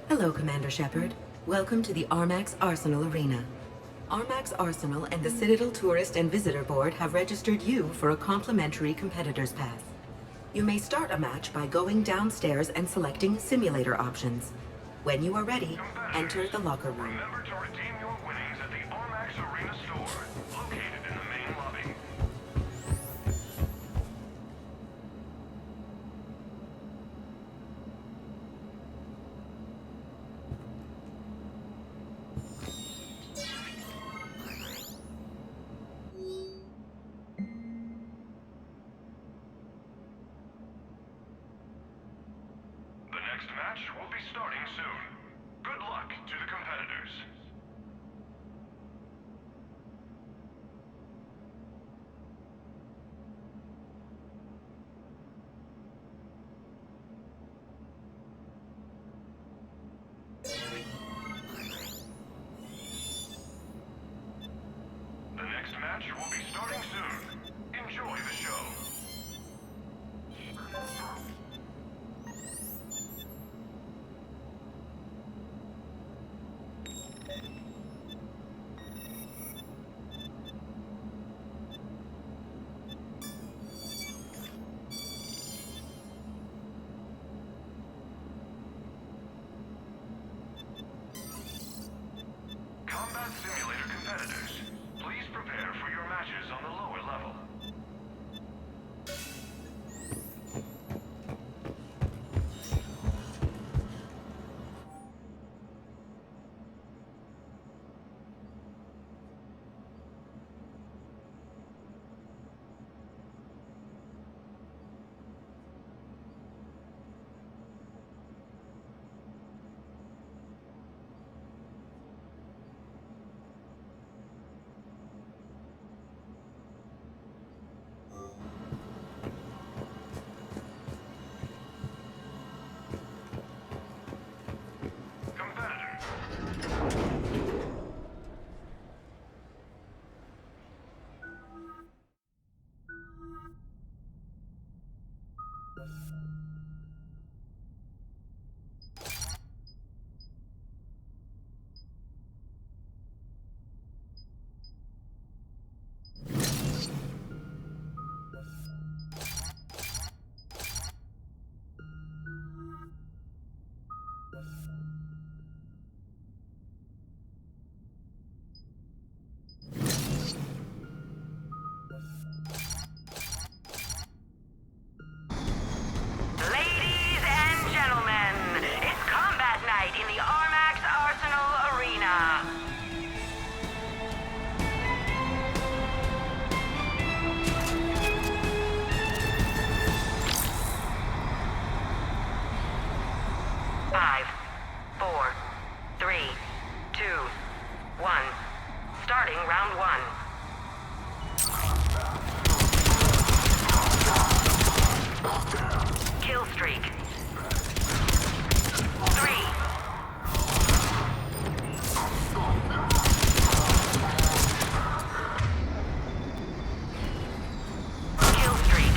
Hello, Commander Shepard. Welcome to the Armax Arsenal Arena. Armax Arsenal and the Citadel Tourist and Visitor Board have registered you for a complimentary competitor's pass. You may start a match by going downstairs and selecting simulator options. When you are ready, enter the locker room. Remember to redeem your winnings at the Armax Arena store, located in the main lobby. The next match will be starting soon. Good luck to the competitors. The Ladies and gentlemen, it's combat night in the Armax Arsenal Arena. Five, four, three, two, one. Starting round one. Kill streak. 3. Kill streak.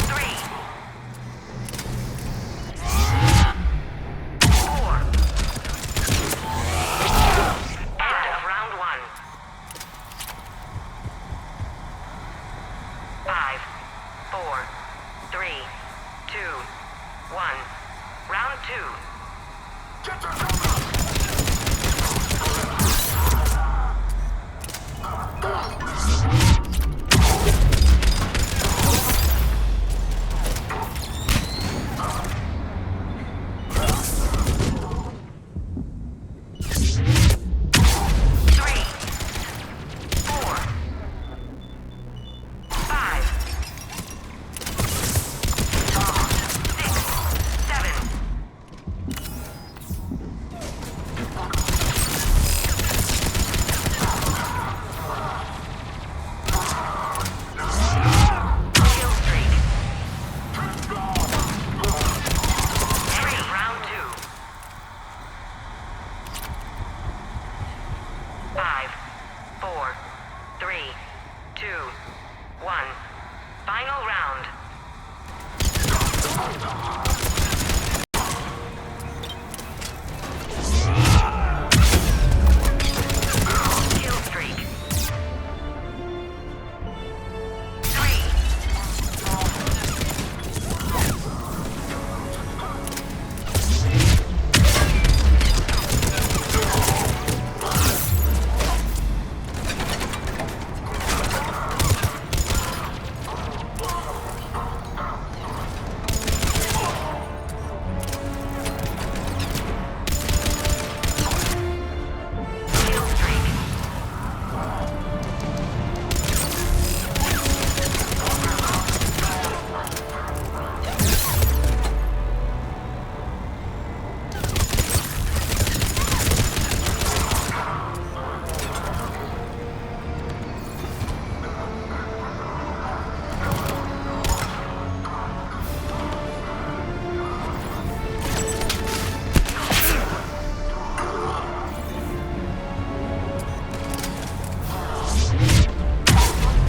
3. 4. End of round one. 5, 4, 3, 2, 1. Round two. Three, 4, 5, 6, 7. Kill streak. 3, round two. 5, 4, 3, 2, 1. Final round. Kill streak. 3. Kill streak.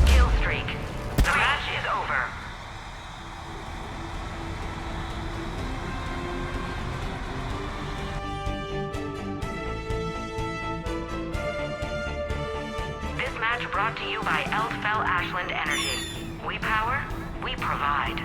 Kill streak. The match is over. This match brought to you by Eldfell Ashland Energy. We power, we provide.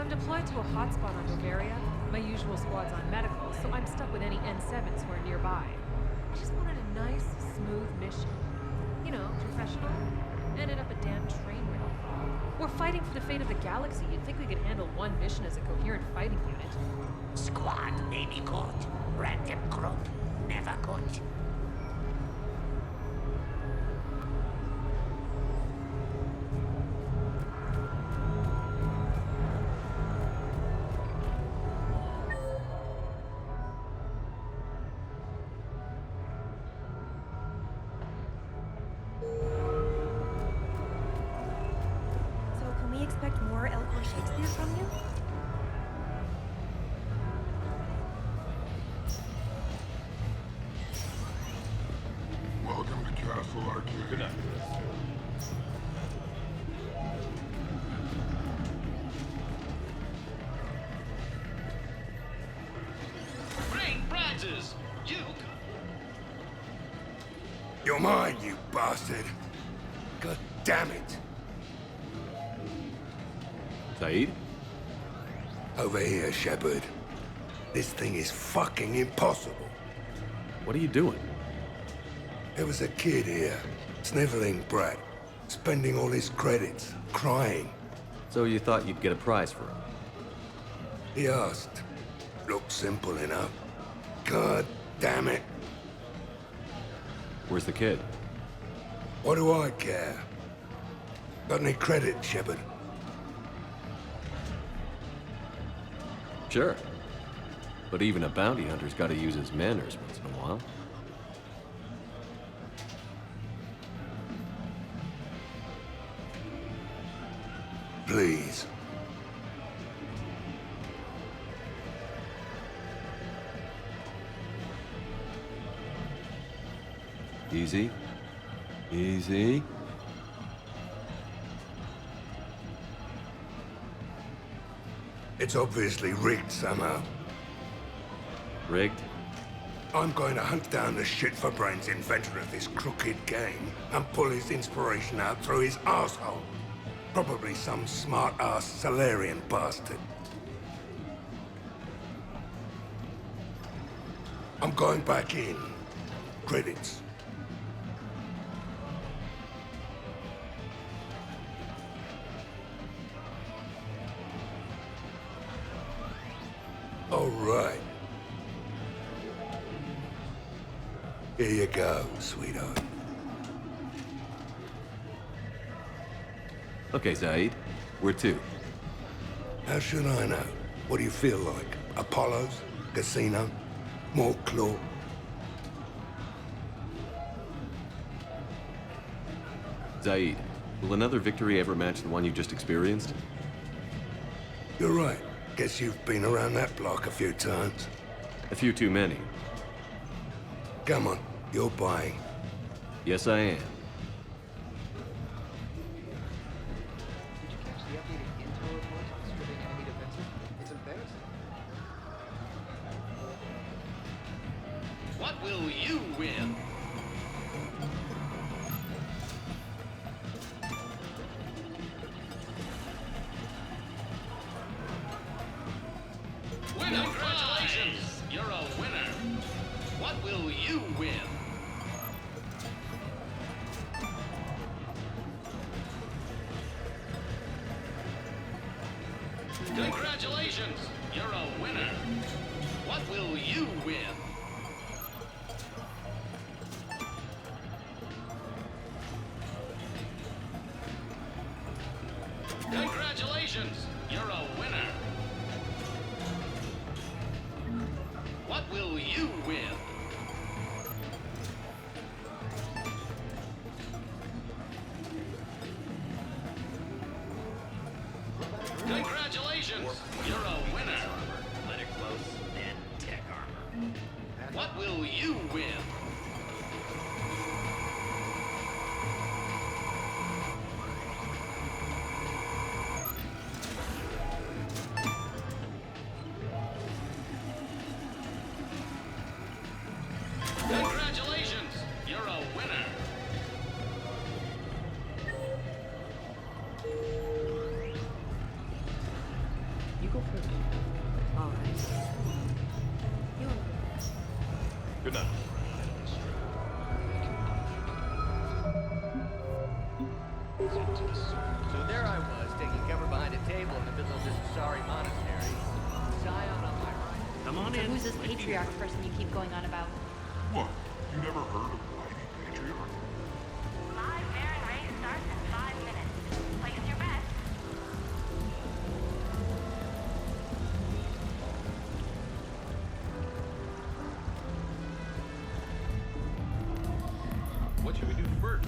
I'm deployed to a hotspot on Novaria. My usual squad's on medical, so I'm stuck with any N7s who are nearby. I just wanted a nice, smooth mission. You know, professional. Ended up a damn train wreck. We're fighting for the fate of the galaxy. You'd think we could handle one mission as a coherent fighting unit. Squad may be good. Random group, never good. So can we expect more eloquent Shakespeare from you? Welcome to Castle Arcade. Good night. Great prizes! You You're mine, you bastard. God damn it. Saeed? Over here, Shepard. This thing is fucking impossible. What are you doing? There was a kid here, sniveling brat, spending all his credits, crying. So you thought you'd get a prize for him? He asked. Looked simple enough. God damn it. Where's the kid? What do I care? Got any credit, Shepard? Sure. But even a bounty hunter's gotta use his manners once in a while. Please. Easy. Easy. It's obviously rigged somehow. Rigged? I'm going to hunt down the shit-for-brains inventor of this crooked game and pull his inspiration out through his asshole. Probably some smart-ass Salarian bastard. I'm going back in. Credits. All right. Here you go, sweetheart. Okay, Saeed. Where to? How should I know? What do you feel like? Apollo's? Casino? More claw? Saeed, will another victory ever match the one you just experienced? You're right. Guess you've been around that block a few times. A few too many. Come on, you're buying. Yes, I am. What will you win? Winner, congratulations! You're a winner. What will you win? Congratulations! You're a winner. What will you win? Congratulations! You're a winner. What will you win? Congratulations! You're a winner. Let it close and tech armor. What will you win? Congratulations! You're a winner. table in the middle of this sorry monastery. Zion on my right. Come on So in. who's this patriarch person you keep going on about? What? You never heard of Mighty Patriarch? Live Baron race starts in 5 minutes. Place your bets. What should we do first?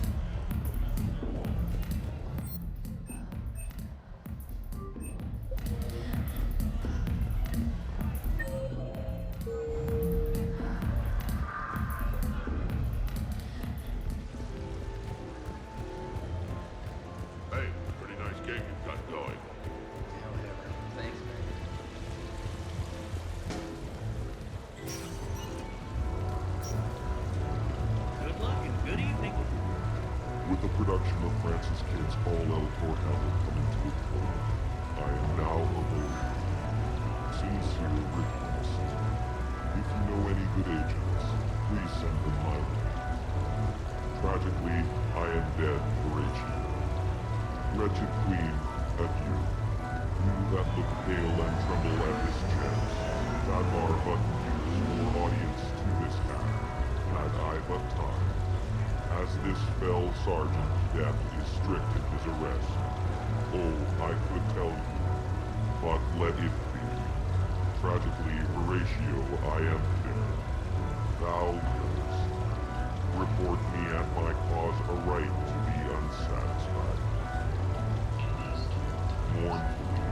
Hey, pretty nice game you've got going. Yeah, whatever. Thanks, man. Good luck and good evening. With the production of Francis Kidd's All Eltor Hamlet coming to a close, I am now a believer. Sincere request. If you know any good agents, please send them my way. Tragically, I am dead, Horatio. Wretched queen, adieu. You that look pale and tremble at this chance, that are but years for audience to this act, had I but time. As this fell sergeant, death is strict in his arrest. Oh, I could tell you, but let it be. Tragically, Horatio, I am dead. Thou livest. Report me and my cause a right to be unsatisfied. Mournfully,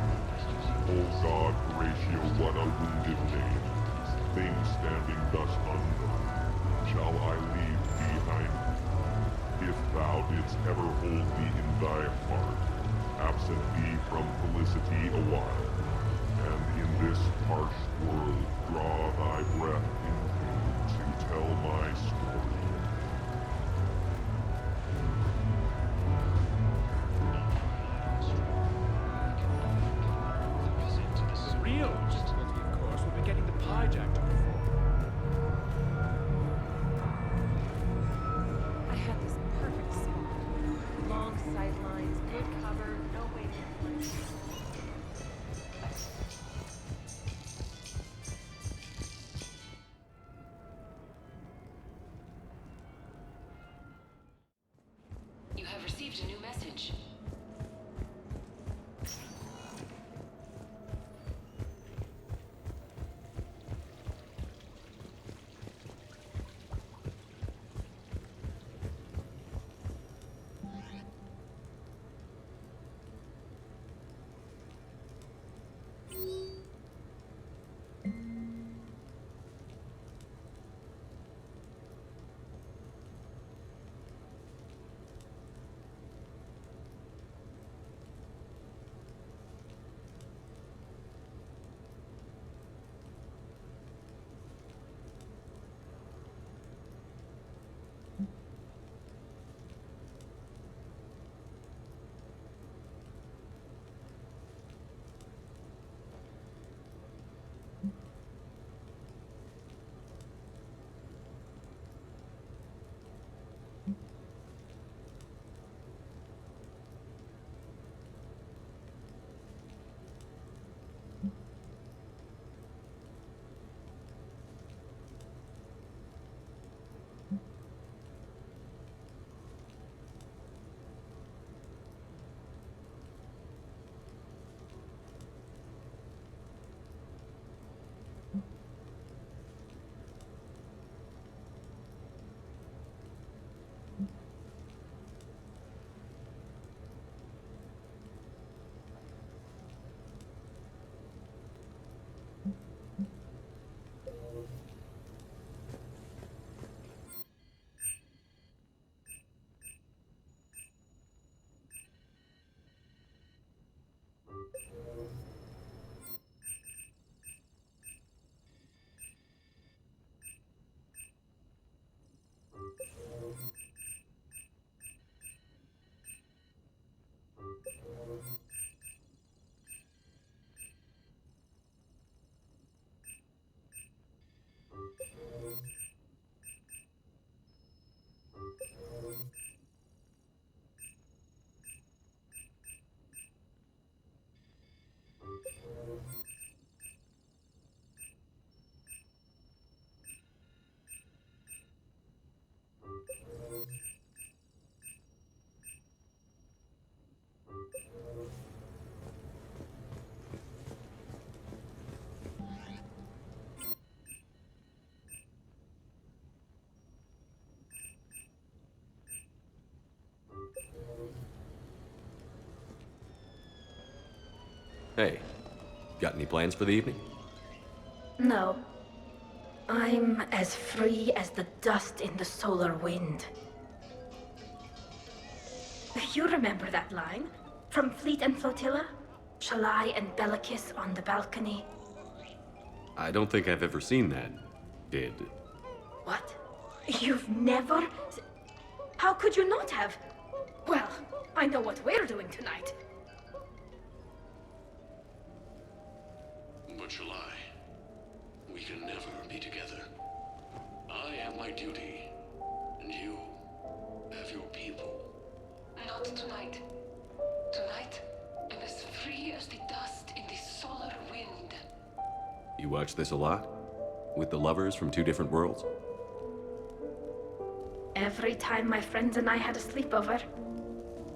O God, Horatio, what a wounded name. Things standing thus undone, shall I leave behind me? If thou didst ever hold me in thy heart, absent thee from felicity awhile, and in this harsh world draw thy breath in vain to tell my story. The real difficulty, of course, will be getting the pie jack to perform. I had this perfect spot. Long sight lines, good cover, no way to influence. Hey, got any plans for the evening? No. I'm as free as the dust in the solar wind. You remember that line? From Fleet and Flotilla? Shalai and Bellicus on the balcony. I don't think I've ever seen that. Did. What? You've never... How could you not have? Well, I know what we're doing tonight. But Shalai, we can never be together. I have my duty, and you have your people. Not tonight. Tonight, I'm as free as the dust in the solar wind. You watch this a lot? With the lovers from two different worlds? Every time my friends and I had a sleepover,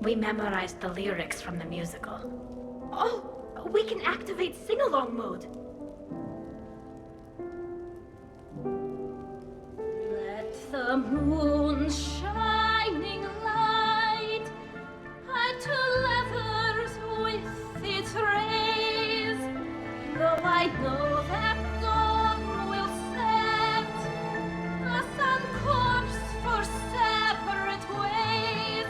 we memorized the lyrics from the musical. Oh, we can activate sing-along mode. Let the moon shining light hide to lovers with its rays. Though I know that dawn will set us on course for separate ways,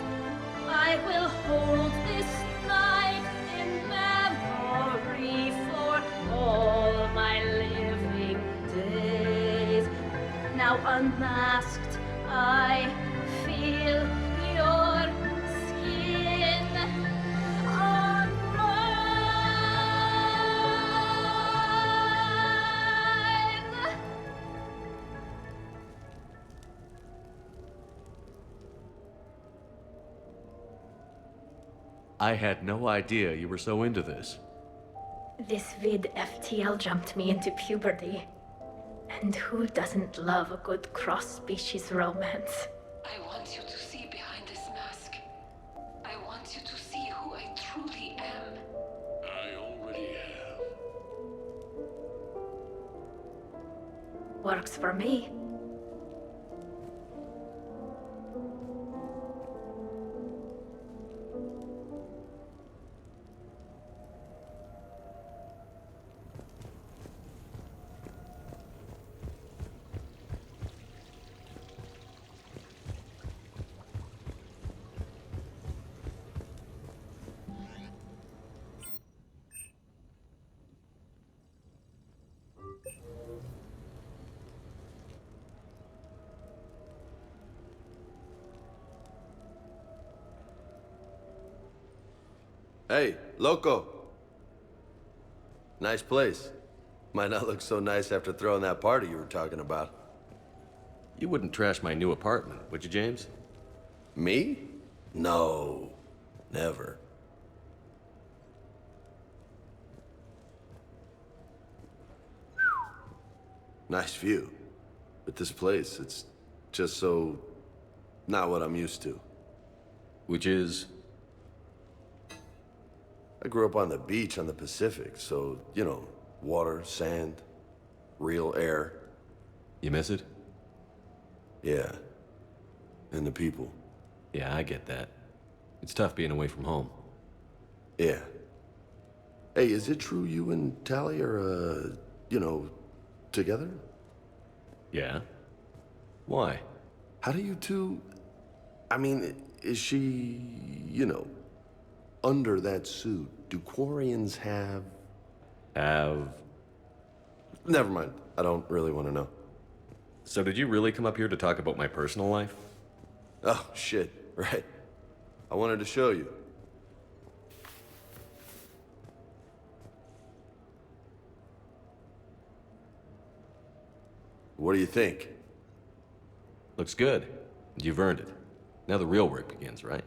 I will hold this night in memory for all my living days. Now unmasked, I feel your skin on mine. I had no idea you were so into this. This vid FTL jumped me into puberty. And who doesn't love a good cross-species romance? I want you to see behind this mask. I want you to see who I truly am. I already have. Works for me. Hey, loco. Nice place. Might not look so nice after throwing that party you were talking about. You wouldn't trash my new apartment, would you, James? Me? No. Never. Nice view. But this place, it's just so... not what I'm used to. Which is? I grew up on the beach on the Pacific, so, you know, water, sand, real air. You miss it? Yeah. And the people. Yeah, I get that. It's tough being away from home. Yeah. Hey, is it true you and Tally are, you know, together? Yeah? Why? How do you two... I mean, is she, you know, under that suit? Do Quarians have... Never mind. I don't really want to know. So did you really come up here to talk about my personal life? Oh, shit. Right. I wanted to show you. What do you think? Looks good. You've earned it. Now the real work begins, right?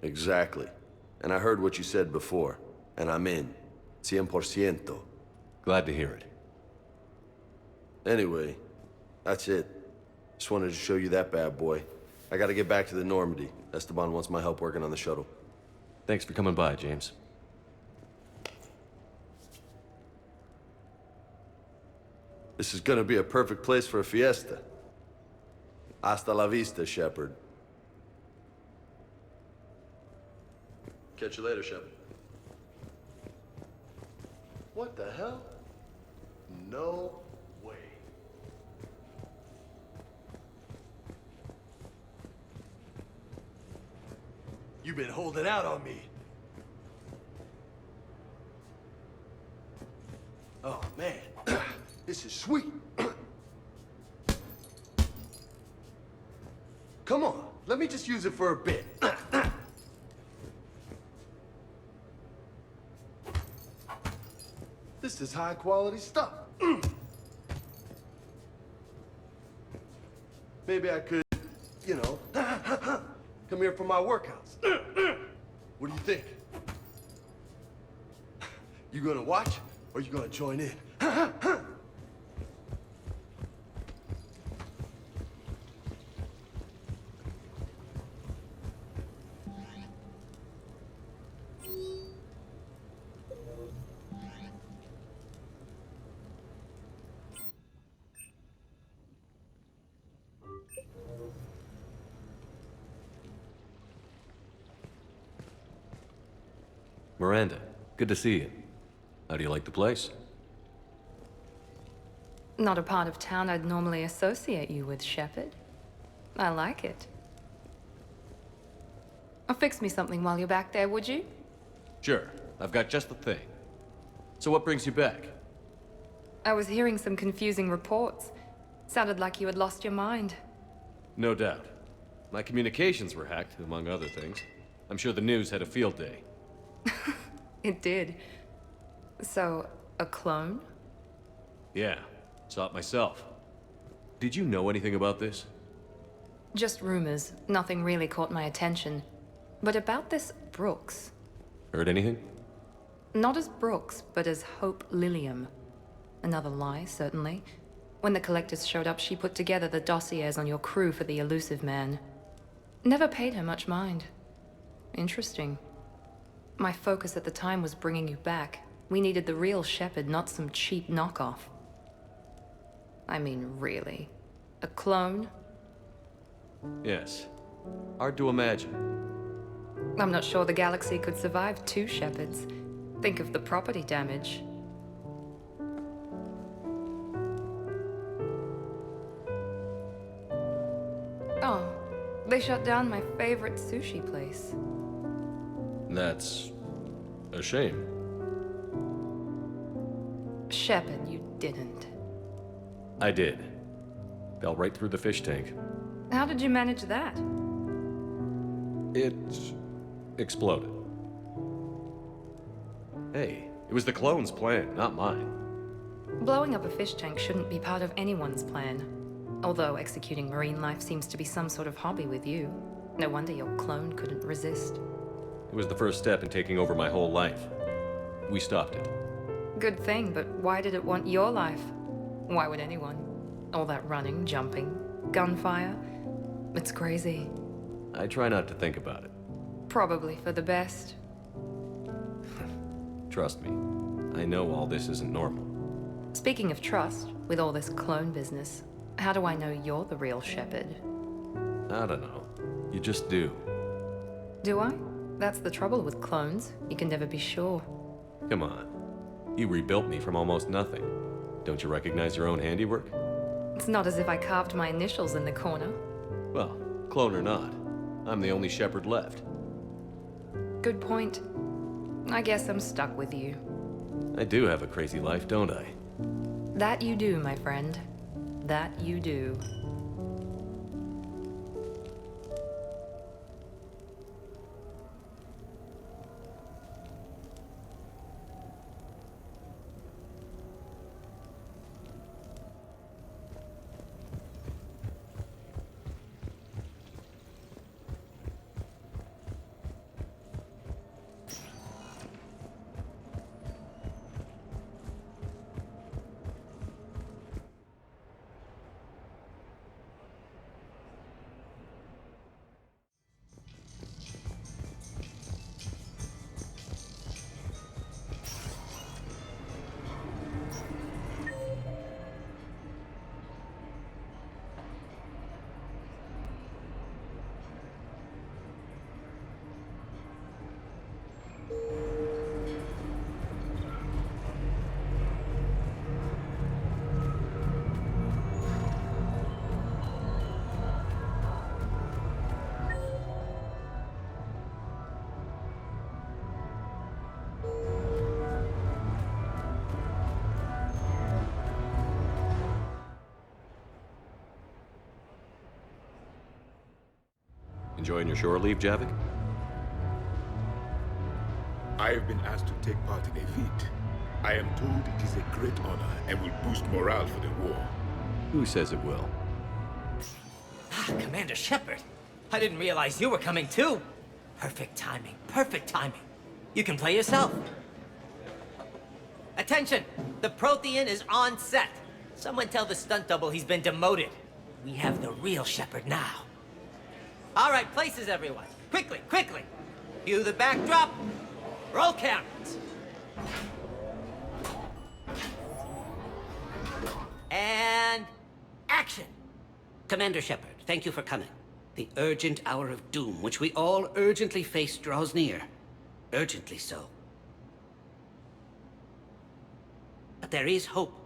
Exactly. And I heard what you said before, and I'm in. 100%. Glad to hear it. Anyway, that's it. Just wanted to show you that bad boy. I gotta get back to the Normandy. Esteban wants my help working on the shuttle. Thanks for coming by, James. This is gonna be a perfect place for a fiesta. Hasta la vista, Shepard. Catch you later, Shepard. What the hell? No way. You've been holding out on me. Oh, man. This is sweet. Come on, let me just use it for a bit. This is high quality stuff. Maybe I could, you know, come here for my workouts. What do you think? You gonna watch or you gonna join in? Miranda, good to see you. How do you like the place? Not a part of town I'd normally associate you with, Shepard. I like it. Fix me something while you're back there, would you? Sure, I've got just the thing. So what brings you back? I was hearing some confusing reports. Sounded like you had lost your mind. No doubt. My communications were hacked, among other things. I'm sure the news had a field day. It did. So, a clone? Yeah, saw it myself. Did you know anything about this? Just rumors. Nothing really caught my attention. But about this Brooks. Heard anything? Not as Brooks, but as Hope Lilium. Another lie, certainly. When the collectors showed up, she put together the dossiers on your crew for the elusive man. Never paid her much mind. Interesting. My focus at the time was bringing you back. We needed the real Shepard, not some cheap knockoff. I mean, really. A clone? Yes. Hard to imagine. I'm not sure the galaxy could survive two Shepards. Think of the property damage. Oh, they shut down my favorite sushi place. That's a shame. Shepard, you didn't. I did. Fell right through the fish tank. How did you manage that? It exploded. Hey, it was the clone's plan, not mine. Blowing up a fish tank shouldn't be part of anyone's plan. Although executing marine life seems to be some sort of hobby with you. No wonder your clone couldn't resist. It was the first step in taking over my whole life. We stopped it. Good thing, but why did it want your life? Why would anyone? All that running, jumping, gunfire. It's crazy. I try not to think about it. Probably for the best. Trust me, I know all this isn't normal. Speaking of trust, with all this clone business, how do I know you're the real Shepard? I don't know. You just do. Do I? That's the trouble with clones. You can never be sure. Come on. You rebuilt me from almost nothing. Don't you recognize your own handiwork? It's not as if I carved my initials in the corner. Well, clone or not, I'm the only Shepard left. Good point. I guess I'm stuck with you. I do have a crazy life, don't I? That you do, my friend. That you do. Enjoying your shore leave, Javik? I have been asked to take part in a feat. I am told it is a great honor and will boost morale for the war. Who says it will? Commander Shepard, I didn't realize you were coming too. Perfect timing, perfect timing. You can play yourself. Attention! The Prothean is on set. Someone tell the stunt double he's been demoted. We have the real Shepard now. All right, places everyone. Quickly, quickly. Cue the backdrop. Roll cameras. And action. Commander Shepard, thank you for coming. The urgent hour of doom, which we all urgently face, draws near. Urgently so. But there is hope.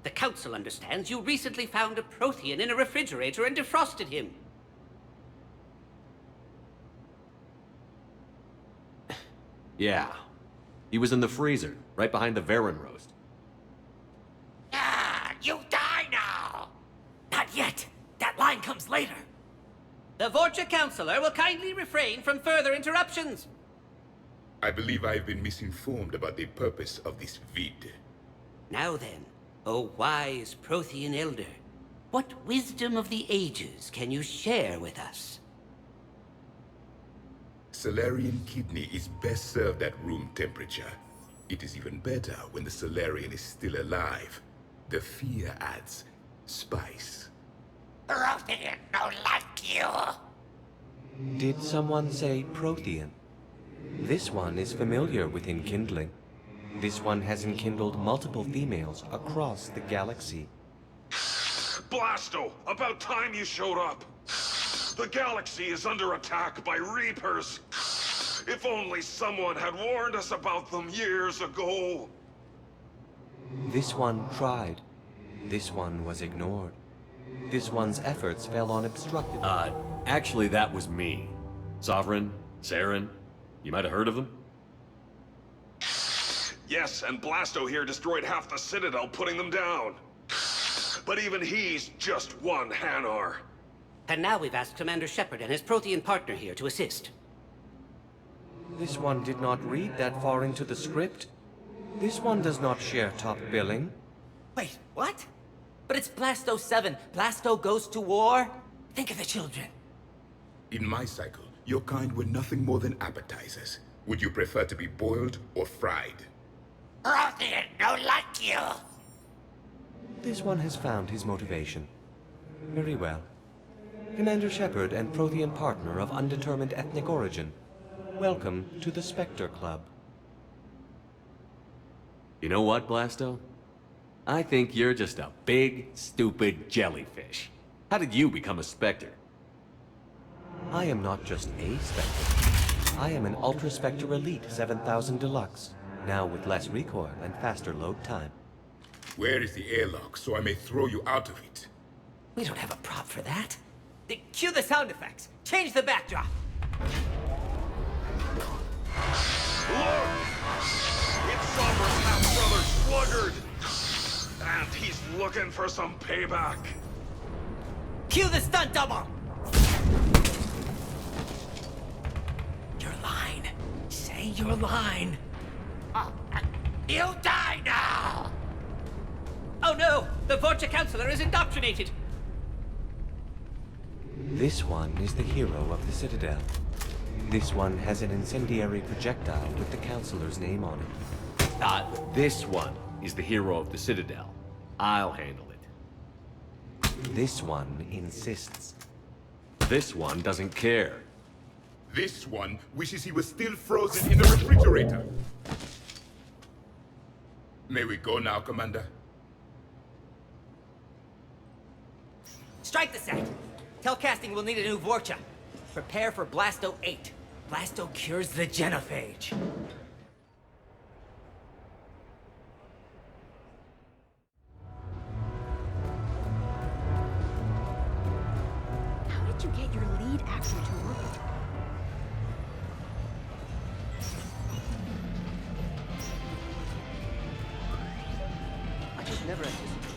The Council understands you recently found a Prothean in a refrigerator and defrosted him. Yeah. He was in the freezer, right behind the Varen roast. Ah, you die now! Not yet. That line comes later. The Vorcha Councilor will kindly refrain from further interruptions. I believe I have been misinformed about the purpose of this vid. Now then, O wise Prothean Elder, what wisdom of the ages can you share with us? Salarian kidney is best served at room temperature. It is even better when the Salarian is still alive. The fear adds spice. Prothean don't like you. Did someone say Prothean? This one is familiar with enkindling. This one has enkindled multiple females across the galaxy. Blasto, about time you showed up. The galaxy is under attack by Reapers. If only someone had warned us about them years ago. This one tried. This one was ignored. This one's efforts fell on obstructed... Actually, that was me. Sovereign, Saren, you might have heard of them? Yes, and Blasto here destroyed half the Citadel, putting them down. But even he's just one Hanar. And now we've asked Commander Shepard and his Prothean partner here to assist. This one did not read that far into the script. This one does not share top billing. Wait, what? But it's Blasto 7. Blasto goes to war? Think of the children. In my cycle, your kind were nothing more than appetizers. Would you prefer to be boiled or fried? Prothean don't like you. This one has found his motivation. Very well. Commander Shepard and Prothean partner of undetermined ethnic origin. Welcome to the Spectre Club. You know what, Blasto? I think you're just a big, stupid jellyfish. How did you become a Spectre? I am not just a Spectre. I am an Ultra Spectre Elite 7000 Deluxe, now with less recoil and faster load time. Where is the airlock so I may throw you out of it? We don't have a prop for that. Cue the sound effects. Change the backdrop. Look! It's Sovereign's half-brother Sluggard! And he's looking for some payback. Cue the stunt double! Your line. Say your line. You die now! Oh no! The Vorcha Councilor is indoctrinated! This one is the hero of the Citadel. This one has an incendiary projectile with the Councilor's name on it. This one is the hero of the Citadel. I'll handle it. This one insists. This one doesn't care. This one wishes he was still frozen in the refrigerator. May we go now, Commander? Strike the set. Telcasting will need a new Vorcha. Prepare for Blasto 8. Blasto cures the genophage. How did you get your lead actor to work? I just never anticipated.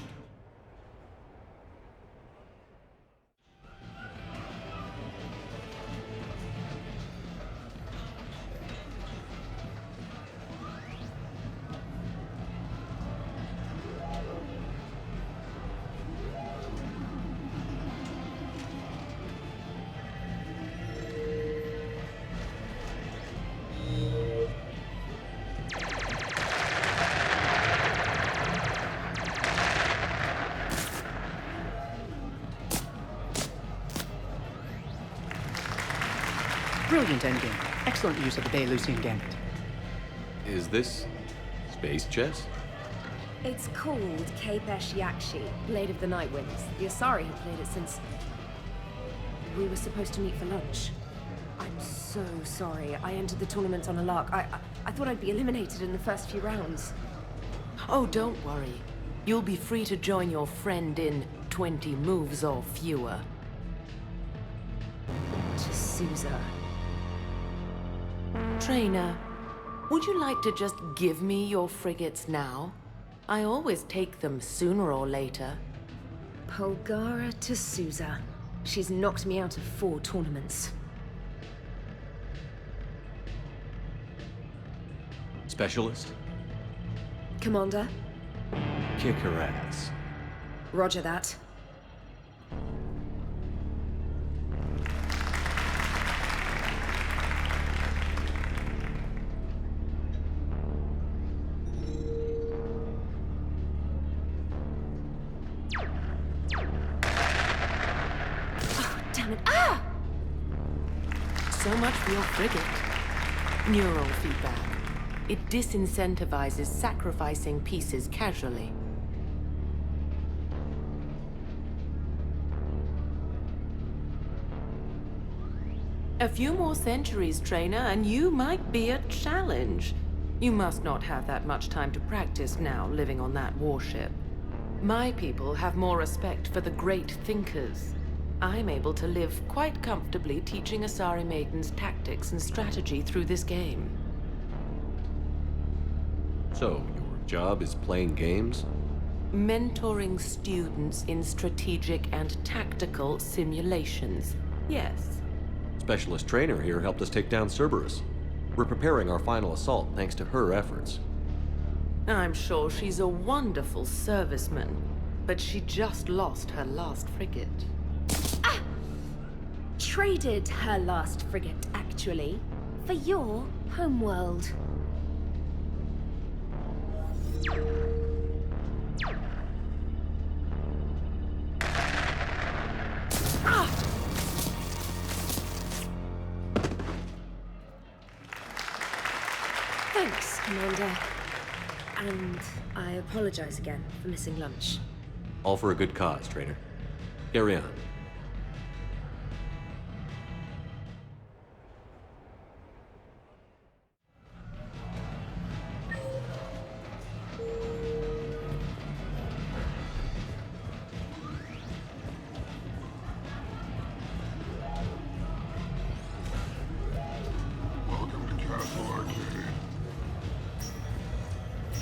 Brilliant endgame. Excellent use of the Baylusian Gambit. Is this space chess? It's called Kapesh Yakshi, Blade of the Night Winds. The Asari have played it since... we were supposed to meet for lunch. I'm so sorry. I entered the tournament on a lark. I thought I'd be eliminated in the first few rounds. Oh, don't worry. You'll be free to join your friend in 20 moves or fewer. T'Souza. Trainer, would you like to just give me your frigates now? I always take them sooner or later. Polgara T'Souza. She's knocked me out of 4 tournaments. Specialist? Commander? Kick her ass. Roger that. So much for your frigate. Neural feedback. It disincentivizes sacrificing pieces casually. A few more centuries, Trainer, and you might be a challenge. You must not have that much time to practice now, living on that warship. My people have more respect for the great thinkers. I'm able to live quite comfortably teaching Asari maidens tactics and strategy through this game. So, your job is playing games? Mentoring students in strategic and tactical simulations. Yes. Specialist trainer here helped us take down Cerberus. We're preparing our final assault thanks to her efforts. I'm sure she's a wonderful serviceman, but she just lost her last frigate. Traded her last frigate, actually, for your homeworld. Thanks, Commander. And I apologize again for missing lunch. All for a good cause, trainer. Carry on.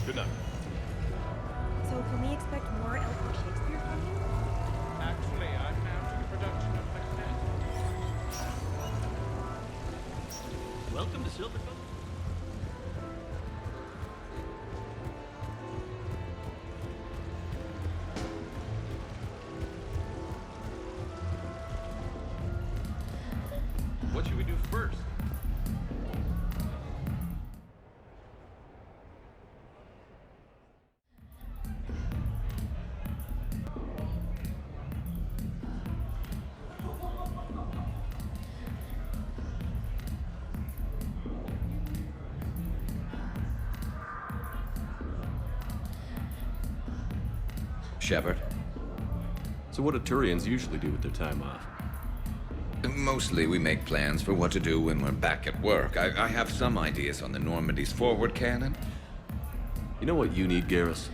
Good night. So can we expect more Elkhorn Shakespeare from you? Actually, I'm now to the production of Macbeth. Welcome to Silvercoat. What should we do first? Shepard. So what do Turians usually do with their time off? Mostly we make plans for what to do when we're back at work. I have some ideas on the Normandy's forward cannon. You know what you need, Garrus?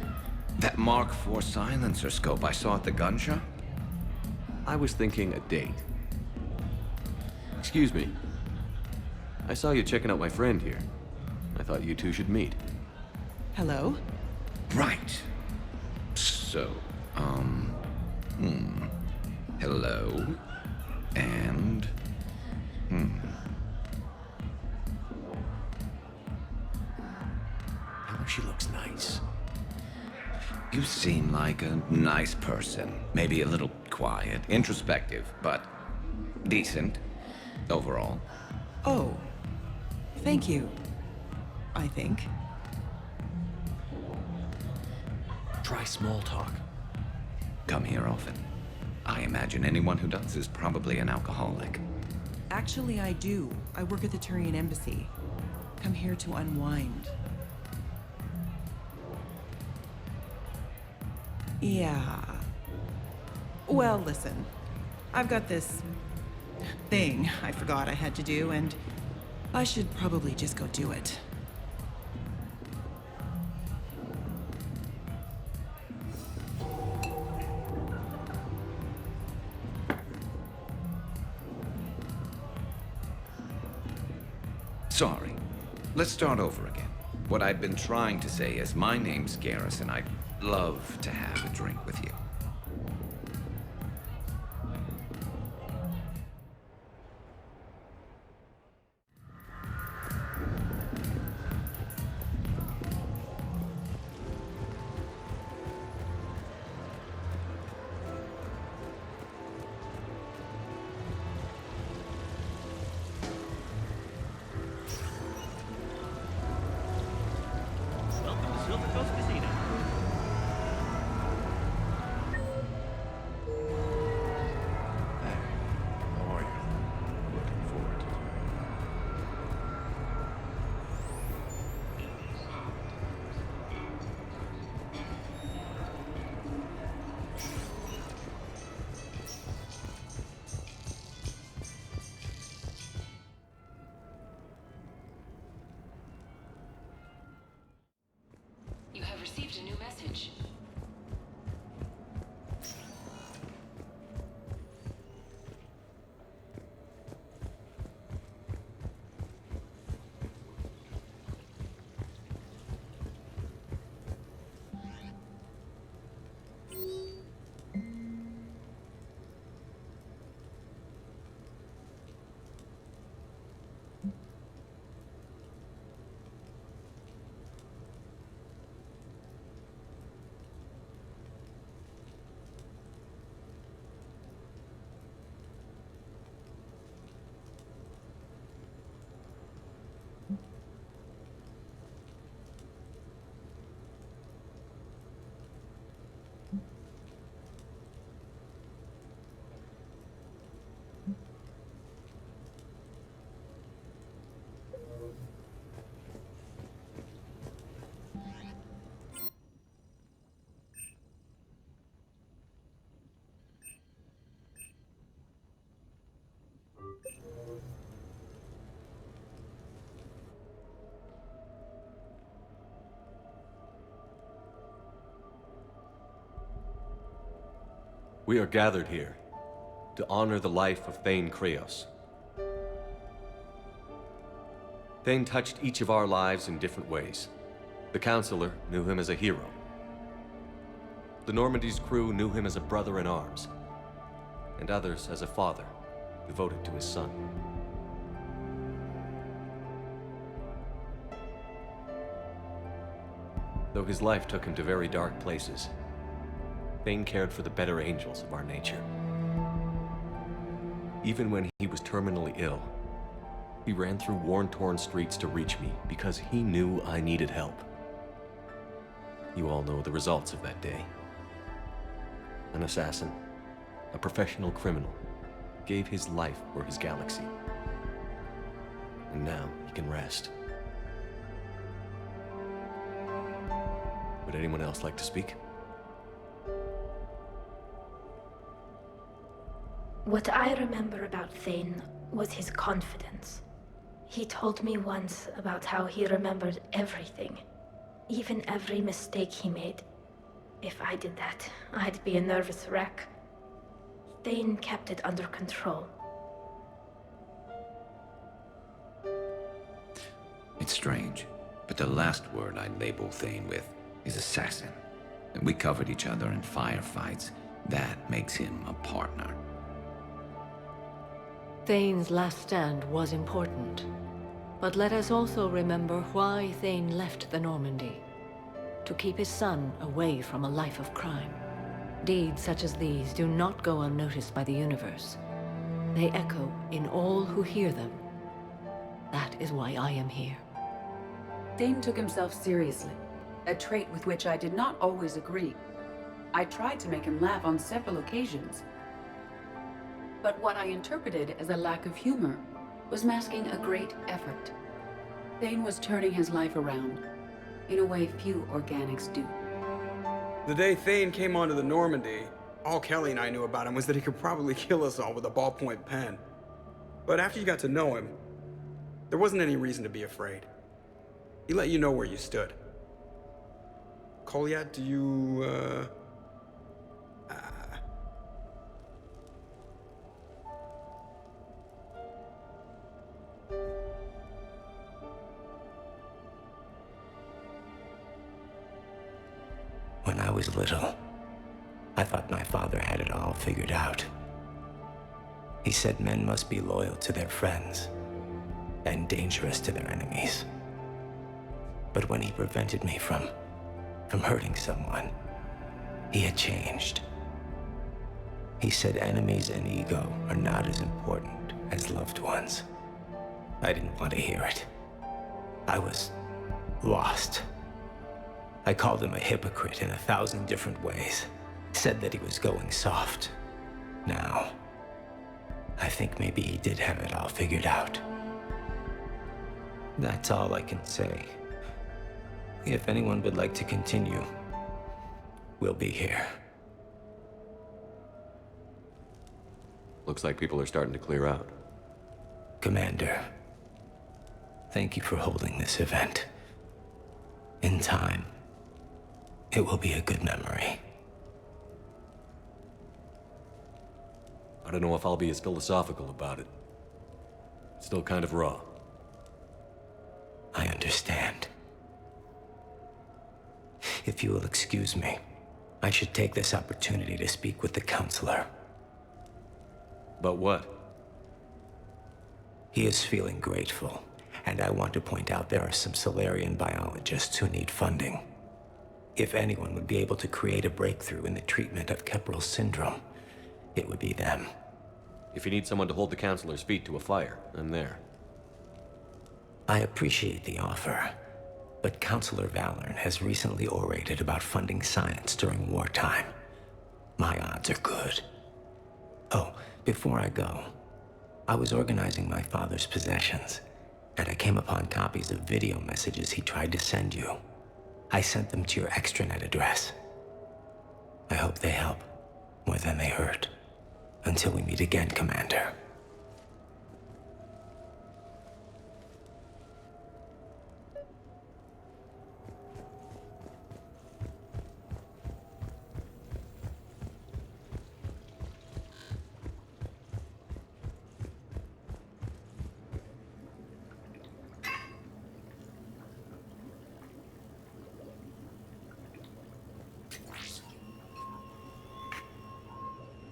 That Mark IV silencer scope I saw at the gun shop? I was thinking a date. Excuse me. I saw you checking out my friend here. I thought you two should meet. Hello? Right. So, hello. And, She looks nice. You seem like a nice person. Maybe a little quiet, introspective, but decent overall. Oh. Thank you. I think. Try small talk. Come here often. I imagine anyone who does is probably an alcoholic. Actually, I do. I work at the Turian embassy. Come here to unwind. Yeah. Well, listen. I've got this thing I forgot I had to do, and I should probably just go do it. Sorry. Let's start over again. What I'd been trying to say is my name's Garrus, and I'd love to have a drink with you. Welcome to Silver Coast Casino. How are you? Looking forward to it. You have received a new message. We are gathered here to honor the life of Thane Kreos. Thane touched each of our lives in different ways. The Counselor knew him as a hero. The Normandy's crew knew him as a brother in arms, and others as a father devoted to his son. Though his life took him to very dark places, Thane cared for the better angels of our nature. Even when he was terminally ill, he ran through worn-torn streets to reach me because he knew I needed help. You all know the results of that day. An assassin, a professional criminal, gave his life for his galaxy. And now he can rest. Would anyone else like to speak? What I remember about Thane was his confidence. He told me once about how he remembered everything, even every mistake he made. If I did that, I'd be a nervous wreck. Thane kept it under control. It's strange, but the last word I'd label Thane with is assassin. And we covered each other in firefights. That makes him a partner. Thane's last stand was important. But let us also remember why Thane left the Normandy. To keep his son away from a life of crime. Deeds such as these do not go unnoticed by the universe. They echo in all who hear them. That is why I am here. Thane took himself seriously, a trait with which I did not always agree. I tried to make him laugh on several occasions. But what I interpreted as a lack of humor was masking a great effort. Thane was turning his life around, in a way few organics do. The day Thane came onto the Normandy, all Kelly and I knew about him was that he could probably kill us all with a ballpoint pen. But after you got to know him, there wasn't any reason to be afraid. He let you know where you stood. Kolyat, do you, When I was little, I thought my father had it all figured out. He said men must be loyal to their friends and dangerous to their enemies. But when he prevented me from hurting someone, he had changed. He said enemies and ego are not as important as loved ones. I didn't want to hear it. I was lost. I called him a hypocrite in 1,000 different ways. Said that he was going soft. Now, I think maybe he did have it all figured out. That's all I can say. If anyone would like to continue, we'll be here. Looks like people are starting to clear out. Commander, thank you for holding this event. In time, it will be a good memory. I don't know if I'll be as philosophical about it. Still kind of raw. I understand. If you will excuse me, I should take this opportunity to speak with the counselor. But what? He is feeling grateful, and I want to point out there are some Solarian biologists who need funding. If anyone would be able to create a breakthrough in the treatment of Keppel's syndrome, it would be them. If you need someone to hold the counselor's feet to a fire, I'm there. I appreciate the offer, but Counselor Valorn has recently orated about funding science during wartime. My odds are good. Oh, before I go, I was organizing my father's possessions, and I came upon copies of video messages he tried to send you. I sent them to your extranet address. I hope they help more than they hurt. Until we meet again, Commander.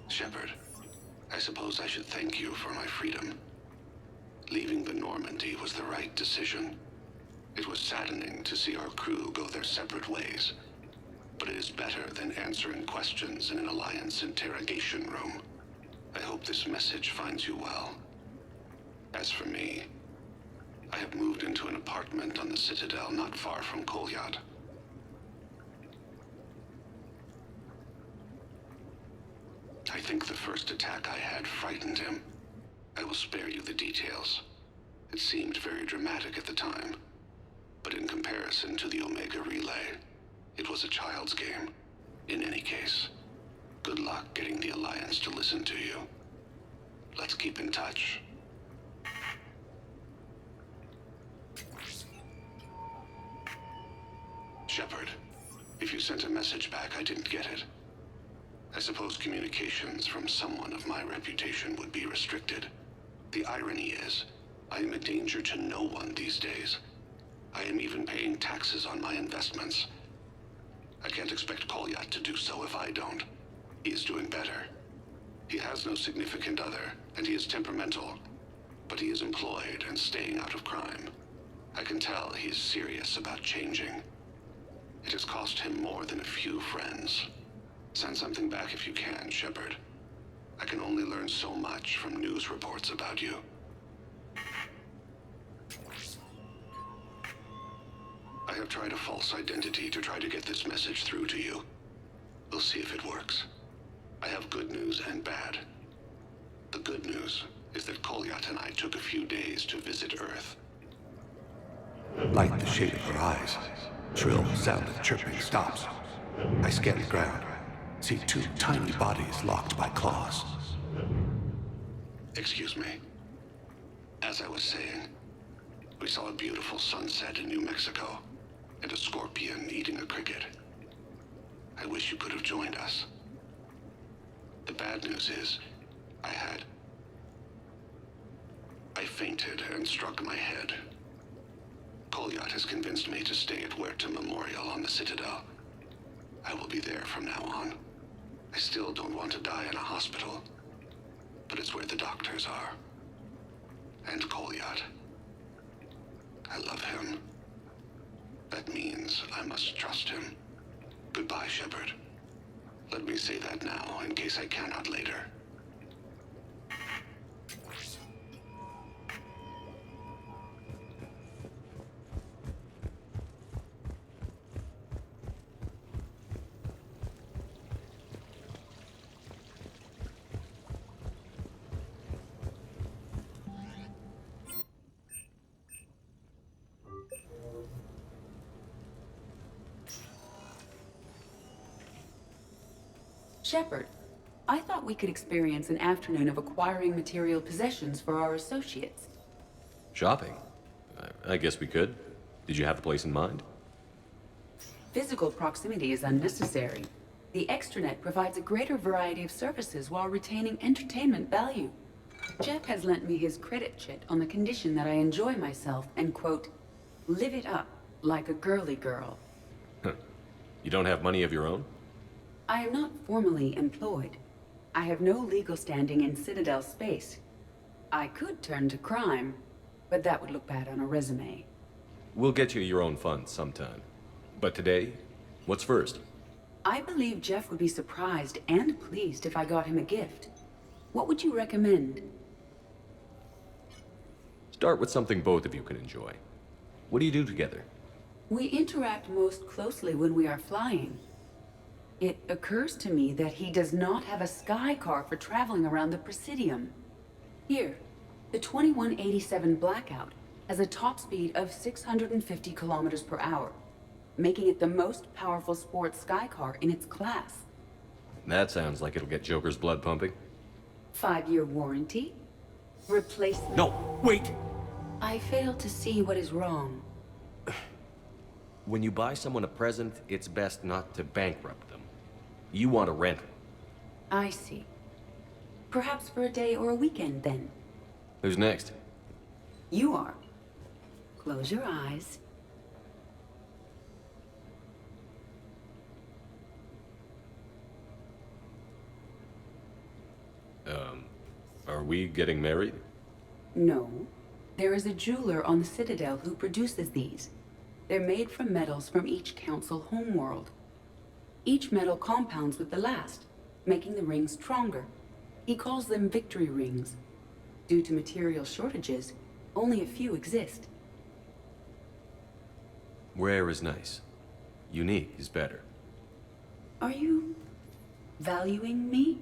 Shepard, I suppose I should thank you for my freedom. Leaving the Normandy was the right decision. It was saddening to see our crew go their separate ways, but it is better than answering questions in an Alliance interrogation room. I hope this message finds you well. As for me, I have moved into an apartment on the Citadel not far from Kolyat. I think the first attack I had frightened him. I will spare you the details. It seemed very dramatic at the time, but in comparison to the Omega Relay, it was a child's game. In any case, good luck getting the Alliance to listen to you. Let's keep in touch. Shepard, if you sent a message back, I didn't get it. I suppose communications from someone of my reputation would be restricted. The irony is, I am a danger to no one these days. I am even paying taxes on my investments. I can't expect Kolyat to do so if I don't. He is doing better. He has no significant other, and he is temperamental. But he is employed and staying out of crime. I can tell he is serious about changing. It has cost him more than a few friends. Send something back if you can, Shepard. I can only learn so much from news reports about you. I have tried a false identity to try to get this message through to you. We'll see if it works. I have good news and bad. The news is that Kolyat and I took a few days to visit Earth. Like the shape of her eyes. Shrill sound of chirping stops. I scan the ground. See two tiny bodies locked by claws. Excuse me. As I was saying, we saw a beautiful sunset in New Mexico, and a scorpion eating a cricket. I wish you could have joined us. The bad news is, I fainted and struck my head. Kolyat has convinced me to stay at Huerta Memorial on the Citadel. I will be there from now on. I still don't want to die in a hospital, but it's where the doctors are. And Kolyat. I love him. That means I must trust him. Goodbye, Shepard. Let me say that now, in case I cannot later. Shepard, I thought we could experience an afternoon of acquiring material possessions for our associates. Shopping? I guess we could. Did you have a place in mind? Physical proximity is unnecessary. The extranet provides a greater variety of services while retaining entertainment value. Jeff has lent me his credit chit on the condition that I enjoy myself and, quote, live it up like a girly girl. You don't have money of your own? I am not formally employed. I have no legal standing in Citadel space. I could turn to crime, but that would look bad on a resume. We'll get you your own funds sometime. But today, what's first? I believe Jeff would be surprised and pleased if I got him a gift. What would you recommend? Start with something both of you can enjoy. What do you do together? We interact most closely when we are flying. It occurs to me that he does not have a sky car for traveling around the Presidium. Here, the 2187 Blackout has a top speed of 650 kilometers per hour, making it the most powerful sports sky car in its class. That sounds like it'll get Joker's blood pumping. 5-year warranty? Replacement? No, wait! I fail to see what is wrong. When you buy someone a present, it's best not to bankrupt them. You want to rent them. I see. Perhaps for a day or a weekend, then. Who's next? You are. Close your eyes. Are we getting married? No. There is a jeweler on the Citadel who produces these. They're made from metals from each council homeworld. Each metal compounds with the last, making the rings stronger. He calls them victory rings. Due to material shortages, only a few exist. Rare is nice. Unique is better. Are you valuing me?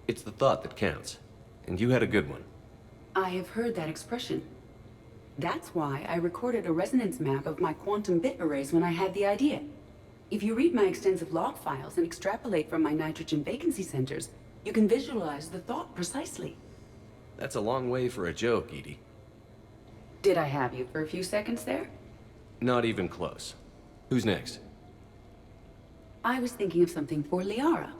It's the thought that counts. And you had a good one. I have heard that expression. That's why I recorded a resonance map of my quantum bit arrays when I had the idea. If you read my extensive log files and extrapolate from my nitrogen vacancy centers, you can visualize the thought precisely. That's a long way for a joke, Edie. Did I have you for a few seconds there? Not even close. Who's next? I was thinking of something for Liara.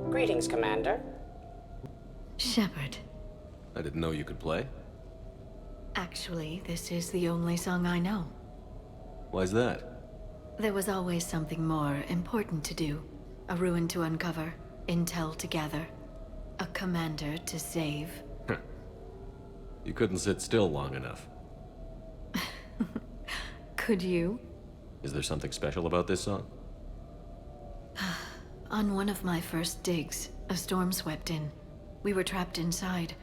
Greetings, Commander. Shepard. I didn't know you could play. Actually, this is the only song I know. Why's that? There was always something more important to do. A ruin to uncover, intel to gather, a commander to save. You couldn't sit still long enough. Could you? Is there something special about this song? On one of my first digs, a storm swept in. We were trapped inside.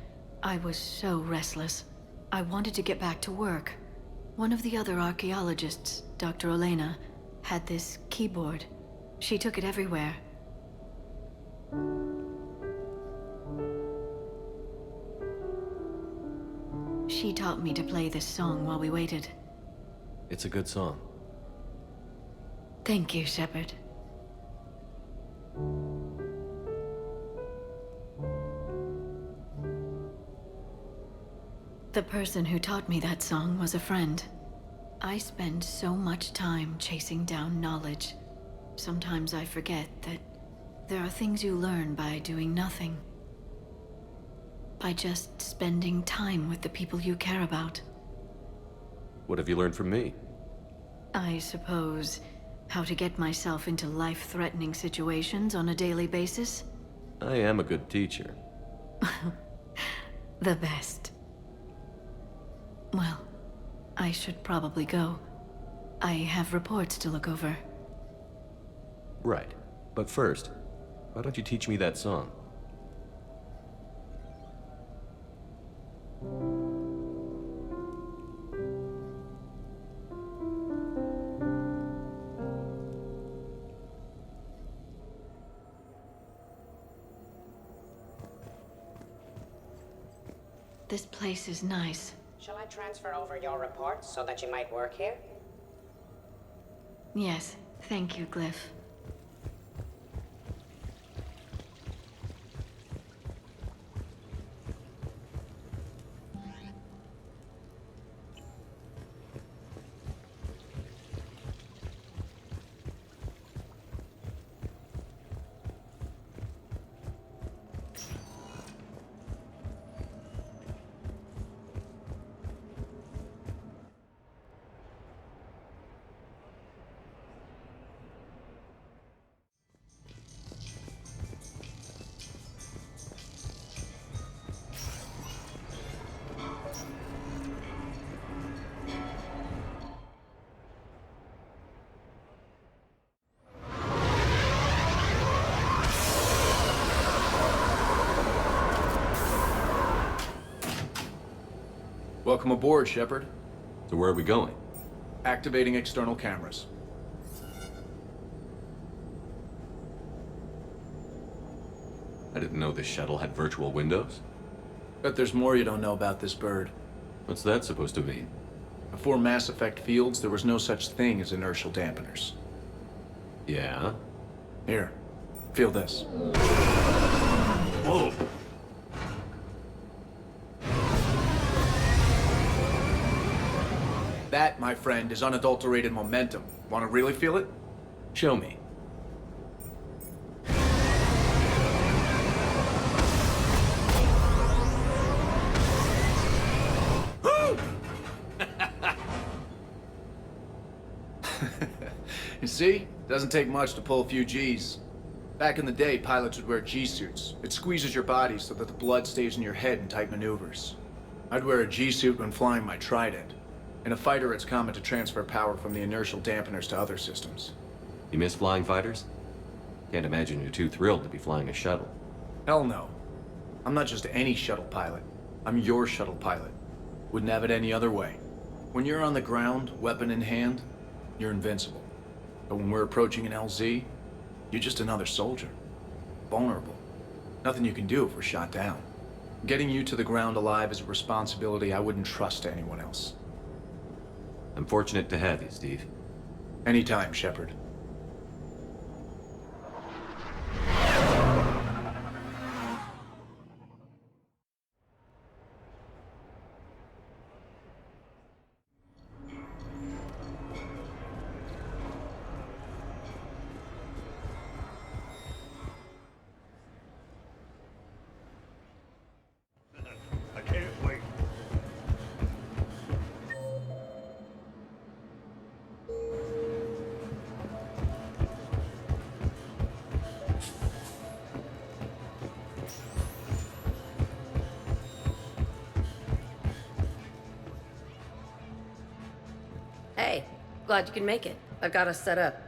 I was so restless. I wanted to get back to work. One of the other archaeologists, Dr. Elena, had this keyboard. She took it everywhere. She taught me to play this song while we waited. It's a good song. Thank you, Shepard. The person who taught me that song was a friend. I spend so much time chasing down knowledge. Sometimes I forget that there are things you learn by doing nothing. By just spending time with the people you care about. What have you learned from me? I suppose how to get myself into life-threatening situations on a daily basis. I am a good teacher. The best. Well, I should probably go. I have reports to look over. Right. But first, why don't you teach me that song? This place is nice. Shall I transfer over your reports so that you might work here? Yes, thank you, Glyph. Welcome aboard, Shepard. So where are we going? Activating external cameras. I didn't know this shuttle had virtual windows. Bet there's more you don't know about this bird. What's that supposed to mean? Before Mass Effect fields, there was no such thing as inertial dampeners. Yeah? Here, feel this. Whoa! That, my friend, is unadulterated momentum. Want to really feel it? Show me. You see? Doesn't take much to pull a few Gs. Back in the day, pilots would wear G-suits. It squeezes your body so that the blood stays in your head in tight maneuvers. I'd wear a G-suit when flying my Trident. In a fighter, it's common to transfer power from the inertial dampeners to other systems. You miss flying fighters? Can't imagine you're too thrilled to be flying a shuttle. Hell no. I'm not just any shuttle pilot. I'm your shuttle pilot. Wouldn't have it any other way. When you're on the ground, weapon in hand, you're invincible. But when we're approaching an LZ, you're just another soldier. Vulnerable. Nothing you can do if we're shot down. Getting you to the ground alive is a responsibility I wouldn't trust to anyone else. I'm fortunate to have you, Steve. Anytime, Shepard. I can't wait. Hey, glad you can make it. I've got us set up.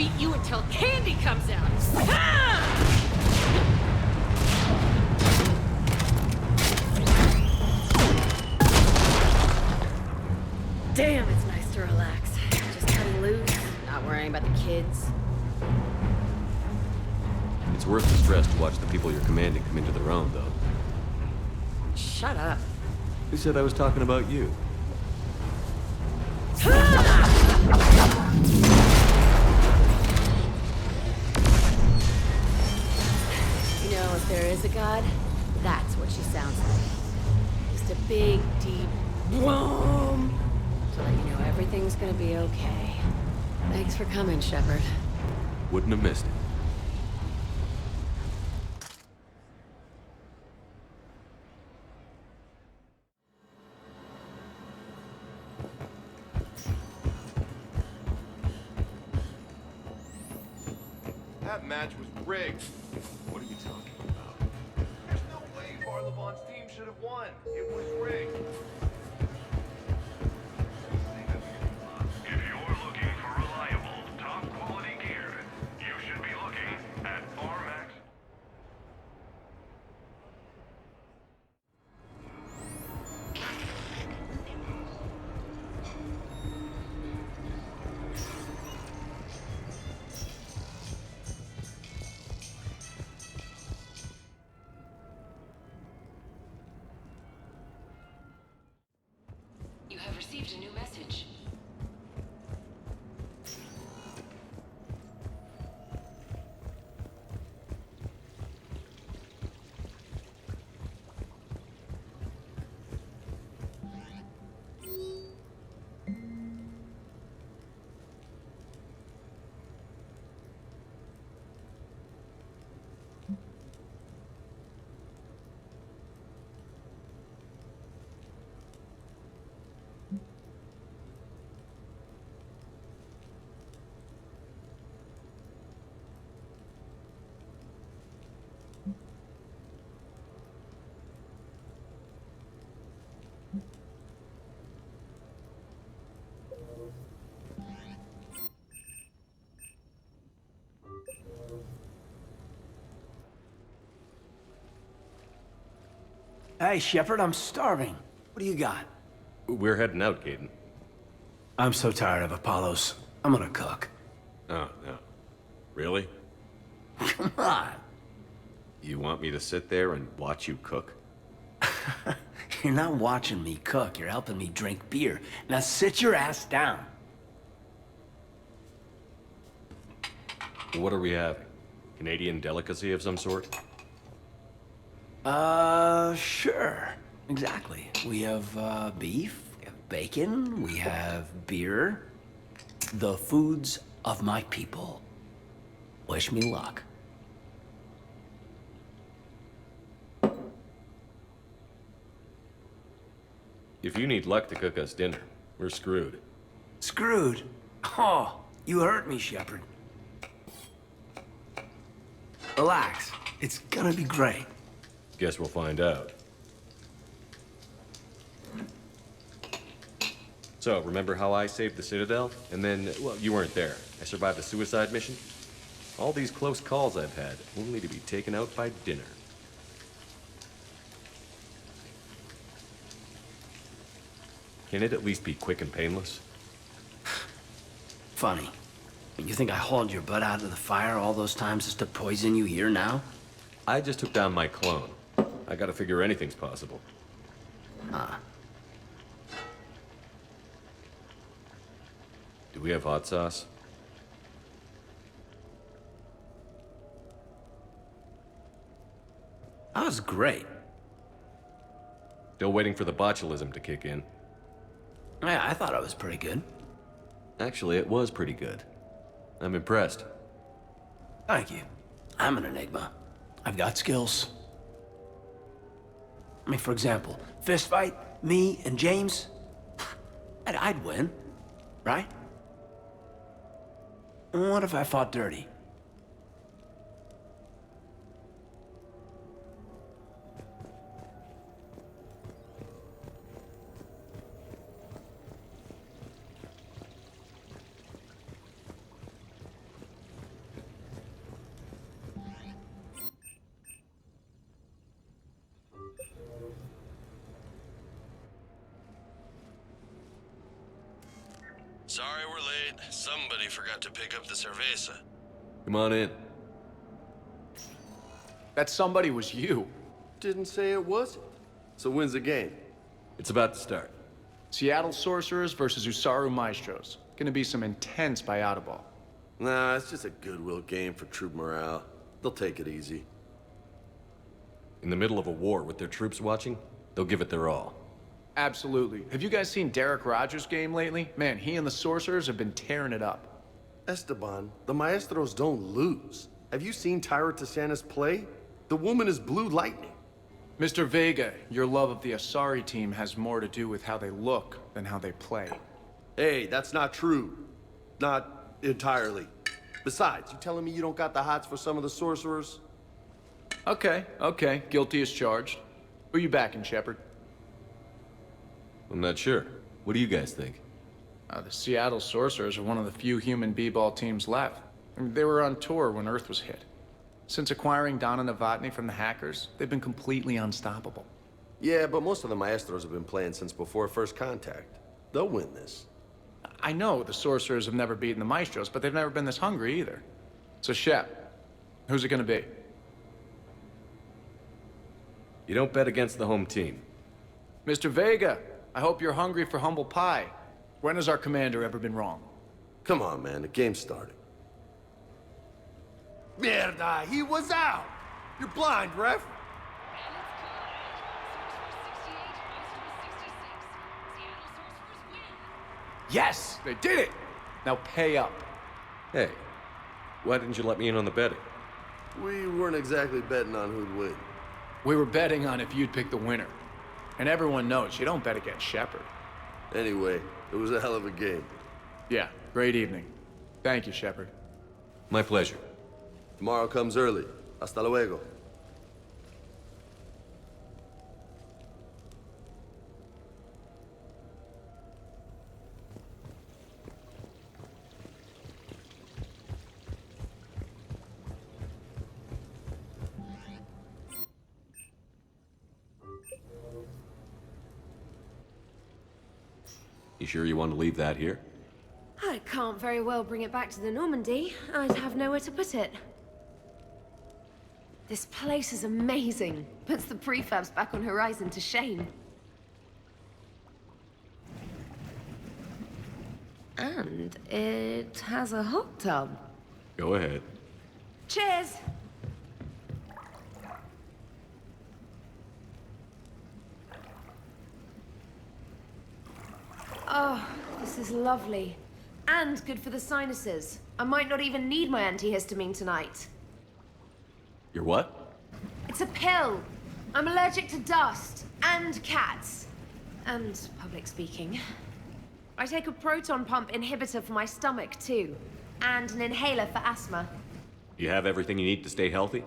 beat you until candy comes out. Ah! Damn, it's nice to relax. Just cutting loose, not worrying about the kids. It's worth the stress to watch the people you're commanding come into their own, though. Shut up. Who said I was talking about you? You know, if there is a god, that's what she sounds like. Just a big, deep boom to let you know everything's gonna be okay. Thanks for coming, Shepard. Wouldn't have missed it. That match was rigged. What are you talking about? There's no way Barlabon's team should have won. It was rigged. If you're looking for reliable, top-quality gear, you should be looking at Farmax. You have received a new message. Hey, Shepard, I'm starving. What do you got? We're heading out, Caden. I'm so tired of Apollos. I'm gonna cook. Oh, no. Really? Come on. You want me to sit there and watch you cook? You're not watching me cook. You're helping me drink beer. Now sit your ass down. What are we having? Canadian delicacy of some sort? Sure. Exactly. We have, beef, we have bacon, we have beer. The foods of my people. Wish me luck. If you need luck to cook us dinner, we're screwed. Screwed? Oh, you hurt me, Shepard. Relax. It's gonna be great. Guess we'll find out. So, remember how I saved the Citadel? And then, well, you weren't there. I survived a suicide mission? All these close calls I've had, only to be taken out by dinner. Can it at least be quick and painless? Funny. You think I hauled your butt out of the fire all those times just to poison you here now? I just took down my clone. I gotta figure anything's possible. Huh. Do we have hot sauce? That was great. Still waiting for the botulism to kick in. Yeah, I thought it was pretty good. Actually, it was pretty good. I'm impressed. Thank you. I'm an enigma. I've got skills. I mean, for example, fist fight, me and James, I'd win, right? What if I fought dirty? Sorry we're late. Somebody forgot to pick up the cerveza. Come on in. That somebody was you. Didn't say it wasn't. So when's the game? It's about to start. Seattle Sorcerers versus Usaru Maestros. Gonna be some intense bayada ball. Nah, it's just a goodwill game for troop morale. They'll take it easy. In the middle of a war with their troops watching, they'll give it their all. Absolutely. Have you guys seen Derek Rogers' game lately? Man, he and the Sorcerers have been tearing it up. Esteban, the Maestros don't lose. Have you seen Tyra Tassanis play? The woman is blue lightning. Mr. Vega, your love of the Asari team has more to do with how they look than how they play. Hey, that's not true. Not entirely. Besides, you telling me you don't got the hots for some of the Sorcerers? Okay, okay. Guilty as charged. Who you backing, Shepard? I'm not sure. What do you guys think? The Seattle Sorcerers are one of the few human b-ball teams left. I mean, they were on tour when Earth was hit. Since acquiring Donna Novotny from the hackers, they've been completely unstoppable. Yeah, but most of the Maestros have been playing since before first contact. They'll win this. I know the Sorcerers have never beaten the Maestros, but they've never been this hungry either. So, Shep, who's it gonna be? You don't bet against the home team. Mr. Vega, I hope you're hungry for humble pie. When has our commander ever been wrong? Come on, man. The game's starting. Mierda, he was out! You're blind, ref! Yes! They did it! Now pay up. Hey, why didn't you let me in on the betting? We weren't exactly betting on who'd win. We were betting on if you'd pick the winner. And everyone knows you don't bet against Shepard. Anyway, it was a hell of a game. Yeah, great evening. Thank you, Shepard. My pleasure. Tomorrow comes early. Hasta luego. You sure you want to leave that here? I can't very well bring it back to the Normandy. I'd have nowhere to put it. This place is amazing. Puts the prefabs back on Horizon to shame. And it has a hot tub. Go ahead. Cheers! Oh, this is lovely. And good for the sinuses. I might not even need my antihistamine tonight. Your what? It's a pill. I'm allergic to dust and cats. And public speaking. I take a proton pump inhibitor for my stomach, too. And an inhaler for asthma. You have everything you need to stay healthy?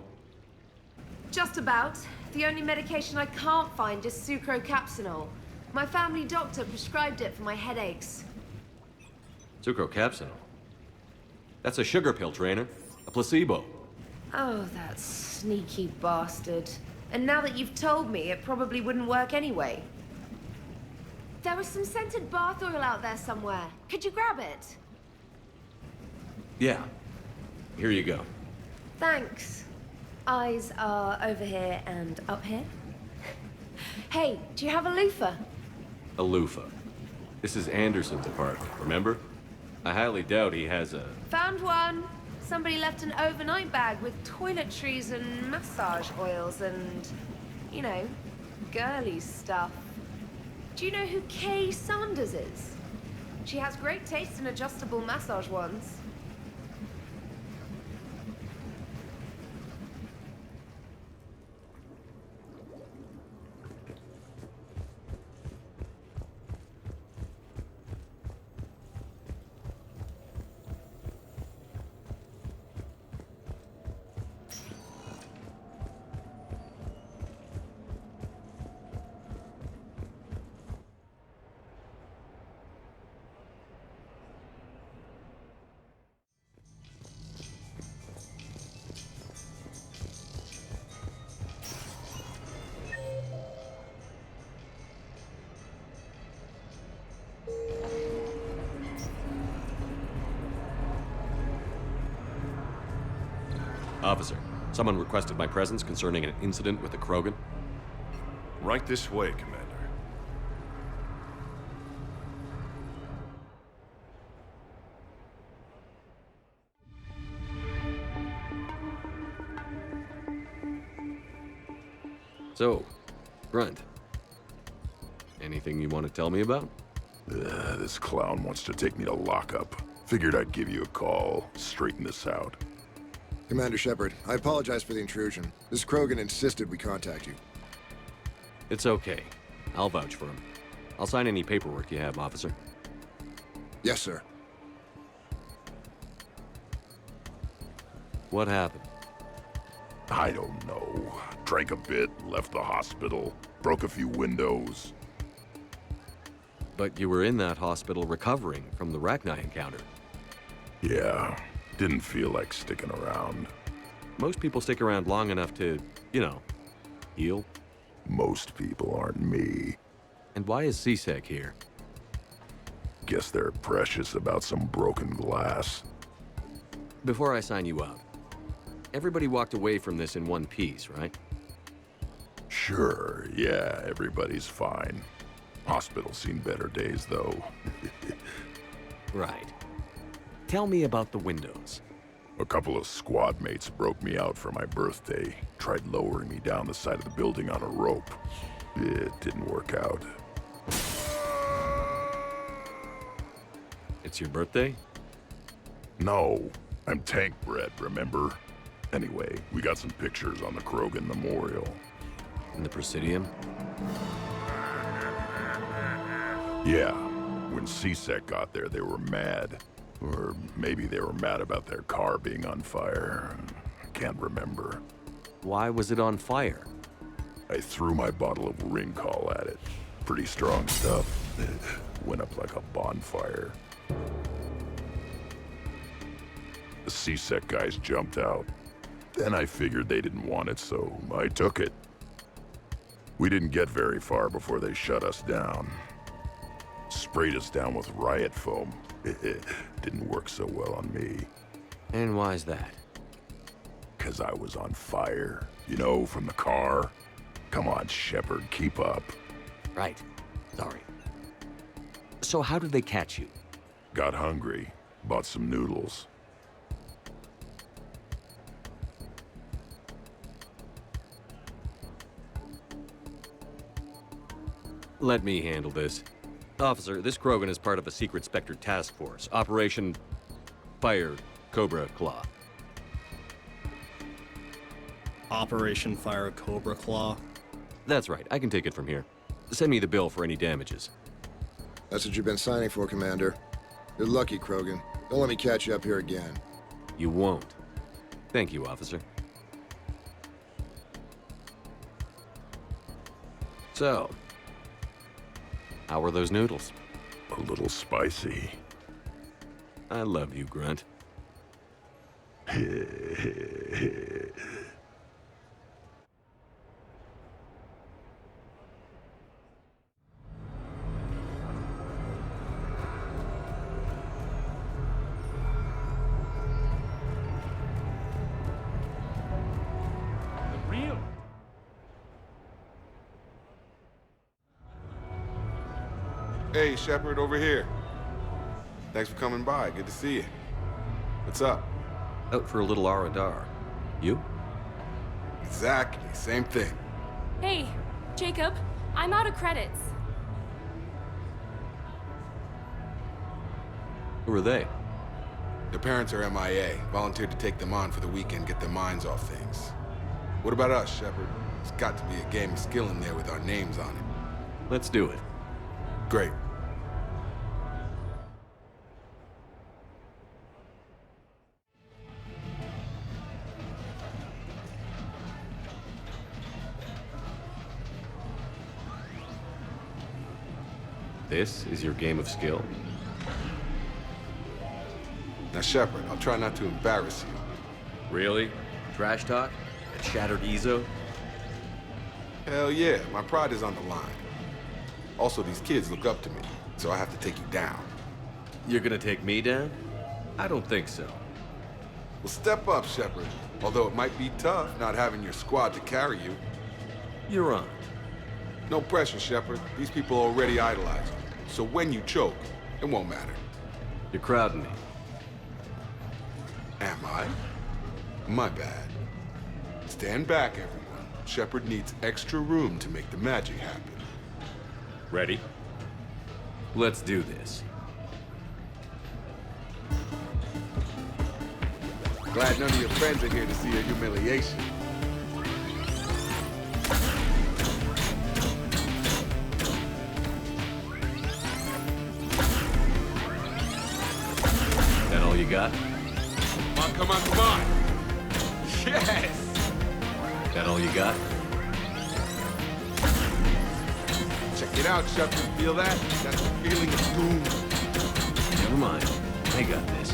Just about. The only medication I can't find is sucrocapsinol. My family doctor prescribed it for my headaches. Sucrocapsinol. That's a sugar pill, trainer. A placebo. Oh, that sneaky bastard. And now that you've told me, it probably wouldn't work anyway. There was some scented bath oil out there somewhere. Could you grab it? Yeah. Here you go. Thanks. Eyes are over here and up here. Hey, do you have a loofah? A loofah. This is Anderson's apartment, remember? I highly doubt he has a... Found one. Somebody left an overnight bag with toiletries and massage oils and, you know, girly stuff. Do you know who Kay Sanders is? She has great taste in adjustable massage ones. Officer, someone requested my presence concerning an incident with the Krogan. Right this way, Commander. So, Grunt, anything you want to tell me about? This clown wants to take me to lockup. Figured I'd give you a call, straighten this out. Commander Shepard, I apologize for the intrusion. This Krogan insisted we contact you. It's okay. I'll vouch for him. I'll sign any paperwork you have, officer. Yes, sir. What happened? I don't know. Drank a bit, left the hospital, broke a few windows. But you were in that hospital recovering from the Rachni encounter. Yeah, didn't feel like sticking around. Most people stick around long enough to, you know, heal. Most people aren't me. And why is C-Sec here? Guess they're precious about some broken glass. Before I sign you up, everybody walked away from this in one piece, right? Sure, yeah, everybody's fine. Hospital's seen better days, though. Right. Tell me about the windows. A couple of squad mates broke me out for my birthday. Tried lowering me down the side of the building on a rope. It didn't work out. It's your birthday? No, I'm tank bred, remember? Anyway, we got some pictures on the Krogan Memorial. In the Presidium? Yeah, when C-Sec got there, they were mad. Or maybe they were mad about their car being on fire. I can't remember. Why was it on fire? I threw my bottle of Ringcall at it. Pretty strong stuff. It went up like a bonfire. The C-Sec guys jumped out. Then I figured they didn't want it, so I took it. We didn't get very far before they shut us down. Sprayed us down with riot foam. It didn't work so well on me. And why's that? 'Cause I was on fire. You know, from the car. Come on, Shepard, keep up. Right. Sorry. So how did they catch you? Got hungry. Bought some noodles. Let me handle this. Officer, this Krogan is part of a secret Spectre task force. Operation Fire Cobra Claw. Operation Fire Cobra Claw? That's right. I can take it from here. Send me the bill for any damages. That's what you've been signing for, Commander. You're lucky, Krogan. Don't let me catch you up here again. You won't. Thank you, officer. So, how were those noodles? A little spicy. I love you, Grunt. Hey, Shepard, over here. Thanks for coming by. Good to see you. What's up? Out for a little R&R. You? Exactly. Same thing. Hey, Jacob, I'm out of credits. Who are they? Their parents are MIA. Volunteered to take them on for the weekend, get their minds off things. What about us, Shepard? There's got to be a game of skill in there with our names on it. Let's do it. Great. This is your game of skill? Now, Shepard, I'll try not to embarrass you. Really? Trash talk? A shattered Ezo? Hell yeah, my pride is on the line. Also, these kids look up to me, so I have to take you down. You're gonna take me down? I don't think so. Well, step up, Shepard. Although it might be tough not having your squad to carry you. You're on. No pressure, Shepard. These people already idolize you. So when you choke, it won't matter. You're crowding me. Am I? My bad. Stand back, everyone. Shepard needs extra room to make the magic happen. Ready? Let's do this. Glad none of your friends are here to see your humiliation. That all you got? Come on, come on! Yes! That all you got? Check it out, Shepard. Feel that? That's the feeling of doom. Never mind. I got this.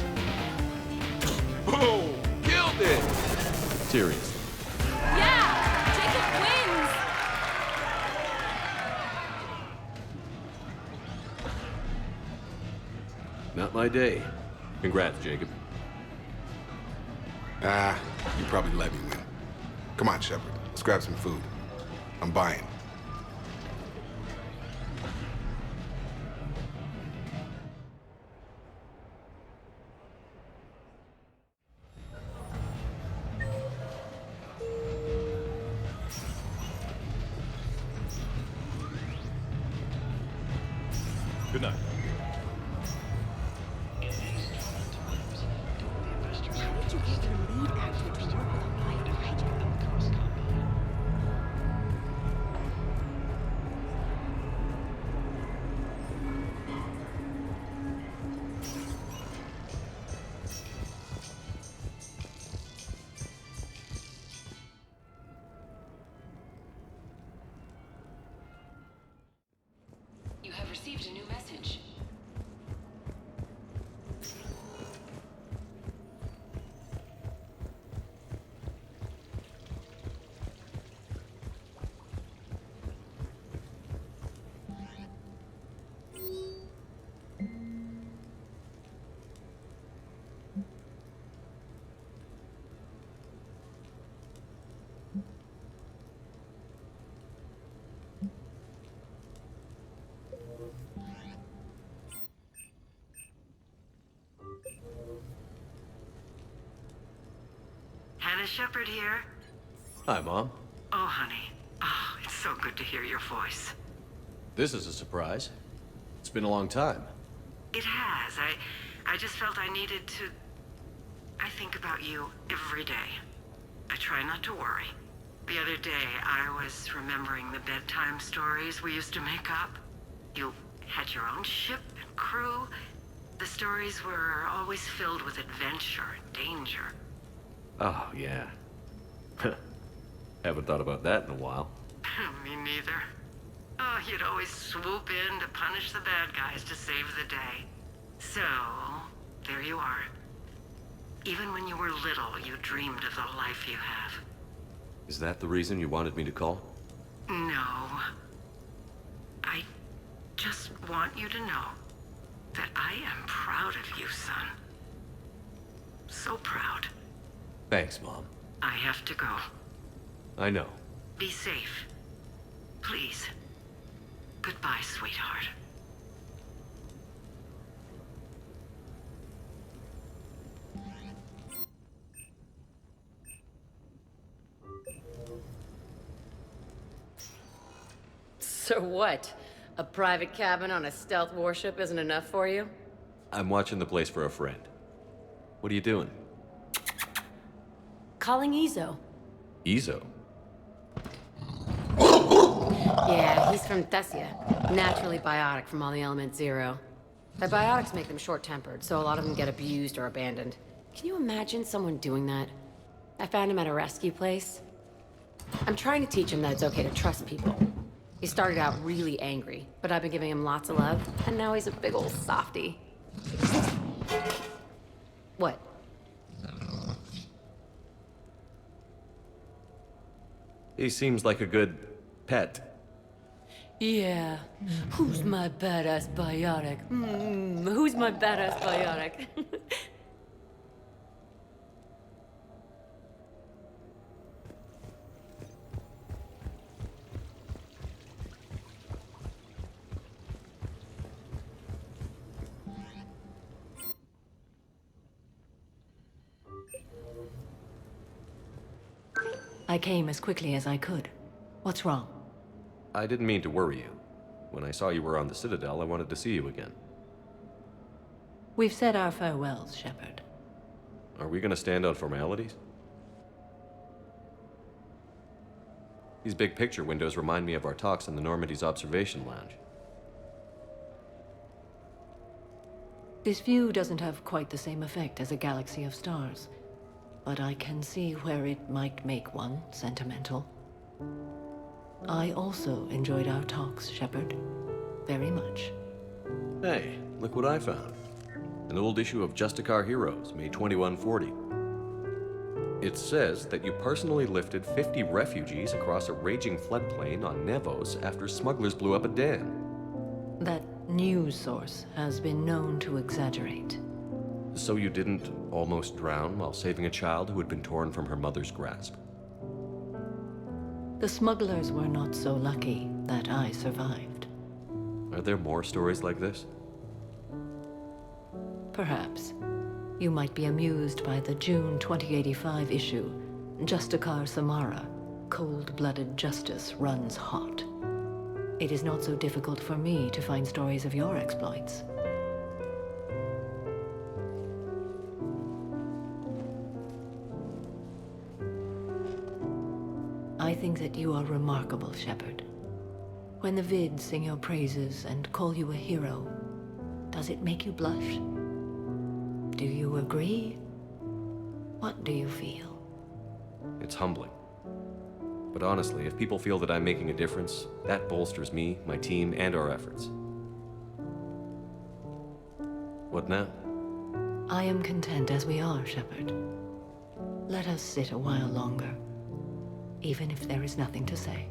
Boom! Killed it! Seriously. Yeah! Jacob wins! Not my day. Congrats, Jacob. You probably let me win. Come on, Shepard. Let's grab some food. I'm buying. Good night. You have received a new message. Hannah Shepard here. Hi, Mom. Oh, honey. Oh, it's so good to hear your voice. This is a surprise. It's been a long time. It has. I just felt I needed to... I think about you every day. I try not to worry. The other day, I was remembering the bedtime stories we used to make up. You had your own ship and crew. The stories were always filled with adventure and danger. Oh, yeah. Haven't thought about that in a while. Me neither. Oh, you'd always swoop in to punish the bad guys to save the day. So, there you are. Even when you were little, you dreamed of the life you have. Is that the reason you wanted me to call? No. I just want you to know that I am proud of you, son. So proud. Thanks, Mom. I have to go. I know. Be safe. Please. Goodbye, sweetheart. So what? A private cabin on a stealth warship isn't enough for you? I'm watching the place for a friend. What are you doing? Calling Izo. Izo? Yeah, he's from Thessia. Naturally biotic from all the element zero. The biotics make them short-tempered, so a lot of them get abused or abandoned. Can you imagine someone doing that? I found him at a rescue place. I'm trying to teach him that it's okay to trust people. He started out really angry, but I've been giving him lots of love, and now he's a big old softie. What? He seems like a good pet. Yeah. Who's my badass biotic? Who's my badass biotic? I came as quickly as I could. What's wrong? I didn't mean to worry you. When I saw you were on the Citadel, I wanted to see you again. We've said our farewells, Shepard. Are we gonna stand on formalities? These big picture windows remind me of our talks in the Normandy's observation lounge. This view doesn't have quite the same effect as a galaxy of stars, but I can see where it might make one sentimental. I also enjoyed our talks, Shepard. Very much. Hey, look what I found. An old issue of Justicar Heroes, May 2140. It says that you personally lifted 50 refugees across a raging floodplain on Nevos after smugglers blew up a dam. That news source has been known to exaggerate. So you didn't almost drown while saving a child who had been torn from her mother's grasp? The smugglers were not so lucky that I survived. Are there more stories like this? Perhaps. You might be amused by the June 2085 issue, Justicar Samara, Cold-Blooded Justice Runs Hot. It is not so difficult for me to find stories of your exploits. I think that you are remarkable, Shepard. When the vids sing your praises and call you a hero, does it make you blush? Do you agree? What do you feel? It's humbling. But honestly, if people feel that I'm making a difference, that bolsters me, my team, and our efforts. What now? I am content as we are, Shepard. Let us sit a while longer, even if there is nothing to say.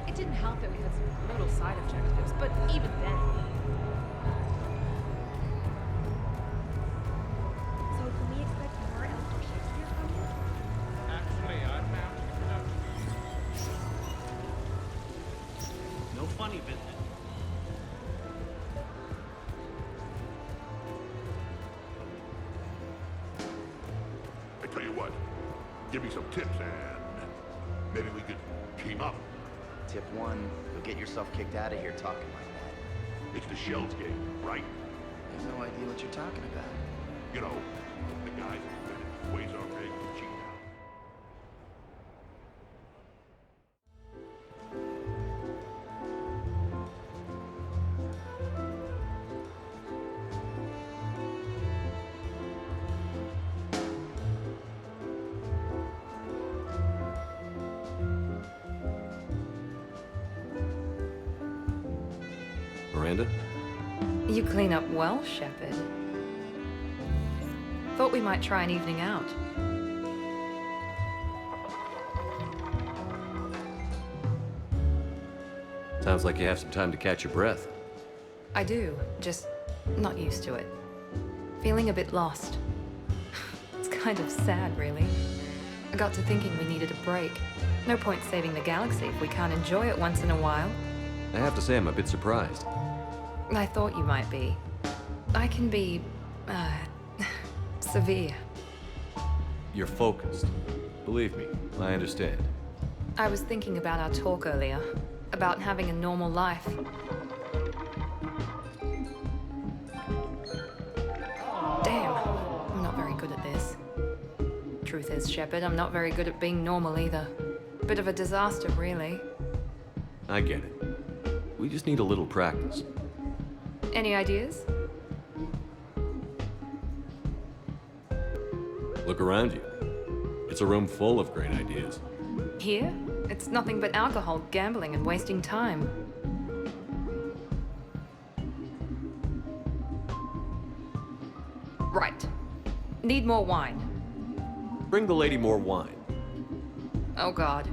It didn't help that we had some brutal side objectives, but even then. So can we expect more Elder Shakespeare from you? Actually, I'm out of production. No funny business. I tell you what, give me some tips and maybe we could team up. Tip 1, you'll get yourself kicked out of here talking like that. It's the Shells game, right? I have no idea what you're talking about. You know, the guy who weighs our eggs and cheat now. Miranda? You clean up well, Shepard. Thought we might try an evening out. Sounds like you have some time to catch your breath. I do, just not used to it. Feeling a bit lost. It's kind of sad, really. I got to thinking we needed a break. No point saving the galaxy if we can't enjoy it once in a while. I have to say I'm a bit surprised. I thought you might be. I can be, severe. You're focused. Believe me, I understand. I was thinking about our talk earlier, about having a normal life. Damn, I'm not very good at this. Truth is, Shepard, I'm not very good at being normal either. Bit of a disaster, really. I get it. We just need a little practice. Any ideas? Look around you. It's a room full of great ideas. Here? It's nothing but alcohol, gambling, and wasting time. Right. Need more wine. Bring the lady more wine. Oh god.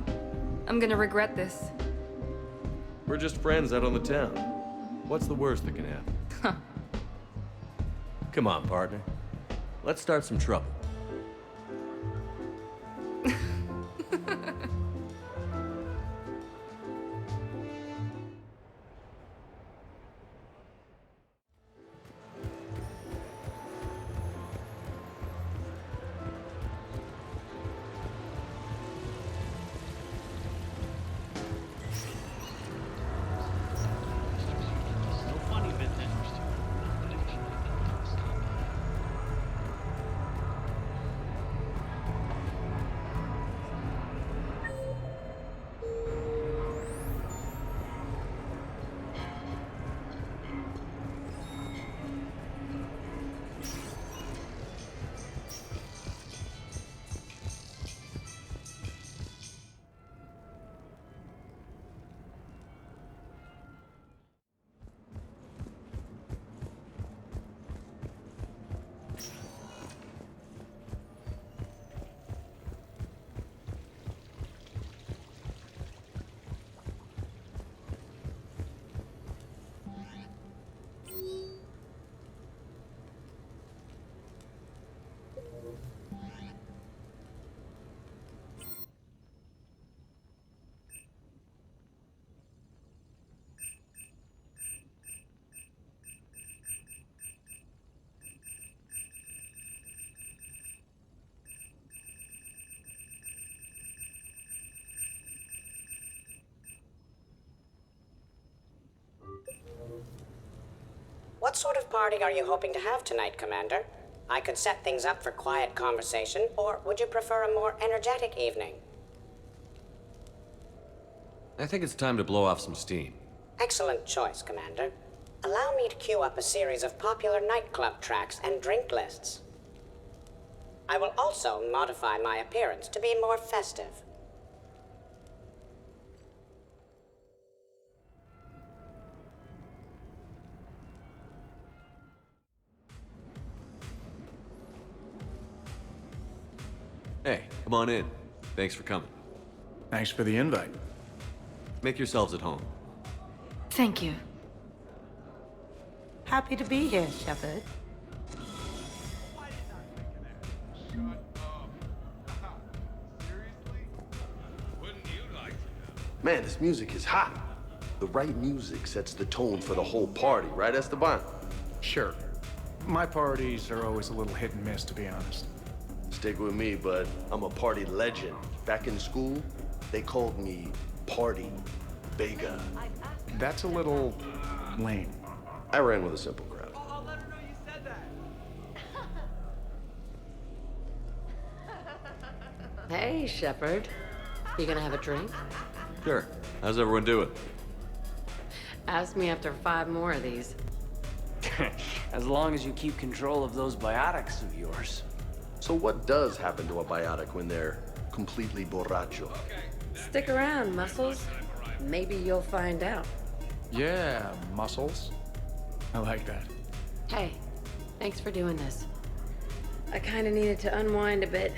I'm gonna regret this. We're just friends out on the town. What's the worst that can happen? Huh. Come on, partner. Let's start some trouble. No funny business. What sort of party are you hoping to have tonight, Commander? I could set things up for quiet conversation, or would you prefer a more energetic evening? I think it's time to blow off some steam. Excellent choice, Commander. Allow me to queue up a series of popular nightclub tracks and drink lists. I will also modify my appearance to be more festive. Hey, come on in. Thanks for coming. Thanks for the invite. Make yourselves at home. Thank you. Happy to be here, Shepard. Man, this music is hot. The right music sets the tone for the whole party, right, Esteban? Sure. My parties are always a little hit and miss, to be honest. Stick with me, bud. I'm a party legend. Back in school, they called me Party Bega. That's a little lame. I ran with a simple crowd. I'll let her know you said that. Hey, Shepard. You gonna have a drink? Sure. How's everyone doing? Ask me after 5 more of these. As long as you keep control of those biotics of yours. So what does happen to a biotic when they're completely borracho? Stick around, Muscles. Maybe you'll find out. Yeah, muscles. I like that. Hey, thanks for doing this. I kinda needed to unwind a bit,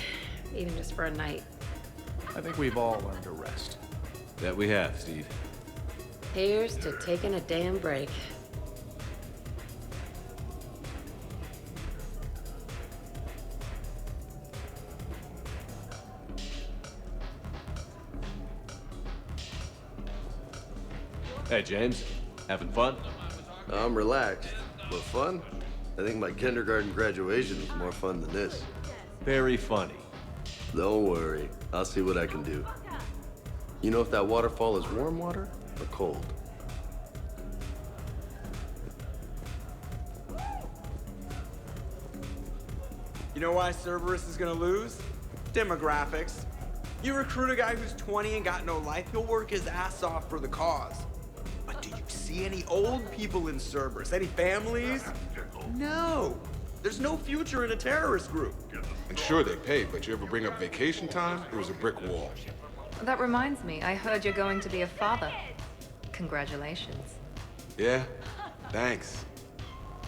even just for a night. I think we've all learned to rest. That we have, Steve. Here's to taking a damn break. Hey, James. Having fun? I'm relaxed, but fun? I think my kindergarten graduation was more fun than this. Very funny. Don't worry, I'll see what I can do. You know if that waterfall is warm water or cold? You know why Cerberus is gonna lose? Demographics. You recruit a guy who's 20 and got no life, he'll work his ass off for the cause. But do you see any old people in Cerberus? Any families? No. There's no future in a terrorist group. And sure they pay, but you ever bring up vacation time, there was a brick wall. That reminds me, I heard you're going to be a father. Congratulations. Yeah? Thanks.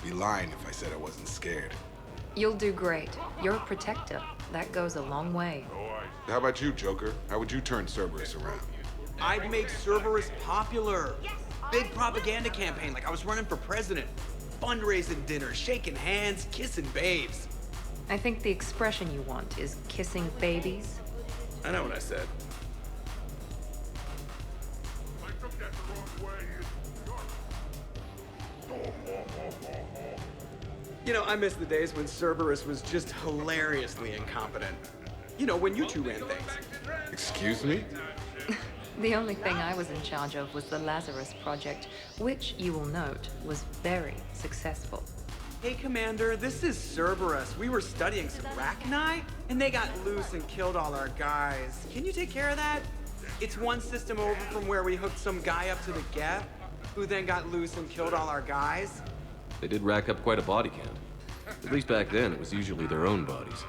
Be lying if I said I wasn't scared. You'll do great. You're a protector. That goes a long way. How about you, Joker? How would you turn Cerberus around? I'd make Cerberus popular. Big propaganda campaign like I was running for president. Fundraising dinners, shaking hands, kissing babes. I think the expression you want is kissing babies. I know what I said. You know, I miss the days when Cerberus was just hilariously incompetent. You know, when you two ran things. Excuse me? The only thing I was in charge of was the Lazarus Project, which, you will note, was very successful. Hey, Commander, this is Cerberus. We were studying some Rachni, and they got loose and killed all our guys. Can you take care of that? It's one system over from where we hooked some guy up to the Geth, who then got loose and killed all our guys. They did rack up quite a body count. At least back then, it was usually their own bodies.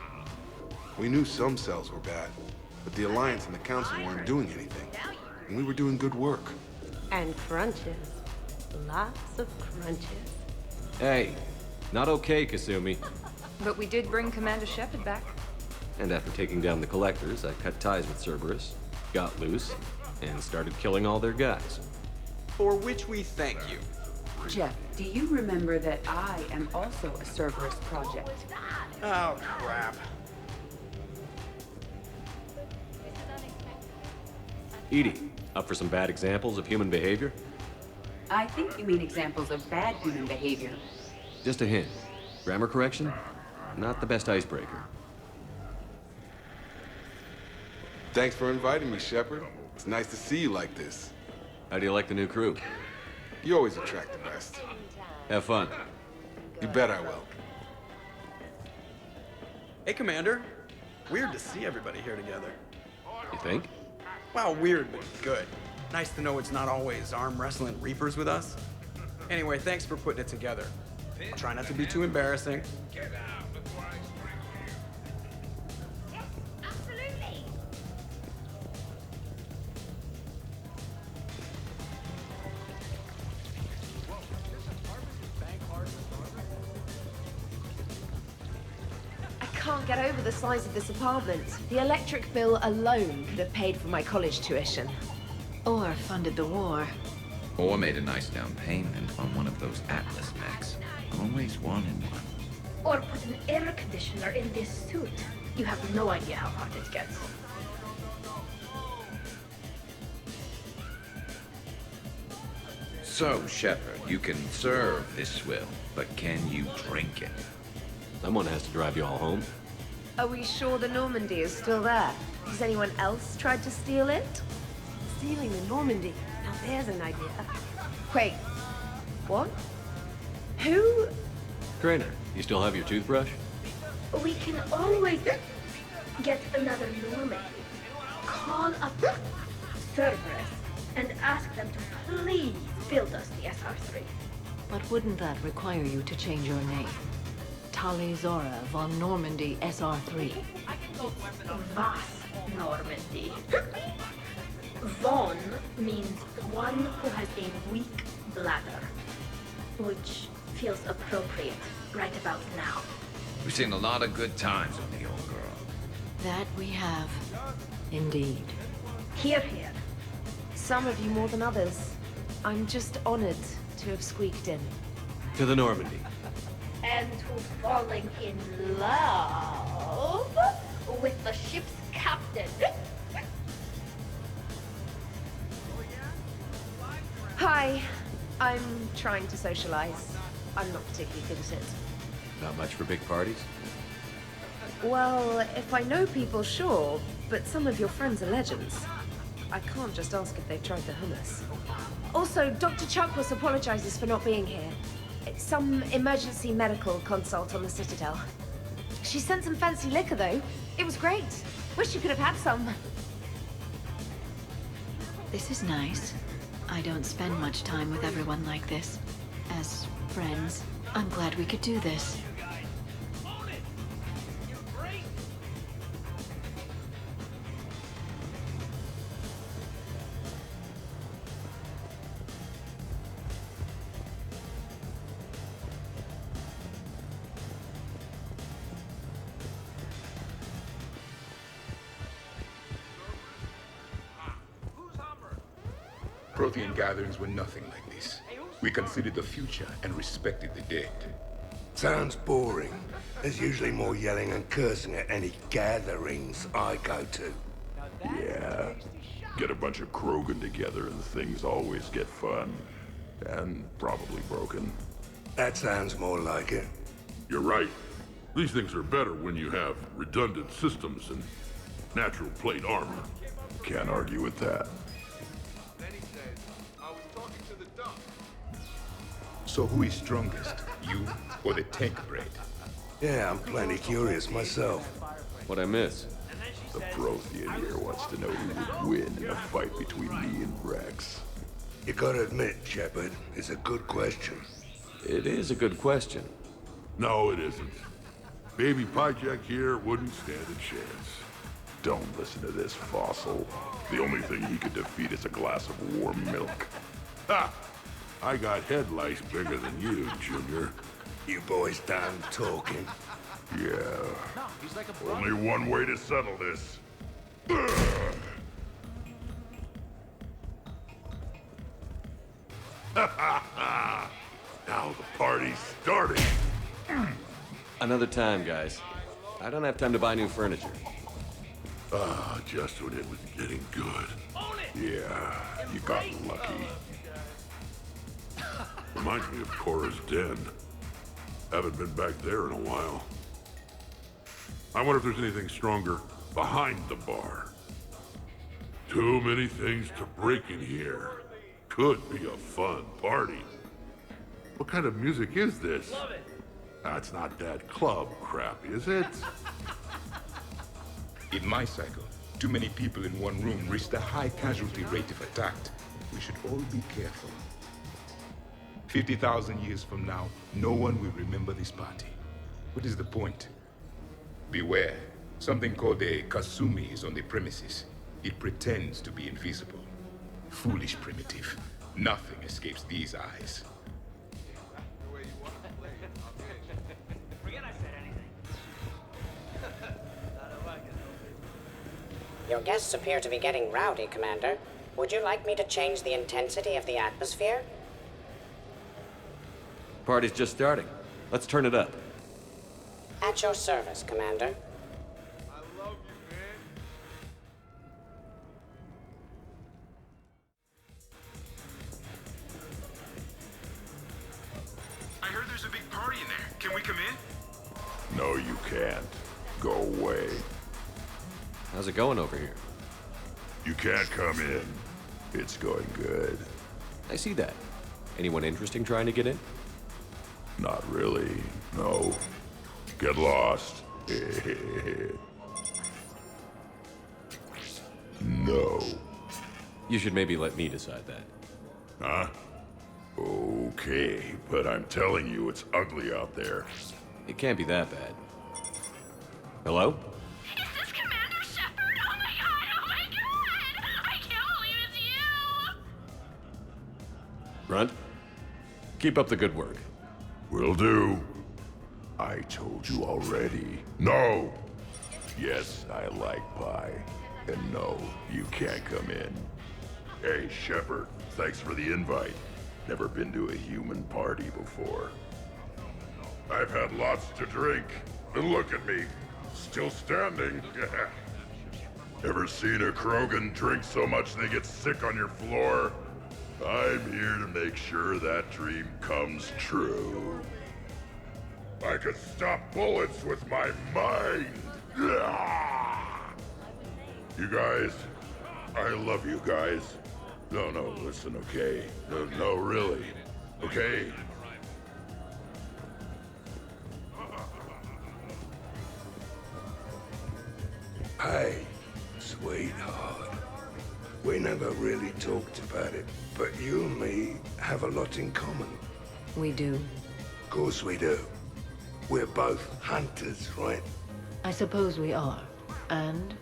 We knew some cells were bad, but the Alliance and the Council weren't doing anything. And we were doing good work. And crunches. Lots of crunches. Hey, not okay, Kasumi. But we did bring Commander Shepard back. And after taking down the Collectors, I cut ties with Cerberus, got loose, and started killing all their guys. For which we thank you. Jeff, do you remember that I am also a Cerberus project? Oh, crap. Edie, up for some bad examples of human behavior? I think you mean examples of bad human behavior. Just a hint. Grammar correction? Not the best icebreaker. Thanks for inviting me, Shepard. It's nice to see you like this. How do you like the new crew? You always attract the best. Have fun. You bet I will. Hey, Commander. Weird to see everybody here together. You think? Well, weird, but good. Nice to know it's not always arm wrestling reapers with us. Anyway, thanks for putting it together. I'll try not to be too embarrassing. Absolutely. I can't get over the size of this apartment. The electric bill alone could have paid for my college tuition. Or funded the war. Or made a nice down payment on one of those Atlas mechs. Always wanted one. Or put an air conditioner in this suit. You have no idea how hot it gets. So, Shepard, you can serve this swill, but can you drink it? Someone has to drive you all home. Are we sure the Normandy is still there? Has anyone else tried to steal it? Stealing the Normandy. Now there's an idea. Wait, what? Who? Trainer, you still have your toothbrush? We can always get another Normandy. Call up Cerberus and ask them to please build us the SR3. But wouldn't that require you to change your name? Tali Zora von Normandy SR3. Was Normandy. Von means one who has a weak bladder, which feels appropriate right about now. We've seen a lot of good times on the old girl. That we have. Indeed. Here, here. Some of you more than others. I'm just honored to have squeaked in. To the Normandy. And who's falling in love with the ship's captain. Hi. I'm trying to socialize. I'm not particularly good at it. Not much for big parties? Well, if I know people, sure, but some of your friends are legends. I can't just ask if they've tried the hummus. Also, Dr. Chuckwus apologizes for not being here. It's some emergency medical consult on the Citadel. She sent some fancy liquor, though. It was great. Wish you could have had some. This is nice. I don't spend much time with everyone like this. As friends, I'm glad we could do this. Prothean gatherings were nothing like this. We considered the future and respected the dead. Sounds boring. There's usually more yelling and cursing at any gatherings I go to. Yeah. Get a bunch of Krogan together and things always get fun. And probably broken. That sounds more like it. You're right. These things are better when you have redundant systems and natural plate armor. Can't argue with that. So who is strongest? You or the tank bread? Yeah, I'm plenty curious myself. What'd I miss? The Prothean here wants to know who would win in a fight between me and Rex. You gotta admit, Shepard, it's a good question. It is a good question. No, it isn't. Baby Pyjak here wouldn't stand a chance. Don't listen to this fossil. The only thing he could defeat is a glass of warm milk. Ha! I got head lice bigger than you, Junior. You boys done talking? Yeah. Only one way to settle this. Now the party's starting. Another time, guys. I don't have time to buy new furniture. Just when it was getting good. Yeah, you got lucky. Reminds me of Cora's den. Haven't been back there in a while. I wonder if there's anything stronger behind the bar. Too many things to break in here. Could be a fun party. What kind of music is this? That's not that club crap, is it? In my cycle, too many people in one room risked a high casualty rate if attacked. We should all be careful. 50,000 years from now, no one will remember this party. What is the point? Beware. Something called a Kasumi is on the premises. It pretends to be invisible. Foolish primitive. Nothing escapes these eyes. Your guests appear to be getting rowdy, Commander. Would you like me to change the intensity of the atmosphere? Party's just starting. Let's turn it up. At your service, Commander. I heard there's a big party in there. Can we come in? No, you can't. Go away. How's it going over here? You can't come in. It's going good. I see that. Anyone interesting trying to get in? Not really, no. Get lost. No. You should maybe let me decide that. Huh? Okay, but I'm telling you, it's ugly out there. It can't be that bad. Hello? Is this Commander Shepard? Oh my god! I can't believe it's you! Grunt? Keep up the good work. Will do. I told you already. No! Yes, I like pie. And no, you can't come in. Hey, Shepard, thanks for the invite. Never been to a human party before. I've had lots to drink. And look at me, still standing. Ever seen a Krogan drink so much they get sick on your floor? I'm here to make sure that dream comes true. I could stop bullets with my mind. You guys, I love you guys. No, listen, okay? No, really. Okay? Hey, sweetheart. We never really talked about it, but you and me have a lot in common. We do. Of course we do. We're both hunters, right? I suppose we are. And?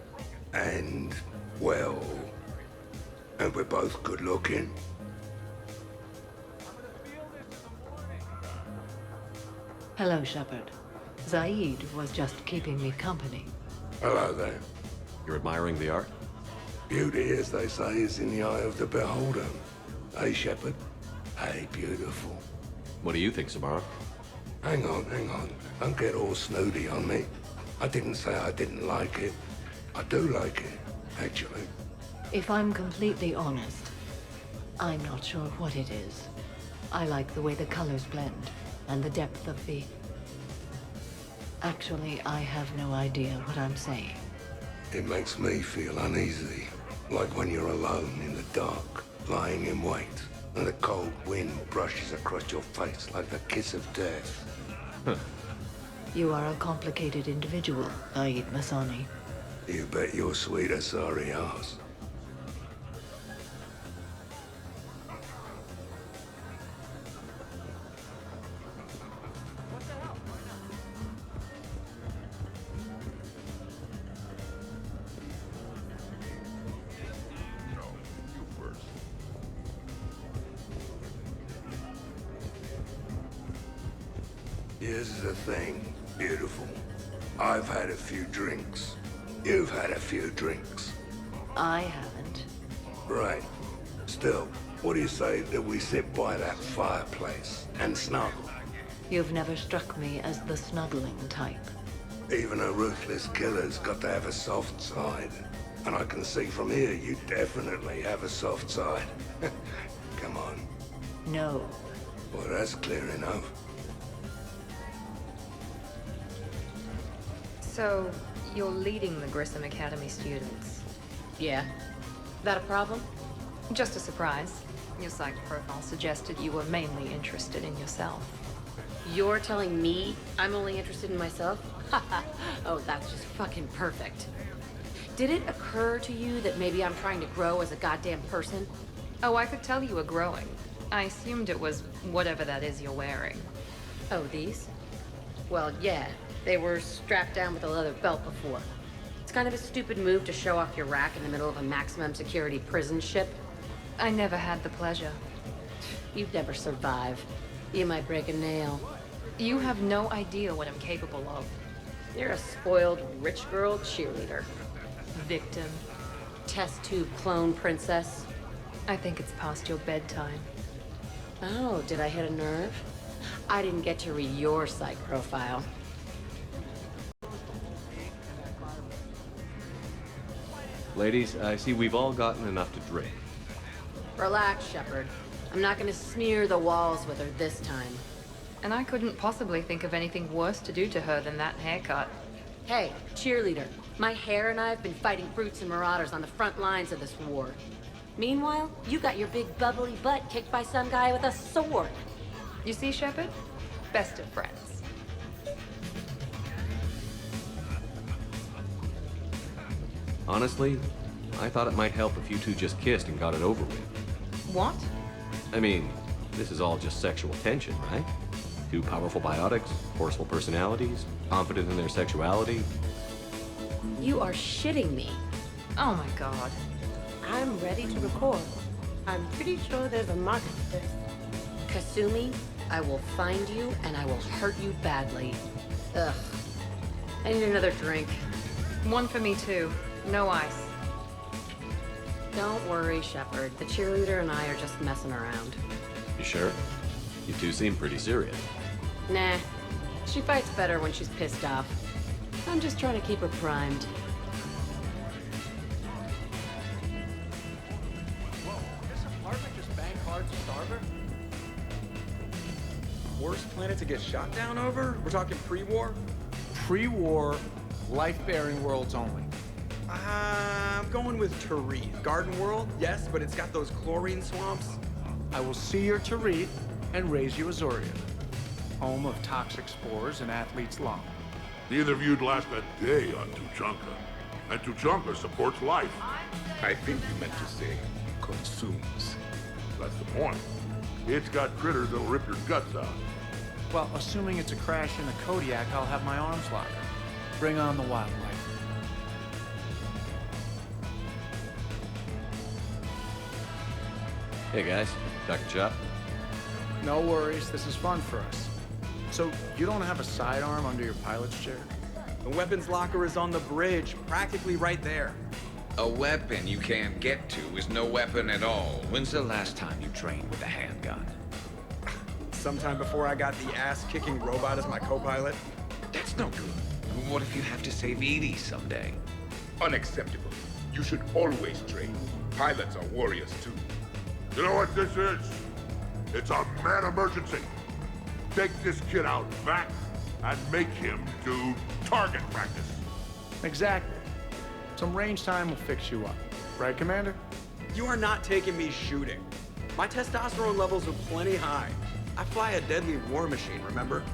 And, well... And we're both good looking. Hello, Shepard. Zaid was just keeping me company. Hello there. You're admiring the art? Beauty, as they say, is in the eye of the beholder. Hey, Shepard. Hey, beautiful. What do you think, Samara? Hang on. Don't get all snooty on me. I didn't say I didn't like it. I do like it, actually. If I'm completely honest, I'm not sure what it is. I like the way the colors blend, and the depth of the... Actually, I have no idea what I'm saying. It makes me feel uneasy. Like when you're alone in the dark, lying in wait, and the cold wind brushes across your face like the kiss of death. You are a complicated individual, Aid Masani. You bet your sweet Asari ass. Here's the thing, beautiful. I've had a few drinks. You've had a few drinks. I haven't. Right. Still, what do you say that we sit by that fireplace and snuggle? You've never struck me as the snuggling type. Even a ruthless killer's got to have a soft side. And I can see from here you definitely have a soft side. Come on. No. Well, that's clear enough. So, you're leading the Grissom Academy students? Yeah. That a problem? Just a surprise. Your psych profile suggested you were mainly interested in yourself. You're telling me I'm only interested in myself? Oh, that's just fucking perfect. Did it occur to you that maybe I'm trying to grow as a goddamn person? Oh, I could tell you were growing. I assumed it was whatever that is you're wearing. Oh, these? Well, yeah. They were strapped down with a leather belt before. It's kind of a stupid move to show off your rack in the middle of a maximum security prison ship. I never had the pleasure. You'd never survive. You might break a nail. You have no idea what I'm capable of. You're a spoiled rich girl cheerleader. Victim. Test tube clone princess. I think it's past your bedtime. Oh, did I hit a nerve? I didn't get to read your psych profile. Ladies, I see we've all gotten enough to drink. Relax, Shepard. I'm not gonna smear the walls with her this time. And I couldn't possibly think of anything worse to do to her than that haircut. Hey, cheerleader. My hair and I have been fighting brutes and marauders on the front lines of this war. Meanwhile, you got your big bubbly butt kicked by some guy with a sword. You see, Shepard? Best of friends. Honestly, I thought it might help if you two just kissed and got it over with. What? I mean, this is all just sexual tension, right? Two powerful biotics, forceful personalities, confident in their sexuality. You are shitting me. Oh my god. I'm ready to record. I'm pretty sure there's a market for this. Kasumi, I will find you and I will hurt you badly. Ugh. I need another drink. One for me too. No ice. Don't worry, Shepard. The cheerleader and I are just messing around. You sure? You two seem pretty serious. Nah. She fights better when she's pissed off. I'm just trying to keep her primed. This apartment just bang hard starver? Worst planet to get shot down over? We're talking pre-war? Pre-war, life-bearing worlds only. I'm going with Tarith. Garden World, yes, but it's got those chlorine swamps. I will see your Tarith and raise you Azoria, home of toxic spores and athlete's lung. Neither of you'd last a day on Tuchanka. And Tuchanka supports life. I think you meant to say consumes. That's the point. It's got critters that'll rip your guts out. Well, assuming it's a crash in the Kodiak, I'll have my arms locker. Bring on the wildlife. Hey guys, Dr. Chop. No worries, this is fun for us. So, you don't have a sidearm under your pilot's chair? The weapons locker is on the bridge, practically right there. A weapon you can't get to is no weapon at all. When's the last time you trained with a handgun? Sometime before I got the ass-kicking robot as my co-pilot. That's no good. What if you have to save Edie someday? Unacceptable. You should always train. Pilots are warriors too. You know what this is? It's a mad emergency. Take this kid out back and make him do target practice. Exactly. Some range time will fix you up. Right, Commander? You are not taking me shooting. My testosterone levels are plenty high. I fly a deadly war machine, remember?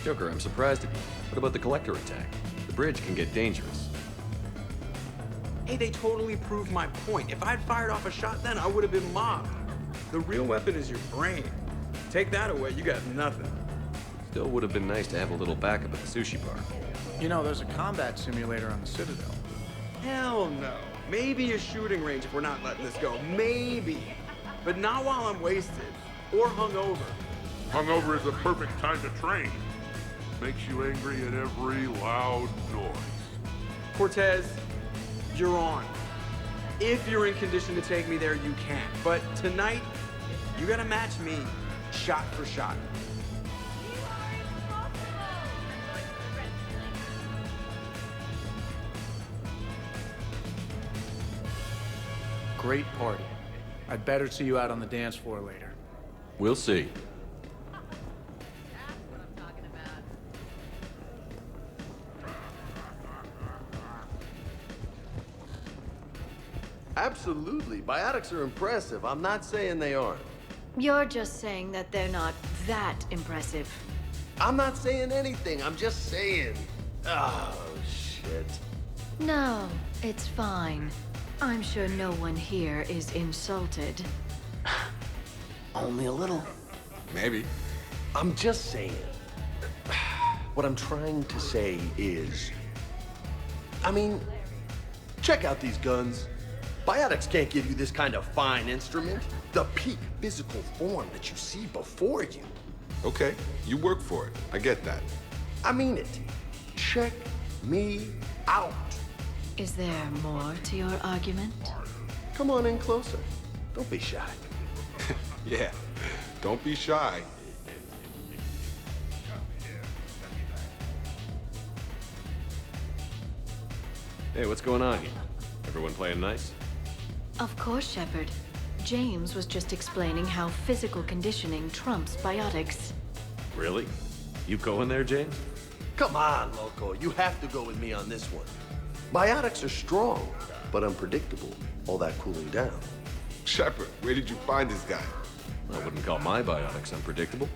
Joker, I'm surprised at you. What about the Collector attack? The bridge can get dangerous. Hey, they totally proved my point. If I'd fired off a shot then, I would have been mobbed. The real weapon is your brain. Take that away, you got nothing. Still would have been nice to have a little backup at the sushi bar. You know, there's a combat simulator on the Citadel. Hell no. Maybe a shooting range if we're not letting this go. Maybe. But not while I'm wasted. Or hungover. Hungover is the perfect time to train. Makes you angry at every loud noise. Cortez, you're on. If you're in condition to take me there, you can. But tonight, you gotta match me shot for shot. Great party. I'd better see you out on the dance floor later. We'll see. Absolutely. Biotics are impressive. I'm not saying they aren't. You're just saying that they're not that impressive. I'm not saying anything. I'm just saying. Oh, shit. No, it's fine. I'm sure no one here is insulted. Only a little. Maybe. I'm just saying. What I'm trying to say is... I mean, check out these guns. Biotics can't give you this kind of fine instrument. The peak physical form that you see before you. Okay, you work for it. I get that. I mean it. Check me out. Is there more to your argument? Come on in closer. Don't be shy. Yeah, don't be shy. Hey, what's going on here? Everyone playing nice? Of course, Shepard. James was just explaining how physical conditioning trumps biotics. Really? You going there, James? Come on, Loco. You have to go with me on this one. Biotics are strong, but unpredictable. All that cooling down. Shepard, where did you find this guy? I wouldn't call my biotics unpredictable.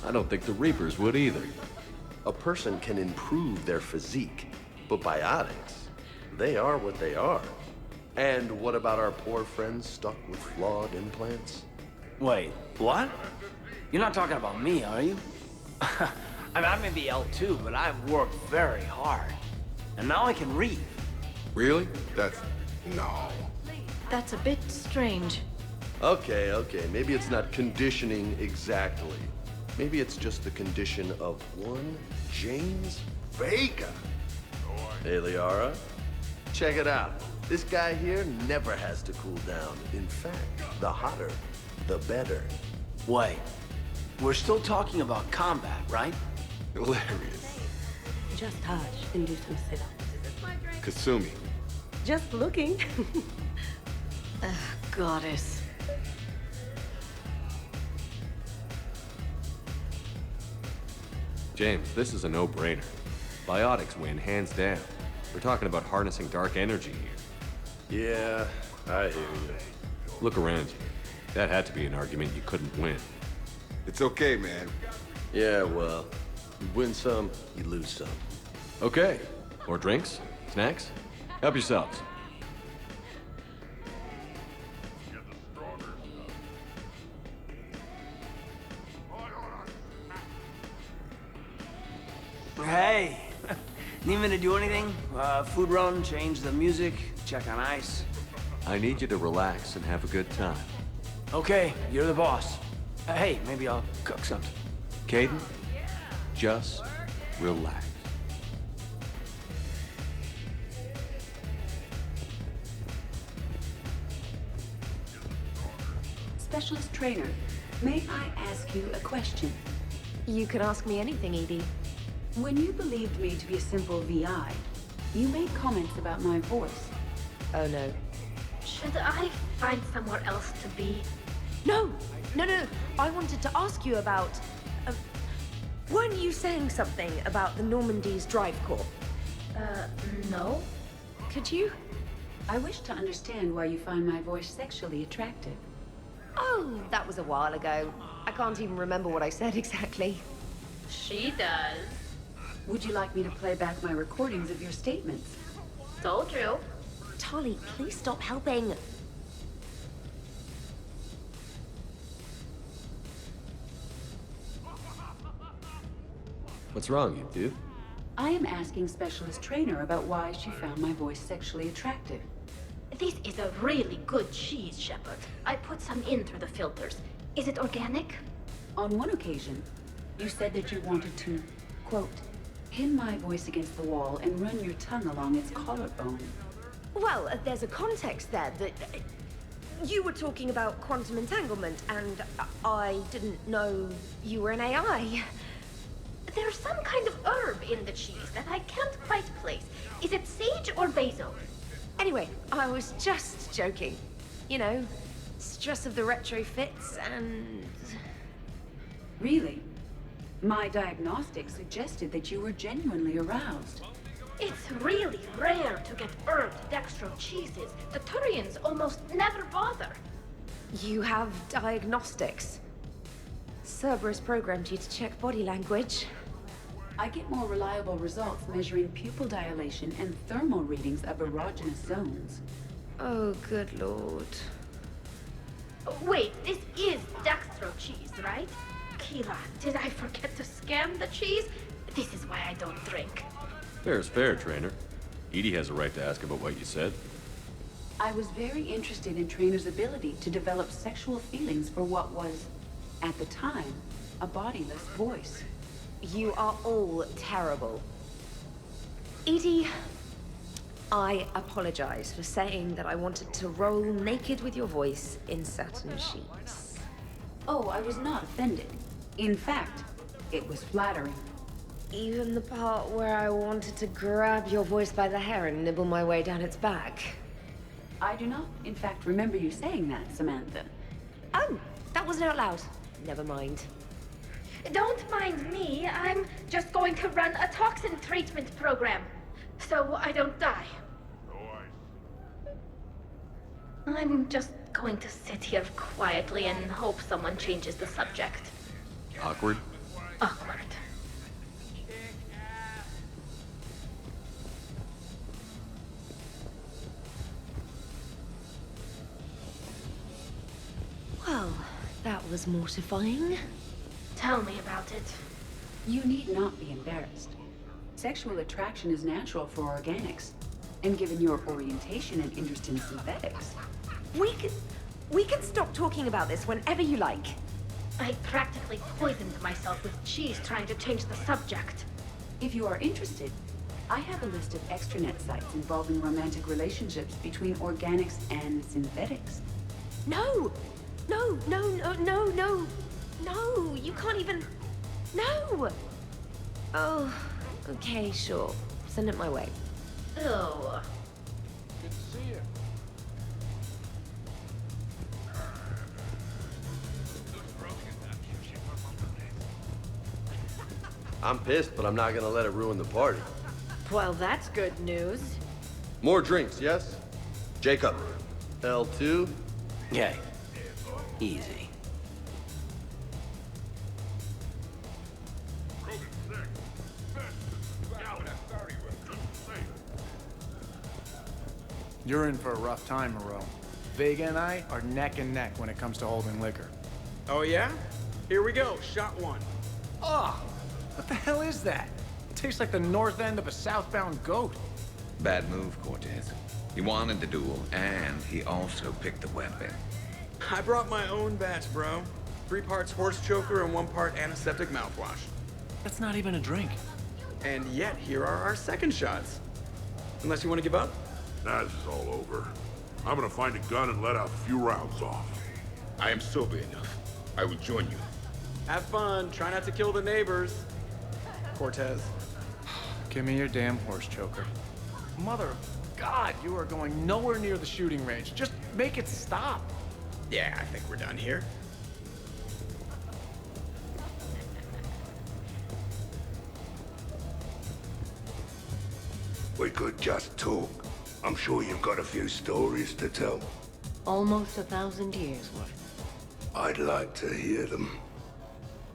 I don't think the Reapers would either. A person can improve their physique, but biotics, they are what they are. And what about our poor friends stuck with flawed implants? Wait, what? You're not talking about me, are you? I mean, I may be L2, but I've worked very hard. And now I can read. Really? That's... no. That's a bit strange. Okay, maybe it's not conditioning exactly. Maybe it's just the condition of one James Vega. Hey, Liara, check it out. This guy here never has to cool down. In fact, the hotter, the better. Wait, we're still talking about combat, right? Hilarious. Just hush and do some sit-ups. Kasumi. Just looking. Goddess. James, this is a no-brainer. Biotics win, hands down. We're talking about harnessing dark energy here. Yeah, I hear you. Look around you. That had to be an argument you couldn't win. It's okay, man. Yeah, well, you win some, you lose some. Okay. More drinks? Snacks? Help yourselves. Hey, need me to do anything? Food run, change the music, check on ice. I need you to relax and have a good time. Okay, you're the boss. Hey, maybe I'll cook something. Caden, just relax. Specialist trainer, may I ask you a question? You can ask me anything, Edie. When you believed me to be a simple VI, you made comments about my voice. Oh no. Should I find somewhere else to be? No! No. I wanted to ask you about... weren't you saying something about the Normandy's drive corps? No. Could you? I wish to understand why you find my voice sexually attractive. Oh, that was a while ago. I can't even remember what I said exactly. She does. Would you like me to play back my recordings of your statements? Told you. Tali, please stop helping. What's wrong, you dude? I am asking Specialist Trainer about why she found my voice sexually attractive. This is a really good cheese, Shepard. I put some in through the filters. Is it organic? On one occasion, you said that you wanted to, quote, pin my voice against the wall and run your tongue along its collarbone. Well, there's a context there that... you were talking about quantum entanglement, and I didn't know you were an AI. There's some kind of herb in the cheese that I can't quite place. Is it sage or basil? Anyway, I was just joking. You know, stress of the retrofits and... Really? My diagnostics suggested that you were genuinely aroused. It's really rare to get herbed dextro cheeses. The Turians almost never bother. You have diagnostics. Cerberus programmed you to check body language. I get more reliable results measuring pupil dilation and thermal readings of erogenous zones. Oh, good lord. Wait, this is dextro cheese, right? Keela, did I forget to scan the cheese? This is why I don't drink. Fair is fair, trainer. Edie has a right to ask about what you said. I was very interested in Trainer's ability to develop sexual feelings for what was, at the time, a bodiless voice. You are all terrible. Edie, I apologize for saying that I wanted to roll naked with your voice in satin sheets. Oh, I was not offended. In fact, it was flattering. Even the part where I wanted to grab your voice by the hair and nibble my way down its back. I do not, in fact, remember you saying that, Samantha. Oh, that wasn't out loud. Never mind. Don't mind me. I'm just going to run a toxin treatment program, so I don't die. I'm just going to sit here quietly and hope someone changes the subject. Awkward? Awkward. Well, that was mortifying. Tell me about it. You need not be embarrassed. Sexual attraction is natural for organics. And given your orientation and interest in synthetics... We can stop talking about this whenever you like. I practically poisoned myself with cheese trying to change the subject. If you are interested, I have a list of extranet sites involving romantic relationships between organics and synthetics. No! No, you can't even... No! Oh, okay, sure. Send it my way. Oh. Good to see you. I'm pissed, but I'm not gonna let it ruin the party. Well, that's good news. More drinks, yes? Jacob. L2? Yay. Easy. You're in for a rough time, Moreau. Vega and I are neck and neck when it comes to holding liquor. Oh yeah? Here we go, shot one. Oh, what the hell is that? It tastes like the north end of a southbound goat. Bad move, Cortez. He wanted the duel, and he also picked the weapon. I brought my own batch, bro. 3 parts horse choker and 1 part antiseptic mouthwash. That's not even a drink. And yet, here are our second shots. Unless you want to give up? Nah, this is all over. I'm gonna find a gun and let out a few rounds off. I am sober enough. I will join you. Have fun. Try not to kill the neighbors. Cortez. Give me your damn horse choker. Mother of God, you are going nowhere near the shooting range. Just make it stop. Yeah, I think we're done here. We could just talk. I'm sure you've got a few stories to tell. Almost 1,000 years worth. I'd like to hear them.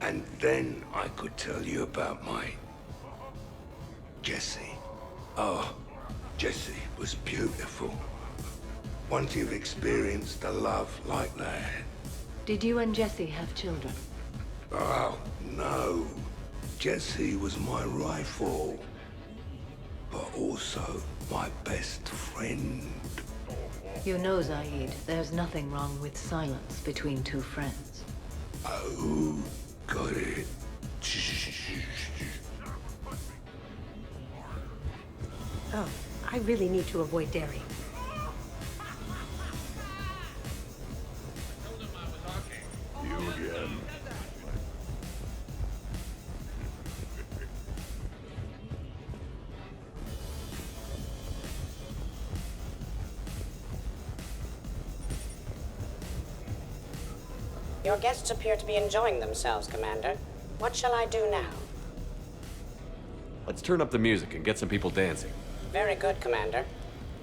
And then I could tell you about my... Jessie. Oh, Jessie was beautiful. Once you've experienced a love like that... Did you and Jesse have children? Oh, no. Jessie was my rifle. But also my best friend. You know, Zaid, there's nothing wrong with silence between two friends. Oh, got it. Oh, I really need to avoid dairy. You again. Your guests appear to be enjoying themselves, Commander. What shall I do now? Let's turn up the music and get some people dancing. Very good, Commander.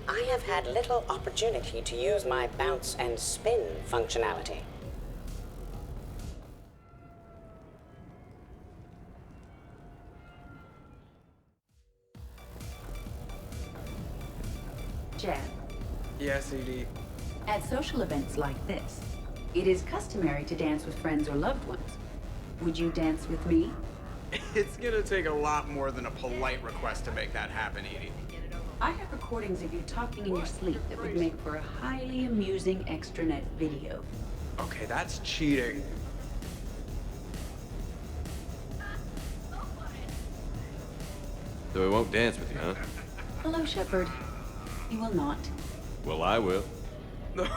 I have had little opportunity to use my bounce and spin functionality. Jan, Yes, ED. at social events like this, it is customary to dance with friends or loved ones. Would you dance with me? It's gonna take a lot more than a polite request to make that happen, Edie. I have recordings of you talking in your sleep that would make for a highly amusing extranet video. Okay, that's cheating. So we won't dance with you, huh? Hello, Shepard. You will not. Well, I will. I'm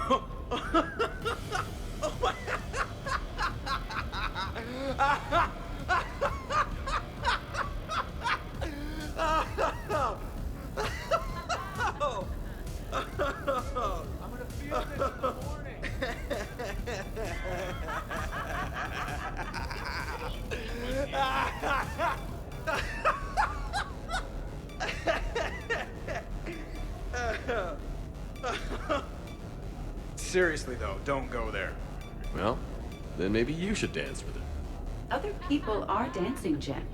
gonna feel this in the morning. Seriously, though, don't go there. Well, then maybe you should dance with it. Other people are dancing, Jen.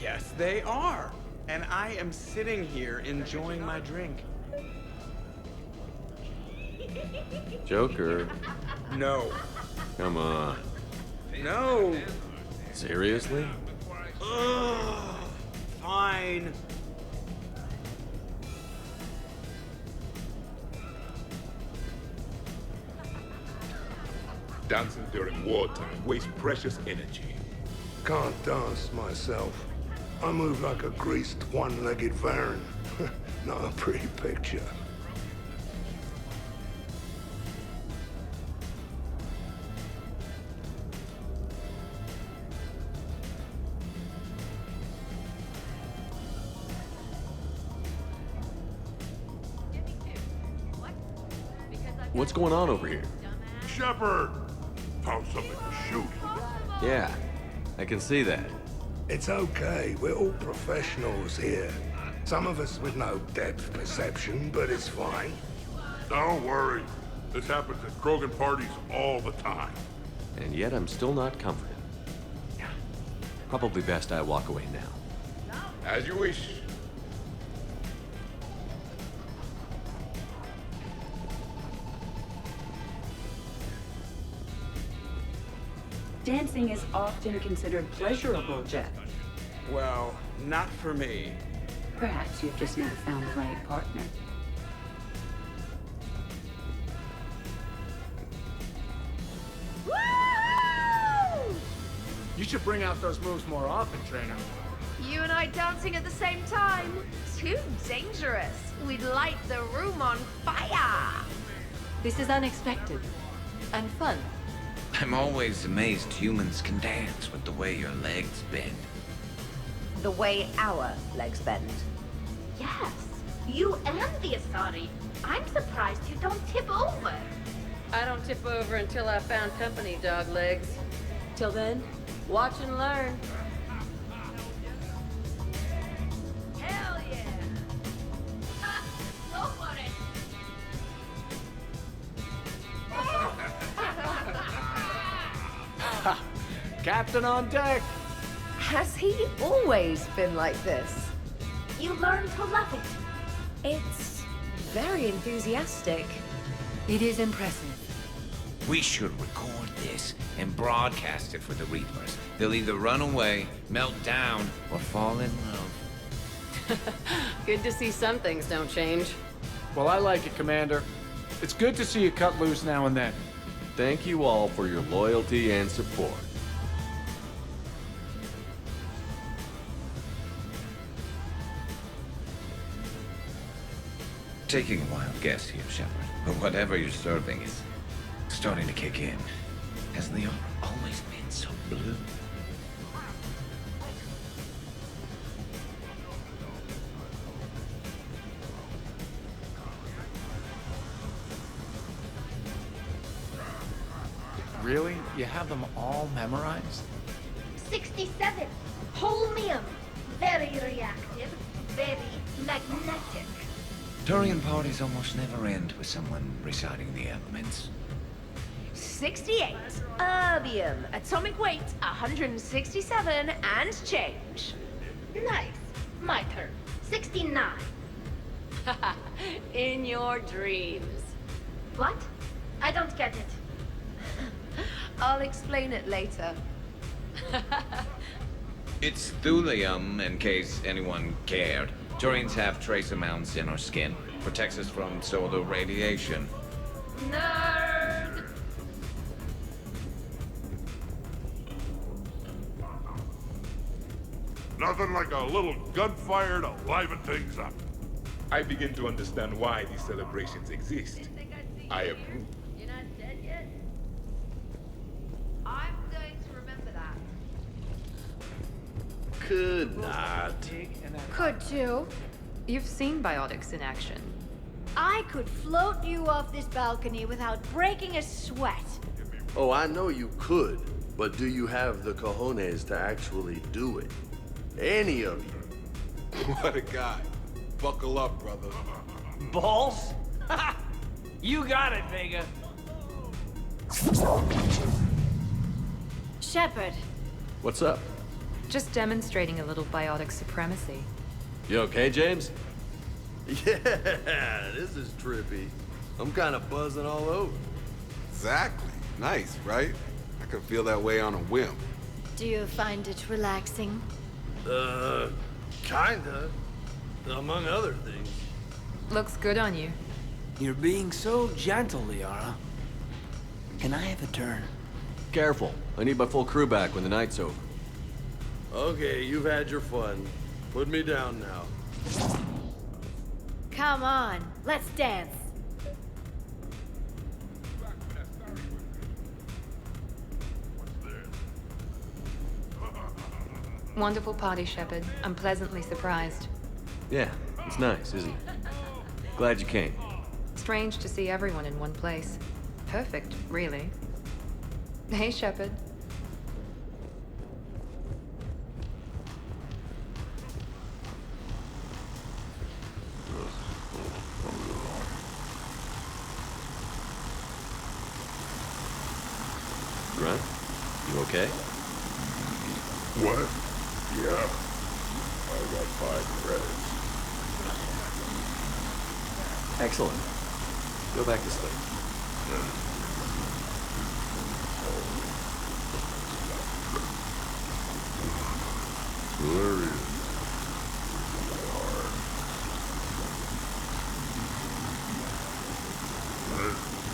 Yes, they are. And I am sitting here enjoying my drink. Joker. No. Come on. No. Seriously? Ugh. Fine. Dancing during wartime wastes precious energy. Can't dance myself. I move like a greased one-legged Varan. Not a pretty picture. What's going on over here? Shepard! Found something to shoot. Yeah, I can see that. It's okay. We're all professionals here. Some of us with no depth perception, but it's fine. Don't worry. This happens at Krogan parties all the time. And yet I'm still not comforted. Probably best I walk away now. As you wish. Dancing is often considered pleasurable, Jen. Well, not for me. Perhaps you've just never found the right partner. Woo! You should bring out those moves more often, trainer. You and I dancing at the same time? Too dangerous. We'd light the room on fire. This is unexpected and fun. I'm always amazed humans can dance with the way your legs bend. The way our legs bend. Yes, you and the Asari. I'm surprised you don't tip over. I don't tip over until I found company, dog legs. Till then, watch and learn. Hell yeah! Ha, go for it! Captain on deck! Has he always been like this? You learn to love it. It's very enthusiastic. It is impressive. We should record this and broadcast it for the Reapers. They'll either run away, melt down, or fall in love. Good to see some things don't change. Well, I like it, Commander. It's good to see you cut loose now and then. Thank you all for your loyalty and support. Taking a wild guess here, Shepard, but whatever you're serving is starting to kick in. Has the aura always been so blue? Really? You have them all memorized? 67. Holmium. Very reactive. Very magnetic. Turian parties almost never end with someone reciting the elements. 68. Erbium. Atomic weight 167 and change. Nice. My turn. 69. In your dreams. What? I don't get it. I'll explain it later. It's thulium, in case anyone cared. Turians have trace amounts in our skin. Protects us from solar radiation. Nerd! Nothing like a little gunfire to liven things up. I begin to understand why these celebrations exist. I approve. You're not dead yet? I'm going to remember that. Could not. Could too. You've seen biotics in action. I could float you off this balcony without breaking a sweat. Oh, I know you could, but do you have the cojones to actually do it? Any of you? What a guy. Buckle up, brother. Balls? You got it, Vega. Shepard. What's up? Just demonstrating a little biotic supremacy. You okay, James? Yeah, this is trippy. I'm kind of buzzing all over. Exactly. Nice, right? I could feel that way on a whim. Do you find it relaxing? Kinda. Among other things. Looks good on you. You're being so gentle, Liara. Can I have a turn? Careful. I need my full crew back when the night's over. Okay, you've had your fun. Put me down now. Come on, let's dance. Wonderful party, Shepard. I'm pleasantly surprised. Yeah, it's nice, isn't it? Glad you came. Strange to see everyone in one place. Perfect, really. Hey, Shepard. Grunt, you okay? What? Yeah. I got 5 credits. Excellent. Go back to sleep. There is.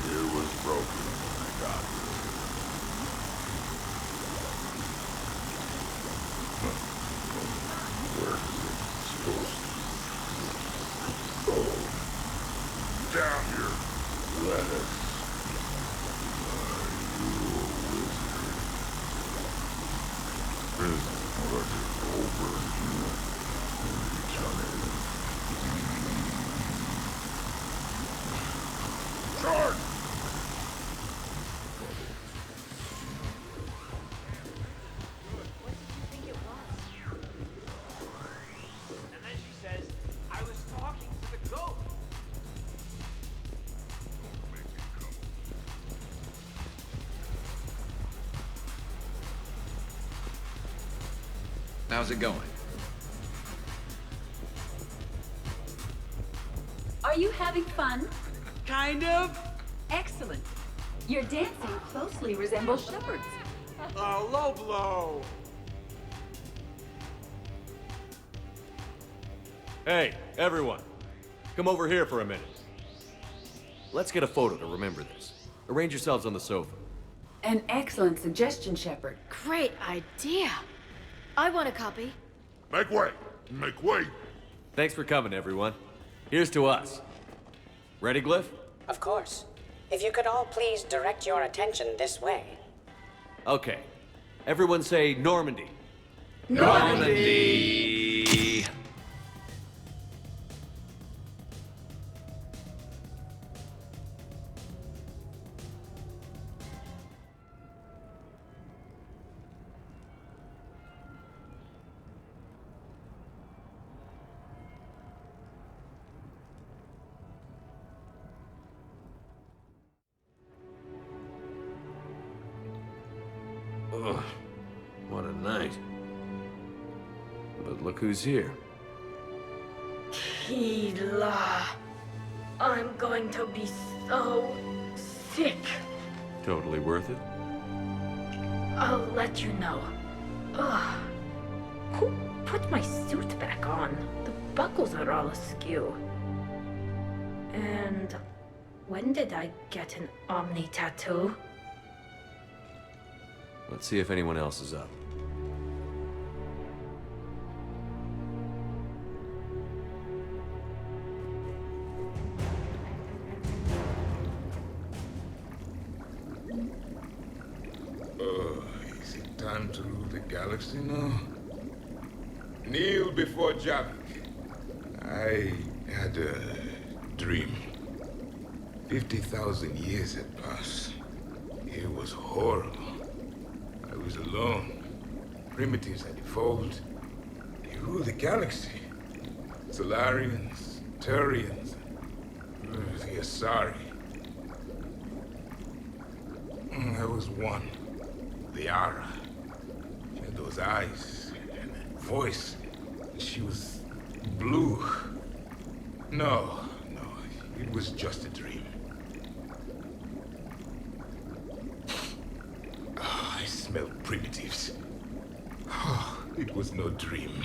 It was broken when I got here. down here. Let us. Charge! And then she says, I was talking to the ghost. How's it going? Are you having fun? Kind of. Excellent. Your dancing closely resembles Shepard's. Oh, low blow. Hey, everyone. Come over here for a minute. Let's get a photo to remember this. Arrange yourselves on the sofa. An excellent suggestion, Shepard. Great idea. I want a copy. Make way! Make way! Thanks for coming, everyone. Here's to us. Ready, Glyph? Of course. If you could all please direct your attention this way. Okay. Everyone say Normandy. Normandy! Ugh, what a night. But look who's here. Tila. I'm going to be so sick. Totally worth it. I'll let you know. Ugh. Who put my suit back on? The buckles are all askew. And when did I get an Omni tattoo? Let's see if anyone else is up. Is it time to rule the galaxy now? Kneel before Javik. I had a dream. 50,000 years had passed. It was horrible. I was alone. Primitives had evolved. They ruled the galaxy. Solarians, Turians, the Asari. I was one. The Ara. She had those eyes and that voice. She was blue. No, it was just a dream. I smelled primitives. It was no dream.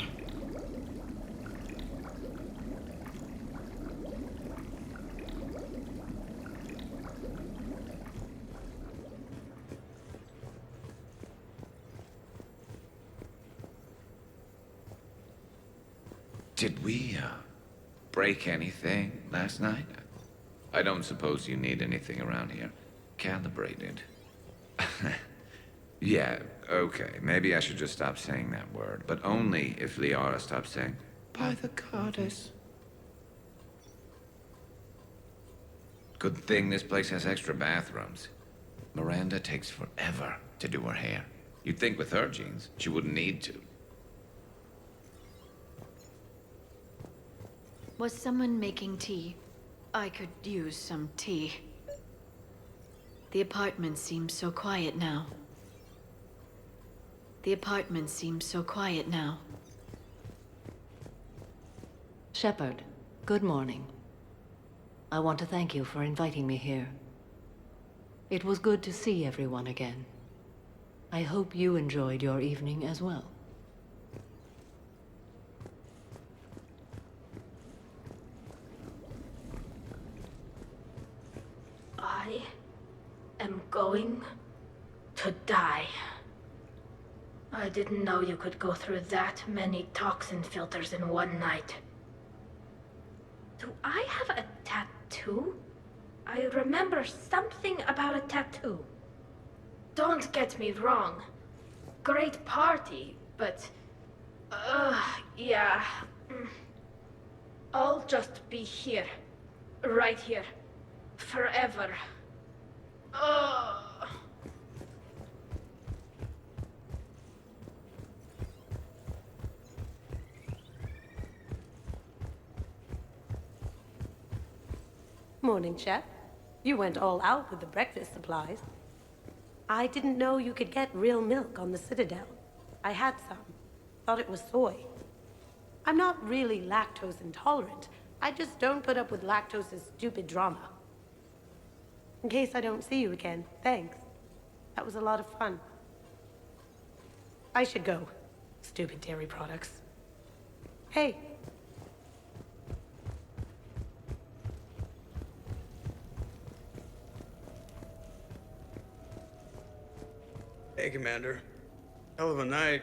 Did we, break anything last night? I don't suppose you need anything around here. Calibrated. Yeah, okay. Maybe I should just stop saying that word. But only if Liara stops saying, by the goddess. Good thing this place has extra bathrooms. Miranda takes forever to do her hair. You'd think with her genes, she wouldn't need to. Was someone making tea? I could use some tea. The apartment seems so quiet now. The apartment seems so quiet now. Shepard, good morning. I want to thank you for inviting me here. It was good to see everyone again. I hope you enjoyed your evening as well. I am going to die. I didn't know you could go through that many toxin filters in one night. Do I have a tattoo tattoo? I remember something about a tattoo. Don't get me wrong. Great party, but... yeah. I'll just be here. Right here. Forever. Ugh. Morning, Chef. You went all out with the breakfast supplies. I didn't know you could get real milk on the Citadel. I had some. Thought it was soy. I'm not really lactose intolerant. I just don't put up with lactose's stupid drama. In case I don't see you again, thanks. That was a lot of fun. I should go. Stupid dairy products. Hey. Hey, Commander. Hell of a night.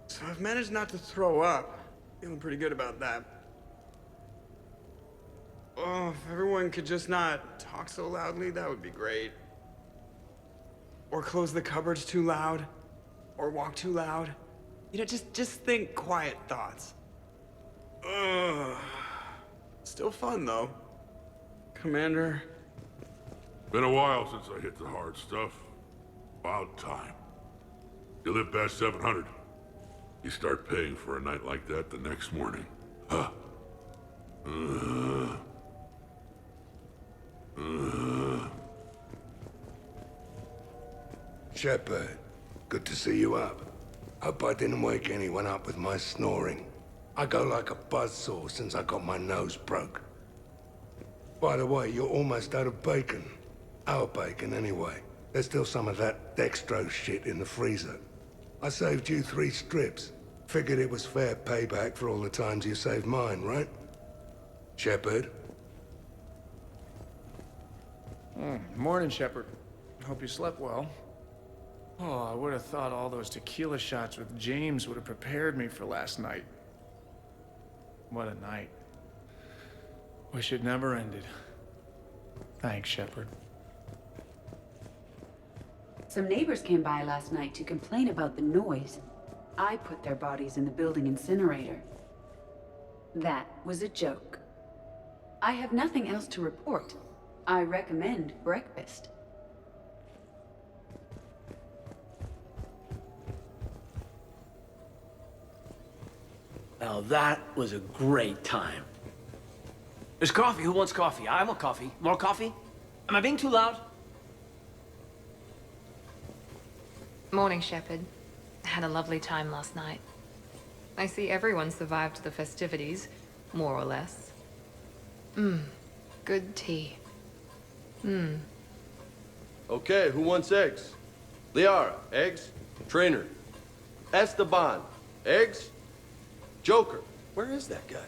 So I've managed not to throw up. Feeling pretty good about that. Oh, if everyone could just not talk so loudly, that would be great. Or close the cupboards too loud. Or walk too loud. You know, just think quiet thoughts. Ugh. Still fun, though. Commander. Been a while since I hit the hard stuff. About time. You live past 700. You start paying for a night like that the next morning. Huh. Shepard, good to see you up. Hope I didn't wake anyone up with my snoring. I go like a buzzsaw since I got my nose broke. By the way, you're almost out of bacon. Our bacon, anyway. There's still some of that dextrose shit in the freezer. I saved you 3 strips. Figured it was fair payback for all the times you saved mine, right? Shepard? Morning, Shepard. Hope you slept well. Oh, I would have thought all those tequila shots with James would have prepared me for last night. What a night. Wish it never ended. Thanks, Shepard. Some neighbors came by last night to complain about the noise. I put their bodies in the building incinerator. That was a joke. I have nothing else to report. I recommend breakfast. Now that was a great time. There's coffee. Who wants coffee? I want coffee. More coffee? Am I being too loud? Morning, Shepard. Had a lovely time last night. I see everyone survived the festivities, more or less. Good tea. Okay, who wants eggs? Liara, eggs? Trainer. Esteban, eggs? Joker, where is that guy?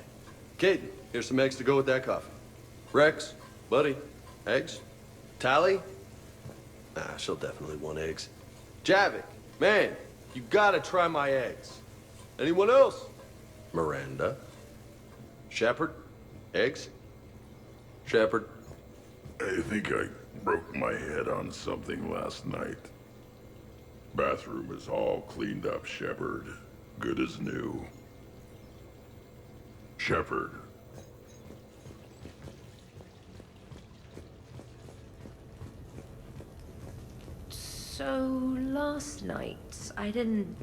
Caden, here's some eggs to go with that coffee. Rex, buddy, eggs? Tally? Nah, she'll definitely want eggs. Javik, man, you gotta try my eggs. Anyone else? Miranda. Shepard, eggs? Shepard. I think I broke my head on something last night. Bathroom is all cleaned up, Shepard. Good as new. Shepard. So, last night, I didn't...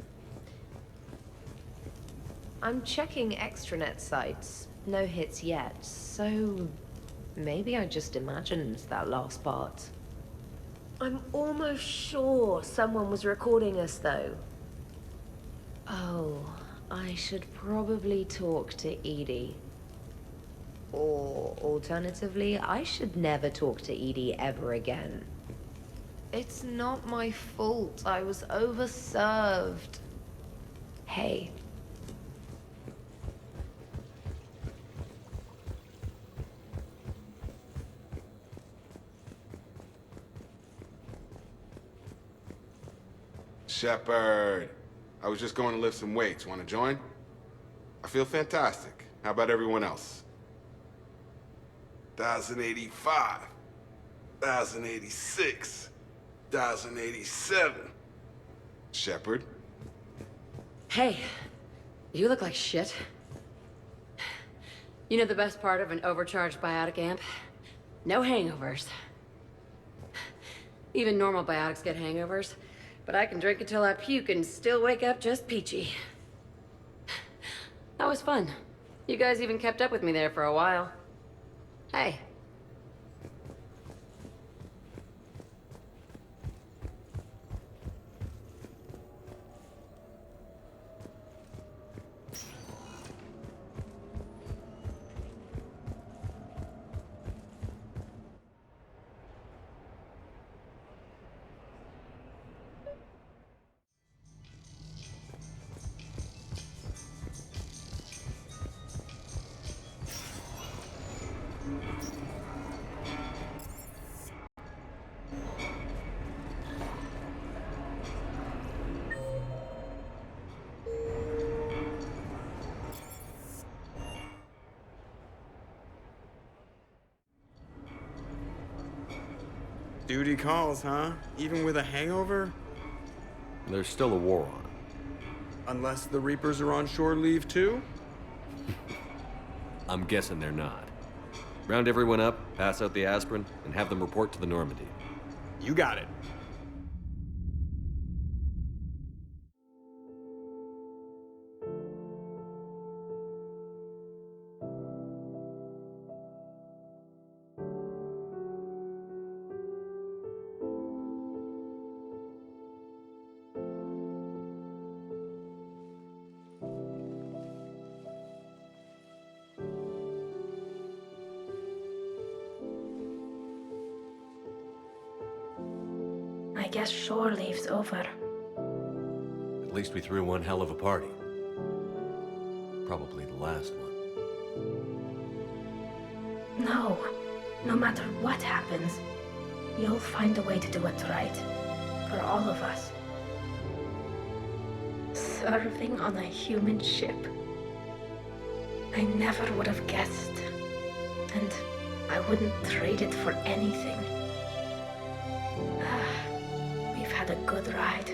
I'm checking extranet sites. No hits yet, so... maybe I just imagined that last part. I'm almost sure someone was recording us, though. Oh, I should probably talk to Edie. Or, alternatively, I should never talk to Edie ever again. It's not my fault. I was overserved. Hey. Shepard, I was just going to lift some weights. Want to join? I feel fantastic. How about everyone else? 1085, 1086, 1087. Shepard? Hey, you look like shit. You know the best part of an overcharged biotic amp? No hangovers. Even normal biotics get hangovers, but I can drink until I puke and still wake up just peachy. That was fun. You guys even kept up with me there for a while. Hey. Duty calls, huh? Even with a hangover? There's still a war on. Unless the Reapers are on shore leave too? I'm guessing they're not. Round everyone up, pass out the aspirin, and have them report to the Normandy. You got it. I guess shore leave's over. At least we threw one hell of a party. Probably the last one. No. No matter what happens, you'll find a way to do it right. For all of us. Serving on a human ship. I never would have guessed. And I wouldn't trade it for anything. We've had a good ride.